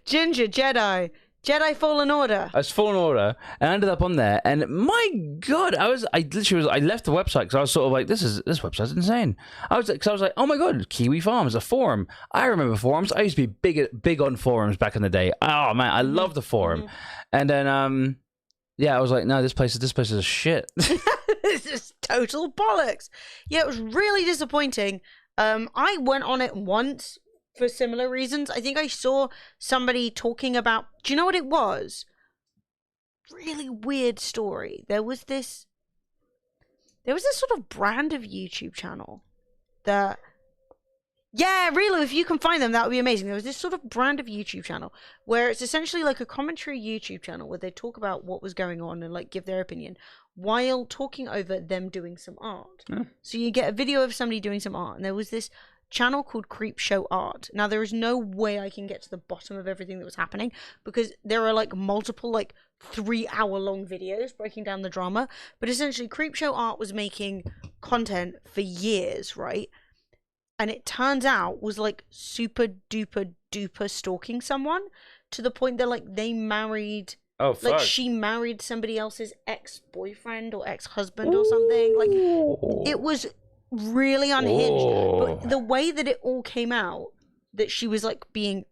Ginger Jedi. Jedi Fallen Order. I was Fallen Order, and I ended up on there, and my God, I left the website because I was sort of like, this website's insane. I was like, oh my God, Kiwi Farms, a forum. I remember forums. I used to be big on forums back in the day. Oh man, I love the forum. And then, yeah, I was like, no, this place is a shit. This is total bollocks. Yeah, it was really disappointing. I went on it once for similar reasons. I think I saw somebody talking about, do you know what it was? Really weird story. There was this sort of brand of YouTube channel that, yeah, really, if you can find them, that would be amazing. There was this sort of brand of YouTube channel where it's essentially like a commentary YouTube channel where they talk about what was going on and like give their opinion while talking over them doing some art. So you get a video of somebody doing some art, and there was this channel called Creep Show Art. Now, there is no way I can get to the bottom of everything that was happening because there are like multiple like 3-hour-long videos breaking down the drama. But essentially, Creep Show Art was making content for years, right? And it turns out was like super duper duper stalking someone to the point that like they married. Oh, fuck. Like she married somebody else's ex-boyfriend or ex-husband or something. Like it was really unhinged. But the way that it all came out, that she was like being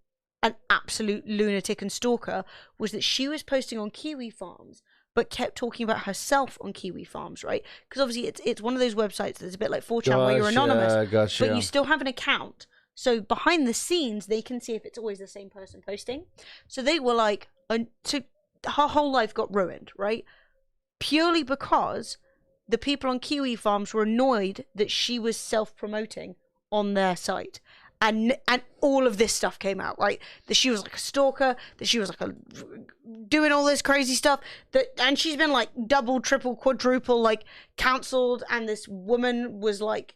an absolute lunatic and stalker, was that she was posting on Kiwi Farms but kept talking about herself on Kiwi Farms, right? Because obviously it's one of those websites that's a bit like 4chan where you're anonymous, but you still have an account. So behind the scenes, they can see if it's always the same person posting. So they were like, so her whole life got ruined, right? Purely because the people on Kiwi Farms were annoyed that she was self-promoting on their site. And all of this stuff came out, right? That she was like a stalker, that she was like doing all this crazy stuff, and she's been like double, triple, quadruple like cancelled, and this woman was like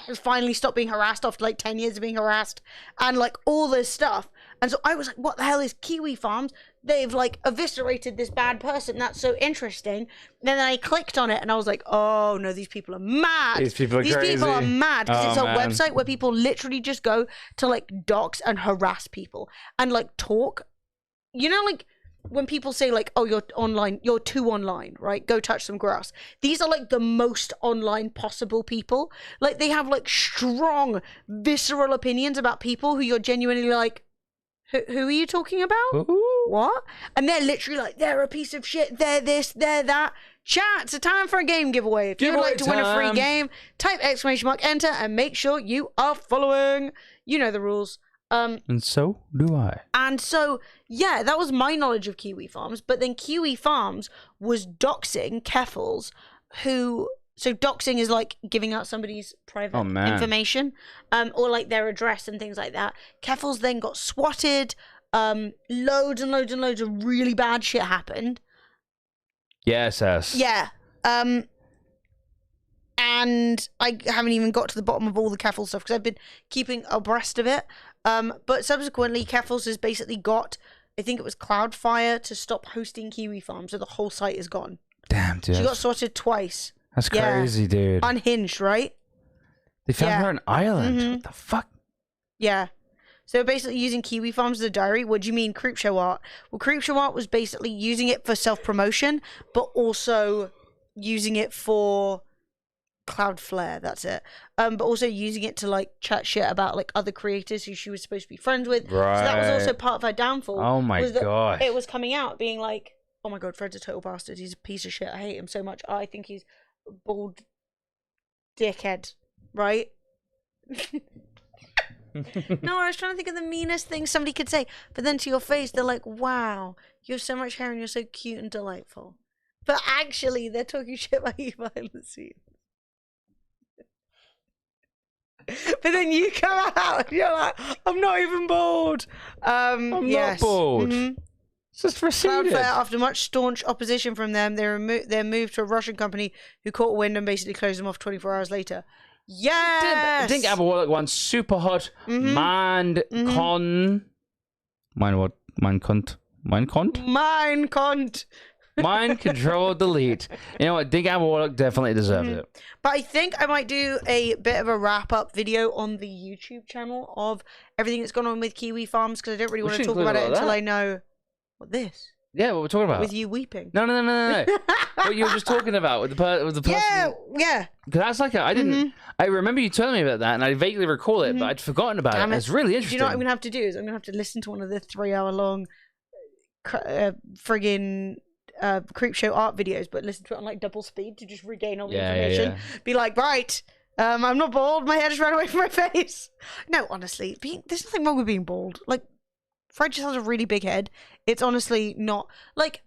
has finally stopped being harassed after like 10 years of being harassed, and like all this stuff. And so I was like, what the hell is Kiwi Farms? They've like eviscerated this bad person. That's so interesting. And then I clicked on it and I was like, oh no, these people are mad. These people are crazy. People are mad because it's a website where people literally just go to like dox and harass people and like talk. You know, like when people say like, oh, you're online, you're too online, right? Go touch some grass. These are like the most online possible people. Like they have like strong, visceral opinions about people who you're genuinely like, who are you talking about? Ooh. What? And they're literally like, they're a piece of shit, they're this, they're that. Chat, it's a time for a game giveaway. If you'd like to win a free game, type ! enter and make sure you are following. You know the rules. And so do I. And so, yeah, that was my knowledge of Kiwi Farms. But then Kiwi Farms was doxing Keffals, who... So doxing is like giving out somebody's private information, or like their address and things like that. Keffals then got swatted. Loads and loads and loads of really bad shit happened. Yes. Yeah. And I haven't even got to the bottom of all the Keffals stuff because I've been keeping abreast of it. But subsequently, Keffals has basically got, I think it was Cloudflare, to stop hosting Kiwi Farm, so the whole site is gone. Damn, dude. She got sorted twice. That's crazy, dude. Unhinged, right? They found her on island. What the fuck? Yeah. So basically using Kiwi Farms as a diary. What do you mean Creepshow art? Well, Creepshow art was basically using it for self-promotion, but also using it for Cloudflare. That's it. But also using it to like chat shit about like other creators who she was supposed to be friends with. Right. So that was also part of her downfall. Oh my gosh. It was coming out being like, oh my god, Fred's a total bastard. He's a piece of shit. I hate him so much. I think he's a bald dickhead. Right? No, I was trying to think of the meanest thing somebody could say. But then to your face, they're like, wow, you have so much hair and you're so cute and delightful. But actually, they're talking shit about you behind the scenes. But then you come out and you're like, I'm not even bald. I'm not bald. It's just receded. Cloudflare, after much staunch opposition from them, they're moved to a Russian company who caught wind and basically closed them off 24 hours later. Yes! I think Apple Wallet won super hot. Mind cunt. Mind control delete. You know what? Dig Apple Wallet definitely deserves it. But I think I might do a bit of a wrap-up video on the YouTube channel of everything that's gone on with Kiwi Farms, because I don't really want to talk about it until I know what this. Yeah, what we're talking about. With you weeping. No. What you were just talking about with the person. Yeah. Because that's like I didn't. I remember you telling me about that, and I vaguely recall it, but I'd forgotten about it. It's really interesting. Do you know what I'm gonna have to do? Is I'm gonna have to listen to one of the 3-hour-long friggin' Creepshow art videos, but listen to it on like double speed to just regain all the information. Yeah. Be like, right, I'm not bald. My hair just ran away from my face. No, honestly, there's nothing wrong with being bald. Like, Fred just has a really big head. It's honestly not like.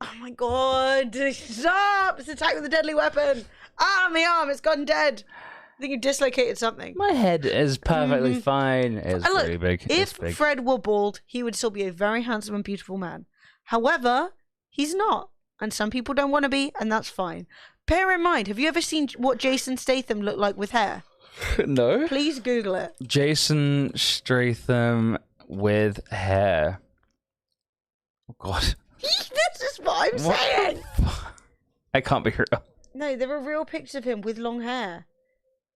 Oh my god! Stop! It's attack with a deadly weapon. Ah, my arm! It's gone dead. I think you dislocated something. My head is perfectly fine. It's pretty big. If Fred were bald, he would still be a very handsome and beautiful man. However, he's not, and some people don't want to be, and that's fine. Bear in mind, have you ever seen what Jason Statham looked like with hair? No. Please Google it. Jason Statham with hair. Oh God. This is what I'm saying. I can't be real. No, there are real pictures of him with long hair.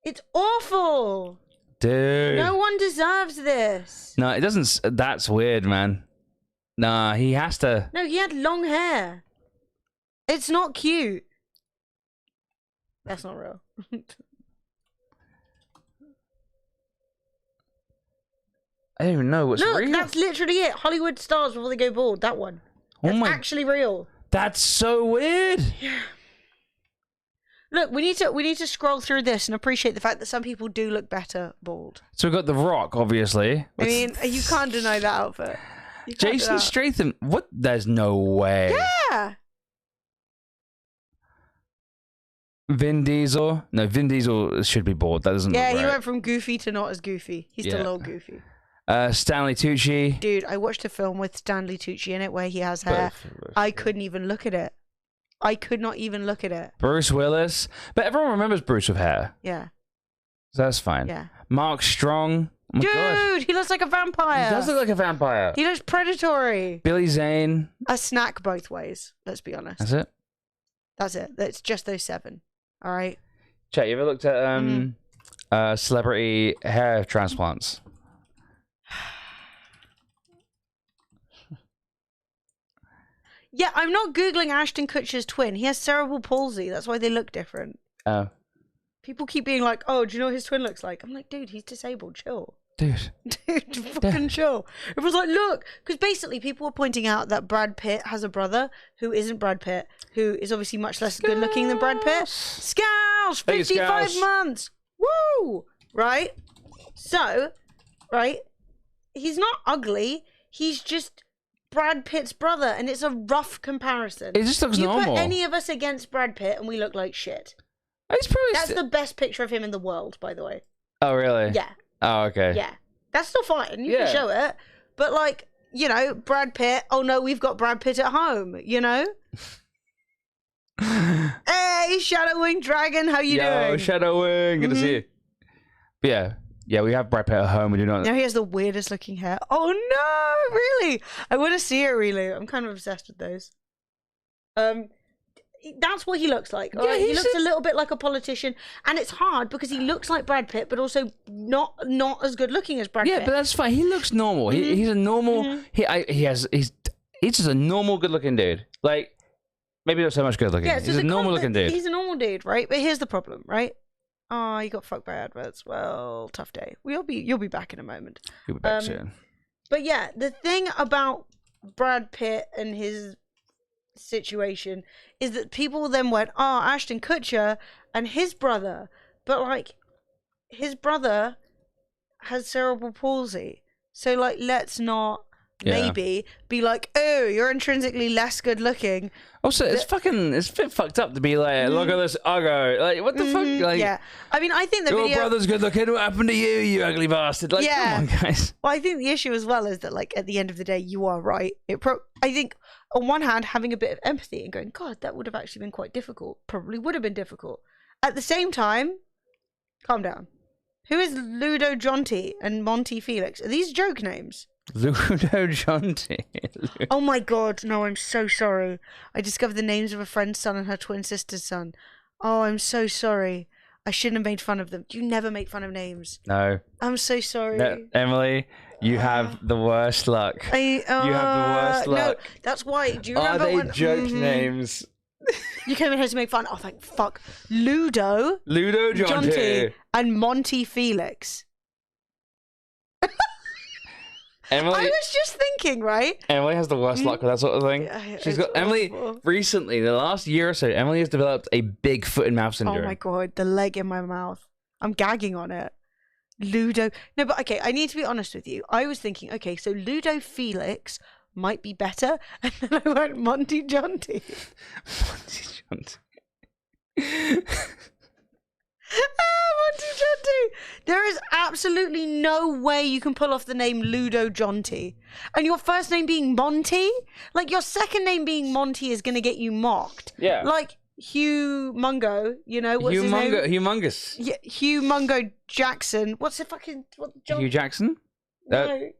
It's awful. Dude. No one deserves this. No, it doesn't. That's weird, man. Nah, he has to. No, he had long hair. It's not cute. That's not real. I don't even know what's real. Look, that's literally it. Hollywood stars before they go bald. That one. That's actually real. That's so weird. Look, we need to scroll through this and appreciate the fact that some people do look better bald. So we've got The Rock, obviously. I mean, you can't deny that outfit. Jason Statham. What? There's no way. Yeah. Vin Diesel. No, Vin Diesel should be bald. That doesn't. Yeah, look he right. went from goofy to not as goofy. He's still a little goofy. Stanley Tucci. Dude, I watched a film with Stanley Tucci in it where he has hair. I couldn't even look at it. I could not even look at it. Bruce Willis. But everyone remembers Bruce with hair. Yeah. So that's fine. Yeah. Mark Strong. Oh my Dude, God. he looks like a vampire. He does look like a vampire. He looks predatory. Billy Zane. A snack both ways, let's be honest. That's it? That's it. That's just those 7. All right? Chat, you ever looked at celebrity hair transplants? Yeah, I'm not Googling Ashton Kutcher's twin. He has cerebral palsy. That's why they look different. Oh. People keep being like, oh, do you know what his twin looks like? I'm like, dude, he's disabled. Chill. Dude. Dude, fucking chill. It was like, look, because basically people were pointing out that Brad Pitt has a brother who isn't Brad Pitt, who is obviously much less good looking than Brad Pitt. Scouse! 55 months! Woo! Right? So, right? He's not ugly. He's just Brad Pitt's brother, and it's a rough comparison. It just looks normal. You put any of us against Brad Pitt, and we look like shit. That's the best picture of him in the world, by the way. Oh, really? Yeah. Oh, okay. Yeah. That's still fine. You can show it. But, like, you know, Brad Pitt, oh no, we've got Brad Pitt at home, you know? Hey, Shadow Wing Dragon, how you doing? Yo, Shadow Wing, good to see you. But yeah, we have Brad Pitt at home. We do not. Now he has the weirdest looking hair. Oh no, really? I want to see it. Really, I'm kind of obsessed with those. That's what he looks like. All right? He looks a little bit like a politician, and it's hard because he looks like Brad Pitt, but also not as good looking as Brad Pitt. Yeah, but that's fine. He looks normal. He's a normal. He's just a normal, good looking dude. Like maybe not so much good looking. Yeah, he's a normal looking dude. He's a normal dude, right? But here's the problem, right? Oh, you got fucked by adverts. Well, tough day. You'll be back in a moment. You'll be back soon. But yeah, the thing about Brad Pitt and his situation is that people then went, oh, Ashton Kutcher and his brother, but like his brother has cerebral palsy, so like let's not maybe be like, oh, you're intrinsically less good looking. Also, it's a bit fucked up to be like, look at this uggo. Like, what the fuck? Like, yeah, I mean, I think the your video. brother's good looking. What happened to you, you ugly bastard? Like, come on, guys. Well, I think the issue as well is that, like, at the end of the day, you are right. I think, on one hand, having a bit of empathy and going, God, that would have actually been quite difficult. Probably would have been difficult. At the same time, calm down. Who is Ludo Jonty and Monty Felix? Are these joke names? Ludo Jonty. Oh my God, no, I'm so sorry. I discovered the names of a friend's son and her twin sister's son. Oh, I'm so sorry. I shouldn't have made fun of them. You never make fun of names. No. I'm so sorry. No, Emily, you have the worst luck. You have the worst luck. No, that's why. Do you remember Are they joke names? You came in here to make fun. Oh, thank fuck. Ludo Jonty. and Monty Felix. Emily, I was just thinking, right? Emily has the worst luck with that sort of thing. She's got Emily recently, the last year or so, Emily has developed a big foot and mouth syndrome. Oh my God, the leg in my mouth. I'm gagging on it. Ludo. No, but okay, I need to be honest with you. I was thinking, okay, so Ludo Felix might be better, and then I went Monty Jonty. Monty Jonty. Monty Jonty. There is absolutely no way you can pull off the name Ludo Jonty. And your first name being Monty? Like, your second name being Monty is going to get you mocked. Yeah. Like, Hugh Mungo, you know, what's his name? Humongous. Yeah, Hugh Mungo Jackson. What's the fucking... Hugh Jackson? No.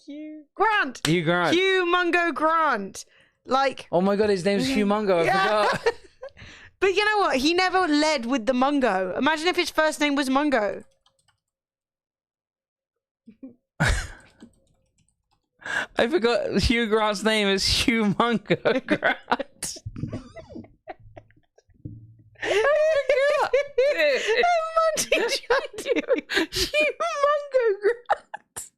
Hugh Grant. Hugh Grant. Hugh Mungo Grant. Like... Oh my God, his name's Hugh Mungo. I forgot. But you know what? He never led with the Mungo. Imagine if his first name was Mungo. I forgot Hugh Grant's name is Hugh Mungo Grant. Monty Jonty. Hugh Mungo Grant.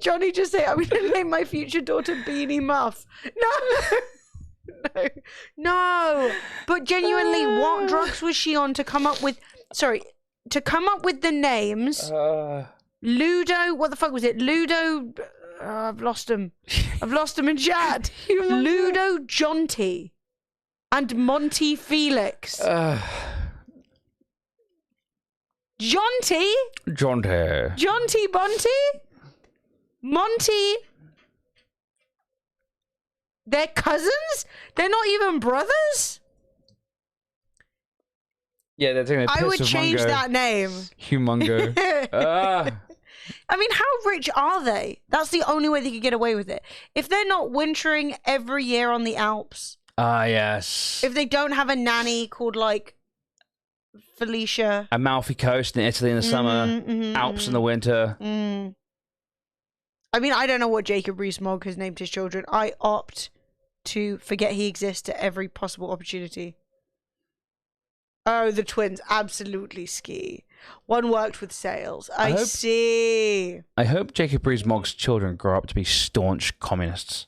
Johnny just say, I'm going to name my future daughter Beanie Muff? No. No. But genuinely, what drugs was she on to come up with... Sorry, to come up with the names... Ludo... What the fuck was it? Ludo... I've lost him. I've lost him in chat. Ludo Jonty. And Monty Felix. Jonty? Jonty Bunty? Monty? They're cousins? They're not even brothers? Yeah, they're taking a piss I would with change Mungo. that name. Humongo. I mean, how rich are they? That's the only way they could get away with it. If they're not wintering every year on the Alps. Yes. If they don't have a nanny called, like, Felicia. Amalfi Coast in Italy in the summer. Alps in the winter. I mean, I don't know what Jacob Rees-Mogg has named his children. I opt to forget he exists at every possible opportunity. Oh, the twins. Absolutely ski. One worked with sales. I see. I hope Jacob Rees-Mogg's children grow up to be staunch communists.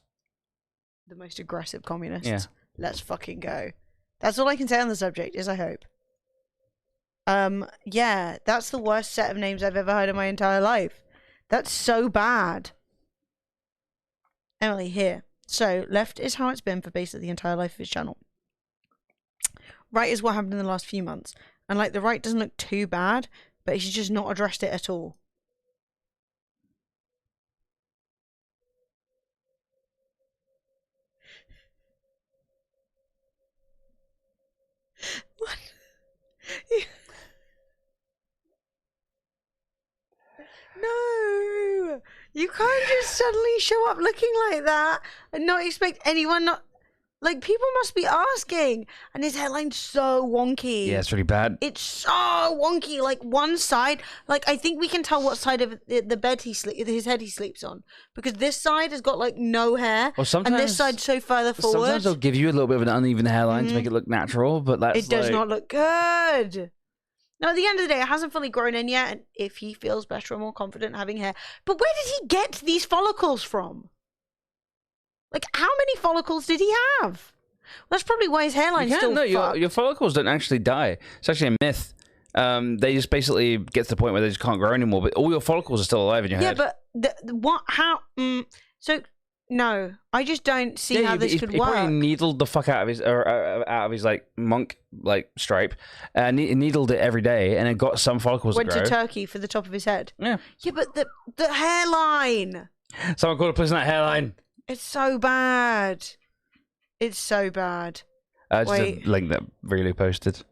The most aggressive communists. Yeah. Let's fucking go. That's all I can say on the subject, is I hope. Yeah, that's the worst set of names I've ever heard in my entire life. That's so bad. Emily, here. So, left is how it's been for basically the entire life of his channel. Right is what happened in the last few months. And, like, the right doesn't look too bad, but he's just not addressed it at all. What? No! You can't just suddenly show up looking like that and not expect anyone not... Like, people must be asking. And his hairline's so wonky. Yeah, it's really bad. It's so wonky. Like, one side... Like, I think we can tell what side of the bed his head he sleeps on. Because this side has got, like, no hair. Well, sometimes, and this side's so further forward. Sometimes they'll give you a little bit of an uneven hairline to make it look natural, but that's It does not look good. Now, at the end of the day, it hasn't fully grown in yet. And if he feels better and more confident having hair... But where did he get these follicles from? Like, how many follicles did he have? That's probably why his hairline's still fucked. Your follicles don't actually die. It's actually a myth. They just basically get to the point where they just can't grow anymore, but all your follicles are still alive in your head. Yeah, but what? How? So no, I just don't see how this could he work. He probably needled the fuck out of his like monk like stripe, and needled it every day, and it got some follicles. Went to grow. to Turkey for the top of his head. Yeah. Yeah, but the hairline. Someone called a police on that hairline. It's so bad. It's so bad. Just a link that really posted.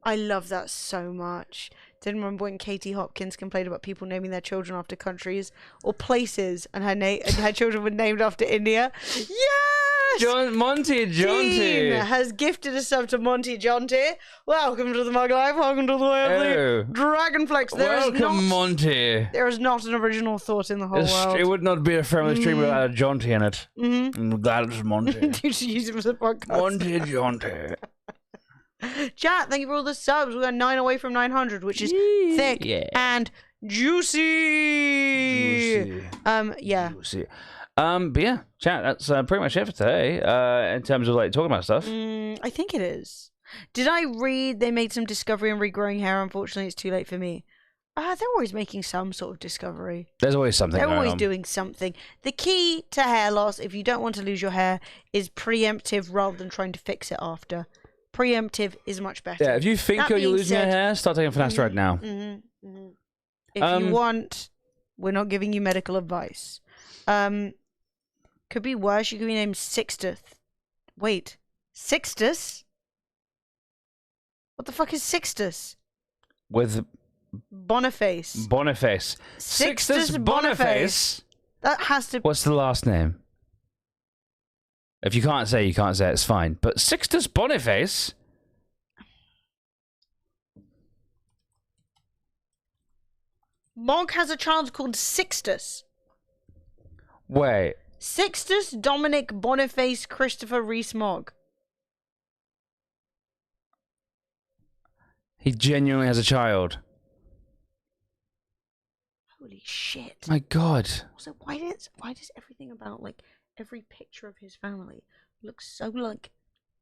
I love that so much. Didn't remember when Katie Hopkins complained about people naming their children after countries or places, and her children were named after India. Yes! Monty Jonty Dean has gifted a sub to Monty Jonty. Welcome to the Mug Life. Welcome to the way of the Dragonflex. Monty. There is not an original thought in the whole world. It would not be a family stream without a Jonty in it. I'm glad it's Monty. You should use it for the podcast. Monty Jonty. Chat, thank you for all the subs. We got 9 away from 900, which is thick and juicy. Yeah. Juicy. But yeah, chat, that's pretty much it for today. In terms of like talking about stuff. I think it is. Did I read they made some discovery on regrowing hair? Unfortunately, it's too late for me. They're always making some sort of discovery. There's always something. They're always doing something. The key to hair loss, if you don't want to lose your hair, is preemptive rather than trying to fix it after. Preemptive is much better. Yeah, if you think you're losing your hair, start taking finasteride now. If you want, we're not giving you medical advice. Could be worse. You could be named Sixtus. Wait, Sixtus? What the fuck is Sixtus? With Boniface. Sixtus Boniface. That has to. What's the last name? If you can't say, you can't say. It's fine. But Sixtus Boniface. Mog has a child called Sixtus. Wait. Sixtus Dominic Boniface Christopher Rees-Mogg. He genuinely has a child. Holy shit. My God. Also, why does everything about, like, every picture of his family look so, like,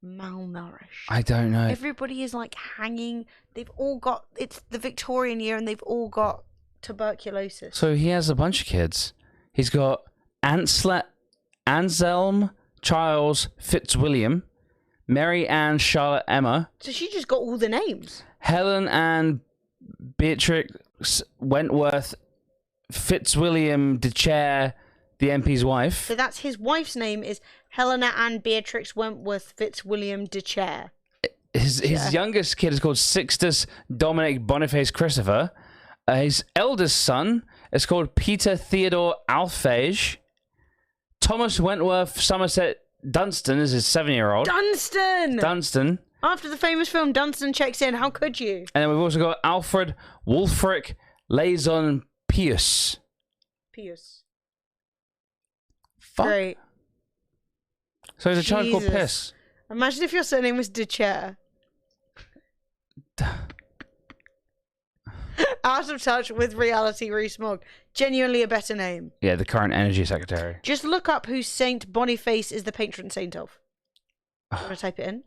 malnourished? I don't know. Everybody is, like, hanging. They've all got, it's the Victorian year and they've all got tuberculosis. So he has a bunch of kids. He's got Anselm Charles Fitzwilliam, Mary Ann Charlotte Emma. So she just got all the names. Helen Ann Beatrix Wentworth Fitzwilliam de Chair, the MP's wife. So that's his wife's name is Helena Ann Beatrix Wentworth Fitzwilliam de Chair. His youngest kid is called Sixtus Dominic Boniface Christopher. His eldest son is called Peter Theodore Alphege. Thomas Wentworth Somerset Dunstan is his 7-year-old. Dunstan. After the famous film Dunstan checks in, how could you? And then we've also got Alfred Wulfric Lazon Pius. Fuck. Great. So he's a child called Piss. Imagine if your surname was De Chair. Out of touch with reality, Rees-Mogg. Genuinely a better name. Yeah, the current energy secretary. Just look up who Saint Boniface is the patron saint of. You want to type it in?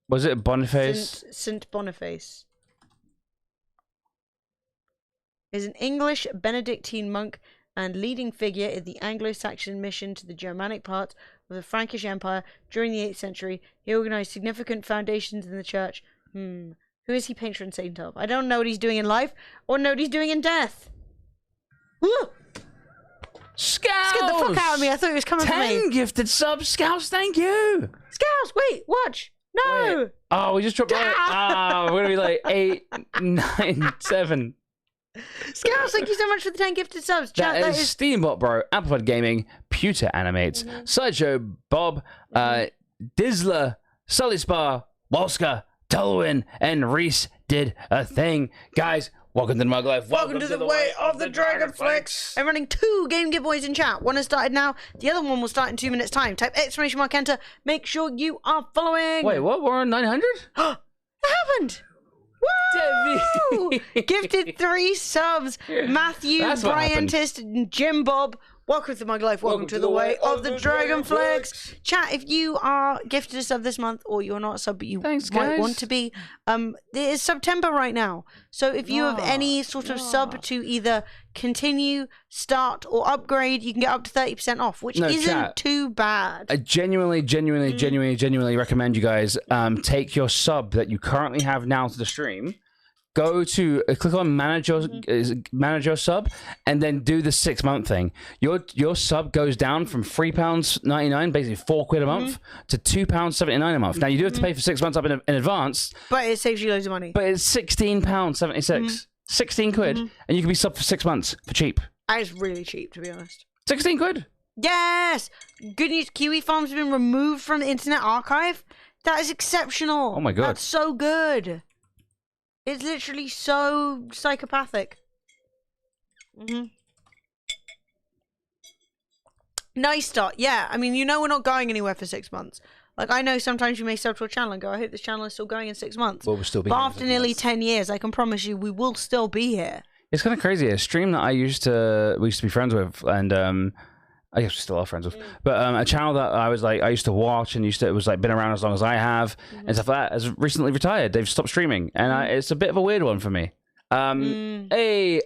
Was it Boniface? Saint Boniface is an English Benedictine monk and leading figure in the Anglo-Saxon mission to the Germanic part of the Frankish Empire during the 8th century. He organized significant foundations in the church. Who is he patron saint of? I don't know what he's doing in life or know what he's doing in death. Woo! Scouse! Get the fuck out of me. I thought he was coming for me. 10 gifted subs, Scouse, thank you! Scouse, wait, watch. No! Wait. Oh, we just dropped we're gonna be like 8, 9, 7. Scouse, thank you so much for the 10 gifted subs. Chat, that is Steambot Bro, Amplified Gaming, Pewter Animates, Sideshow Bob, Dizzler, Sully Spa, Walska, Tulwin, and Reese did a thing. Guys, welcome to the Mug Life. Welcome to the way of the Dragonflix. I'm running 2 game giveaways in chat. One has started now. The other one will start in 2 minutes' time. Type exclamation mark enter. Make sure you are following. Wait, what? We're on 900? It happened. Woo! Gifted 3 subs. Matthew, Bryantist, and Jim Bob. Welcome to Mug Life. Welcome to the way of the Dragonflix. Chat, if you are gifted a sub this month or you're not a sub but you might want to be, it is September right now. So if you have any sort of sub to either continue, start, or upgrade, you can get up to 30% off, which isn't too bad. I genuinely recommend you guys take your sub that you currently have now to the stream. Go to click on manage your sub, and then do the 6-month thing. Your sub goes down from £3.99, basically £4 a month, to £2.79 a month. Now you do have to pay for 6 months up in advance, but it saves you loads of money. But it's £16.76, 16 quid, and you can be sub for 6 months for cheap. That is really cheap, to be honest. 16 quid. Yes. Good news. Kiwi Farm's been removed from the Internet Archive. That is exceptional. Oh my god, that's so good. It's literally so psychopathic. Nice start. Yeah, I mean, you know we're not going anywhere for 6 months. Like, I know sometimes you may sub to a channel and go, I hope this channel is still going in 6 months. Well, we'll still be but after nearly 10 years, I can promise you we will still be here. It's kind of crazy. A stream that we used to be friends with, and I guess we still are friends with, but a channel that I used to watch and it was like been around as long as I have and stuff like that, has recently retired. They've stopped streaming, and it's a bit of a weird one for me. Hey,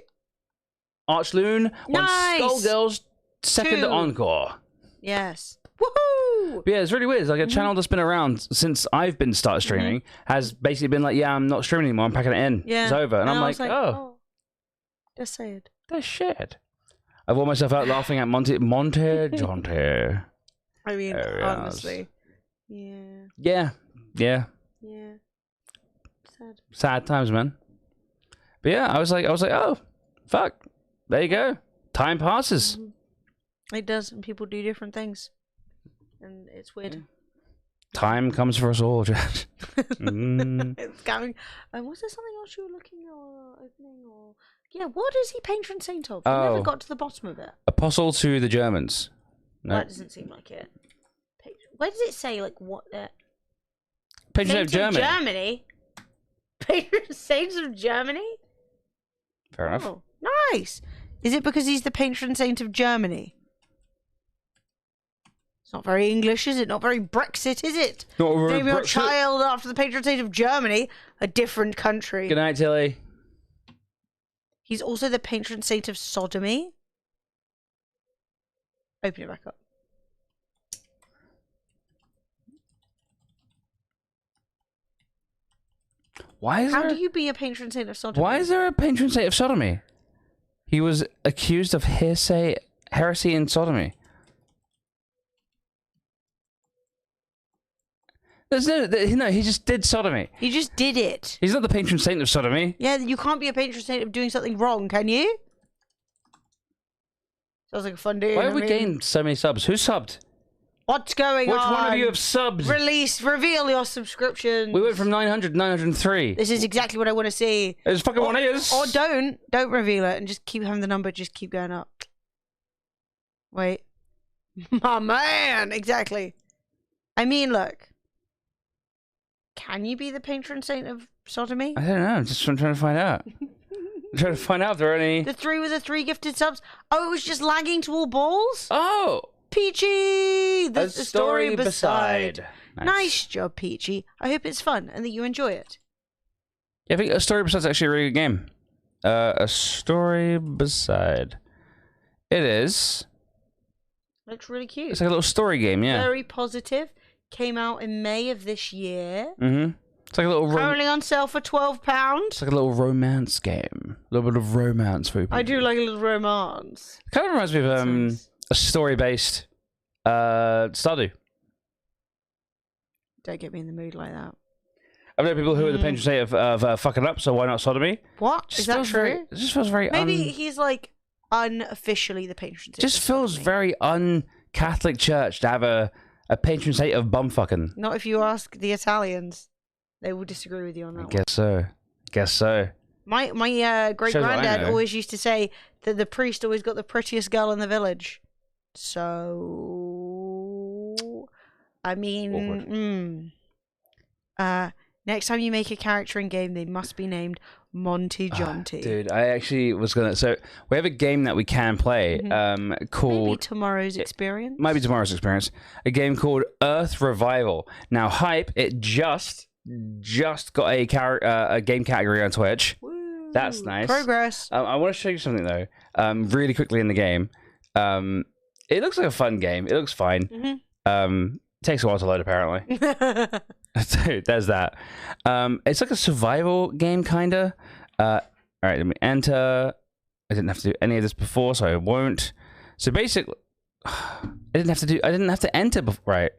Archloon won Skullgirls second encore. Yes. Woohoo! But yeah, it's really weird. It's like a channel that's been around since I've been started streaming has basically been like, yeah, I'm not streaming anymore. I'm packing it in. Yeah. It's over. And I'm like, oh, that's sad. That's shit. I wore myself out laughing at Monte Jonte. I mean, honestly. Yeah. Yeah. Sad times, man. But yeah, I was like, oh, fuck. There you go. Time passes. It does, and people do different things. And it's weird. Time comes for us all, Jack. It's going. Was there something else you were looking or opening or? Yeah, what is he patron saint of? I never got to the bottom of it. Apostle to the Germans. No. That doesn't seem like it. Where does it say, like, what? Patron saint of Germany. Germany? Patron saints of Germany? Fair enough. Nice. Is it because he's the patron saint of Germany? It's not very English, is it? Not very Brexit, is it? Not very Name your Brexit. child after the patron saint of Germany, a different country. Good night, Tilly. He's also the patron saint of sodomy. Open it back up. How do you be a patron saint of sodomy? Why is there a patron saint of sodomy? He was accused of heresy and sodomy. No, he just did sodomy. He just did it. He's not the patron saint of sodomy. Yeah, you can't be a patron saint of doing something wrong, can you? Sounds like a fun day. Why have we gained so many subs? Who subbed? What's going on? Which one of you have subbed? Reveal your subscription. We went from 900 to 903. This is exactly what I want to see. It's fucking one is. Or don't reveal it and just keep having the number just keep going up. Wait. My man, exactly. I mean, look. Can you be the patron saint of sodomy? I don't know. I'm just trying to find out. I'm trying to find out if there are any. The 3 with the 3 gifted subs. Oh, it was just lagging to all balls? Oh! Peachy! The story beside. Nice Job, Peachy. I hope it's fun and that you enjoy it. Yeah, I think A Story Beside is actually a really good game. A Story Beside. It is. Looks really cute. It's like a little story game, yeah. Very positive. Came out in May of this year. Mm-hmm. It's like a little... Currently on sale for £12. It's like a little romance game. A little bit of romance for people. I do like a little romance. It kind of reminds me of a story-based Stardew. Don't get me in the mood like that. I've known people who are the patron saint of fucking up, so why not sodomy? What? Is that true? It just feels very... Maybe he's like unofficially the patron saint. Just feels very un-Catholic Church to have a patron saint of bumfucking. Not if you ask the Italians. They will disagree with you on that one. Guess so. My great granddad always used to say that the priest always got the prettiest girl in the village. So, I mean, next time you make a character in game, they must be named Monty Jonty. Dude, I actually was gonna. So we have a game that we can play. Called maybe Tomorrow's Experience. Might be Tomorrow's Experience. A game called Earth Revival. Now, hype. It just got a game category on Twitch. Woo. That's nice. Progress. I want to show you something though. Really quickly in the game. It looks like a fun game. It looks fine. Takes a while to load apparently. So there's that. It's like a survival game kinda. All right, let me enter. I didn't have to do any of this before, so I won't. So basically, I didn't have to enter before, right?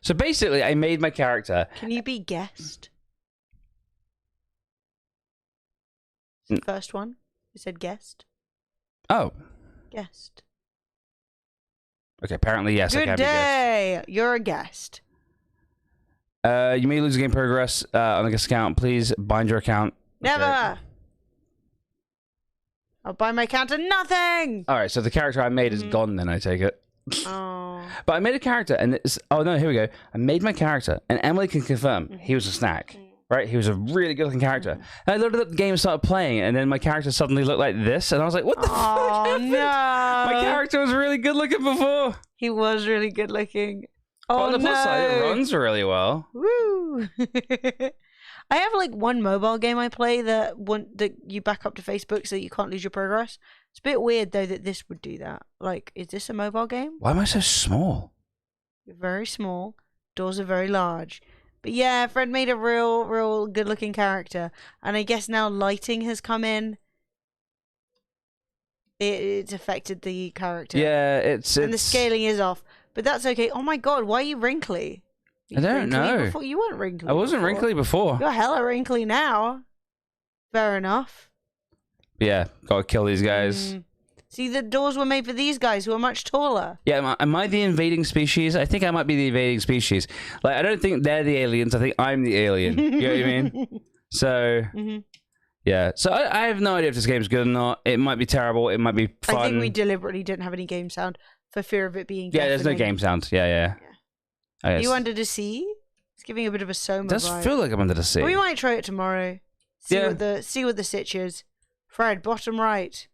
So basically, I made my character. Can you be guest? First one. You said guest. Oh. Guest. Okay, apparently yes. I can be guest. You're a guest. You may lose game progress on a guest account. Please bind your account. Never. Okay. I'll bind my account to nothing. All right, so the character I made is gone. Then I take it. Oh. But I made a character, and it's... Oh, no, here we go. I made my character, and Emily can confirm he was a snack, right? He was a really good-looking character. And I loaded up the game and started playing, and then my character suddenly looked like this, and I was like, what the fuck happened? No. My character was really good-looking before. He was really good-looking. But Oh, on the plus side, it runs really well. Woo! I have like one mobile game I play that you back up to Facebook so you can't lose your progress. It's a bit weird though that this would do that. Like, is this a mobile game? Why am I so small? You're very small. Doors are very large. But yeah, Fred made a real good-looking character, and I guess now lighting has come in. It's affected the character. Yeah, it's and the scaling is off. But that's okay. Oh my god, why are you wrinkly? I don't know. Before? You weren't wrinkly. I wasn't wrinkly before. You're hella wrinkly now. Fair enough. Yeah, gotta kill these guys. See, the doors were made for these guys who are much taller. Yeah, am I the invading species? I think I might be the invading species. Like, I don't think they're the aliens. I think I'm the alien. You know what I mean? So, yeah. So I have no idea if this game's good or not. It might be terrible. It might be fun. I think we deliberately didn't have any game sound for fear of it being Yeah, there's no game sound. Yeah. Are you under the sea? It's giving a bit of a Soma It does vibe. feel like I'm under the sea. We might try it tomorrow. See what the sitch is. Fred, bottom right.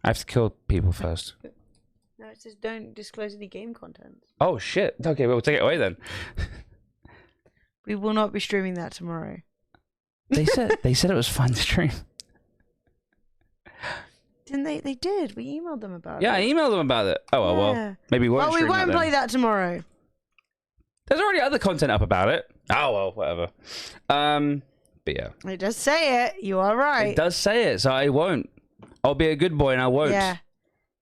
I have to kill people first. No, it says don't disclose any game content. Oh shit. Okay, we'll take it away then. We will not be streaming that tomorrow. They said it was fun to stream. Didn't they? They did. We emailed them about it. Yeah, I emailed them about it. Oh well, Yeah. maybe we won't. Well, we won't play that tomorrow. There's already other content up about it. Oh well, whatever. But yeah, It does say it. You are right. it does say it, so I won't. I'll be a good boy and I won't. Yeah.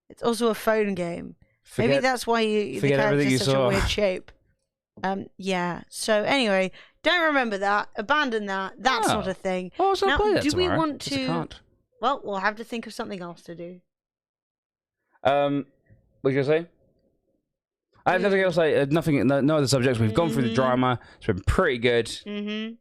It's also a phone game. Maybe Forget- that's why the forget everything you character's such a saw. weird shape. Yeah. So anyway, don't remember that. Abandon that. That's Oh. not a thing. Oh, so I'll Now, play that do we tomorrow. want Just I to? can't. Well, we'll have to think of something else to do. What you gonna say? I have nothing else. Nothing. No other subjects. We've gone through the drama. It's been pretty good. Mm-hmm.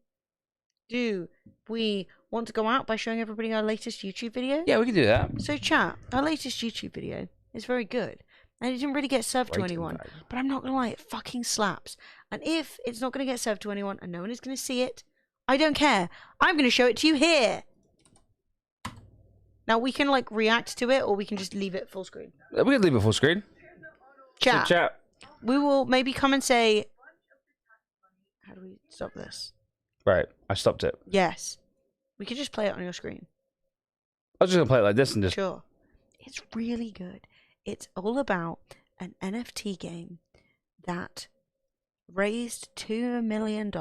Do we want to go out by showing everybody our latest YouTube video? Yeah, we can do that. So, chat, our latest YouTube video is very good. And it didn't really get served to Rating anyone. value. But I'm not going to lie, it fucking slaps. And if it's not going to get served to anyone and no one is going to see it, I don't care. I'm going to show it to you here. Now, we can, like, react to it or we can just leave it full screen. We can leave it full screen. Chat, So chat. we will maybe come and say... How do we stop this? Right, I stopped it. Yes. We could just play it on your screen. I was just gonna play it like this and just. Sure. It's really good. It's all about an NFT game that raised $2 million,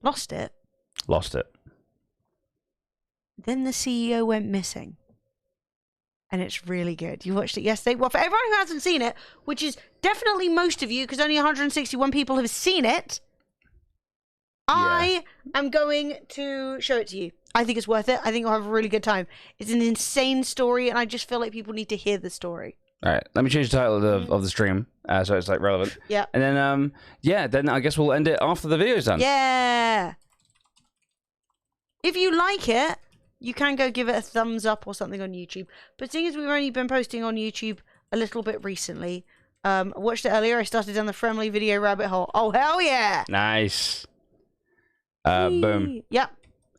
lost it, Lost it. then the CEO went missing. And it's really good. You watched it yesterday. Well, for everyone who hasn't seen it, which is definitely most of you, because only 161 people have seen it, I am going to show it to you. I think it's worth it. I think you'll have a really good time. It's an insane story, and I just feel like people need to hear the story. All right, let me change the title of the stream so it's like relevant. Yeah. And then then I guess we'll end it after the video's done. Yeah. If you like it, you can go give it a thumbs up or something on YouTube. But seeing as we've only been posting on YouTube a little bit recently, I watched it earlier. I started down the Friendly video rabbit hole. Oh, hell yeah. Nice. Boom. Yep.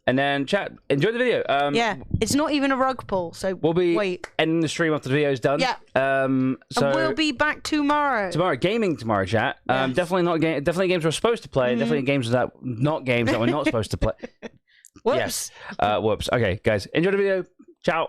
And then chat. Enjoy the video. Yeah. It's not even a rug pull, so We'll be ending the stream after the video's done. Yeah. So and we'll be back tomorrow. gaming tomorrow, chat. Yes. Definitely not definitely games we're supposed to play. Definitely games that not games that we're not supposed to play. Whoops. Yes. Whoops. Okay, guys. Enjoy the video. Ciao.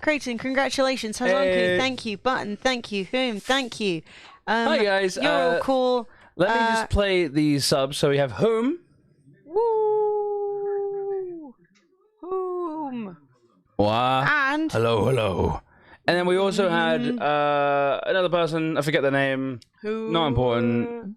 Creighton, congratulations. Hazanku, thank you. Button, thank you. Whom, thank you. Hi guys. You're all cool. Let me just play these subs. So we have Whom. Woo! Whom? Wow. And hello. And then we also had another person. I forget the name. who? Not important.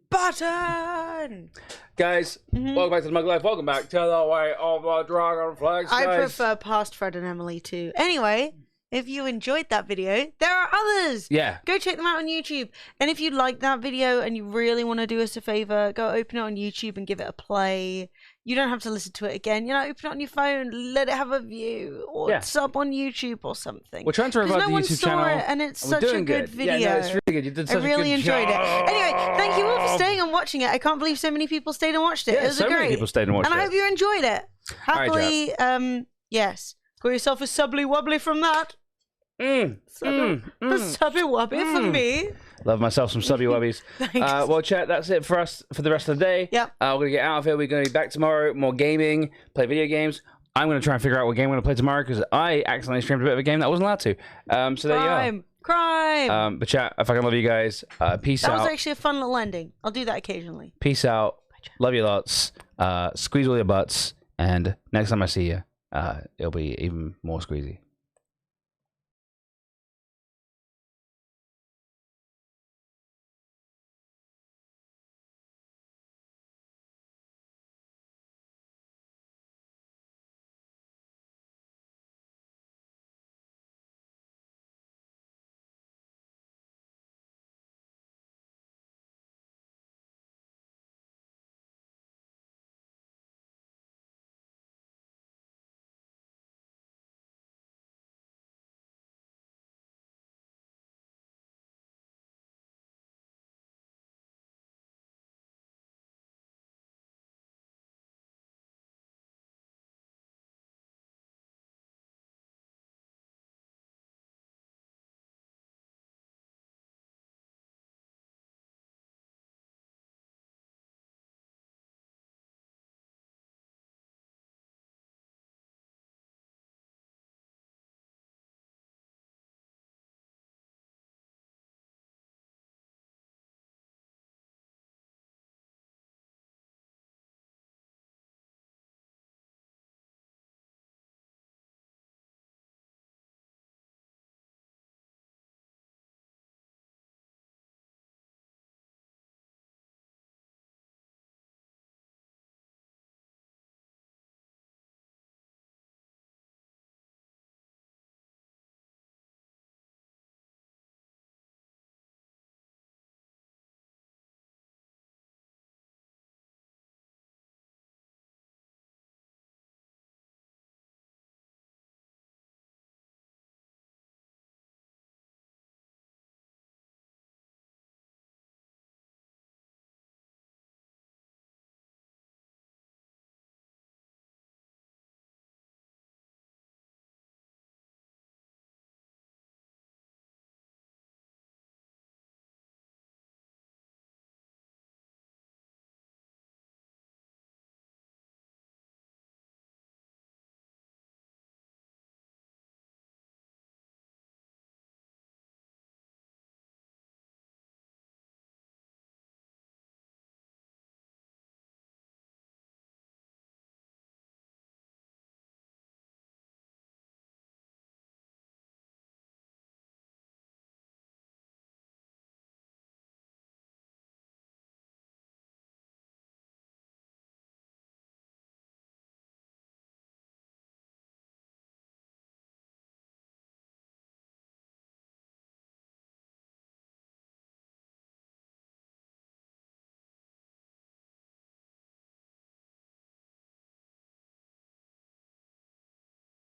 Button. Guys, welcome back to the Mug Life. Welcome back to the way of the dragon flags. I guys. prefer past Fred and Emily too. Anyway, if you enjoyed that video, there are others. Yeah. Go check them out on YouTube. And if you like that video and you really want to do us a favor, go open it on YouTube and give it a play. You don't have to listen to it again. Open it on your phone, let it have a view, or sub on YouTube or something. We're trying to revive no the one YouTube saw channel. It, and it's such a good video. Yeah, no, it's really good. You did such I really a good enjoyed job. it. Anyway, thank you all for staying and watching it. I can't believe so many people stayed and watched it. Yeah, It was so great. many people stayed and watched and it. I hope you enjoyed it. All right, Happily, yes. Got yourself a subbly wobbly from that. Subby wobbly for me. Love myself some subby wubbies. Well, chat, that's it for us for the rest of the day. Yep. We're going to get out of here. We're going to be back tomorrow. More gaming, play video games. I'm going to try and figure out what game I'm going to play tomorrow because I accidentally streamed a bit of a game that I wasn't allowed to. So there you are. Crime. But chat, I fucking love you guys. Peace out. That was actually a fun little ending. I'll do that occasionally. Peace out. Love you lots. Squeeze all your butts. And next time I see you, it'll be even more squeezy.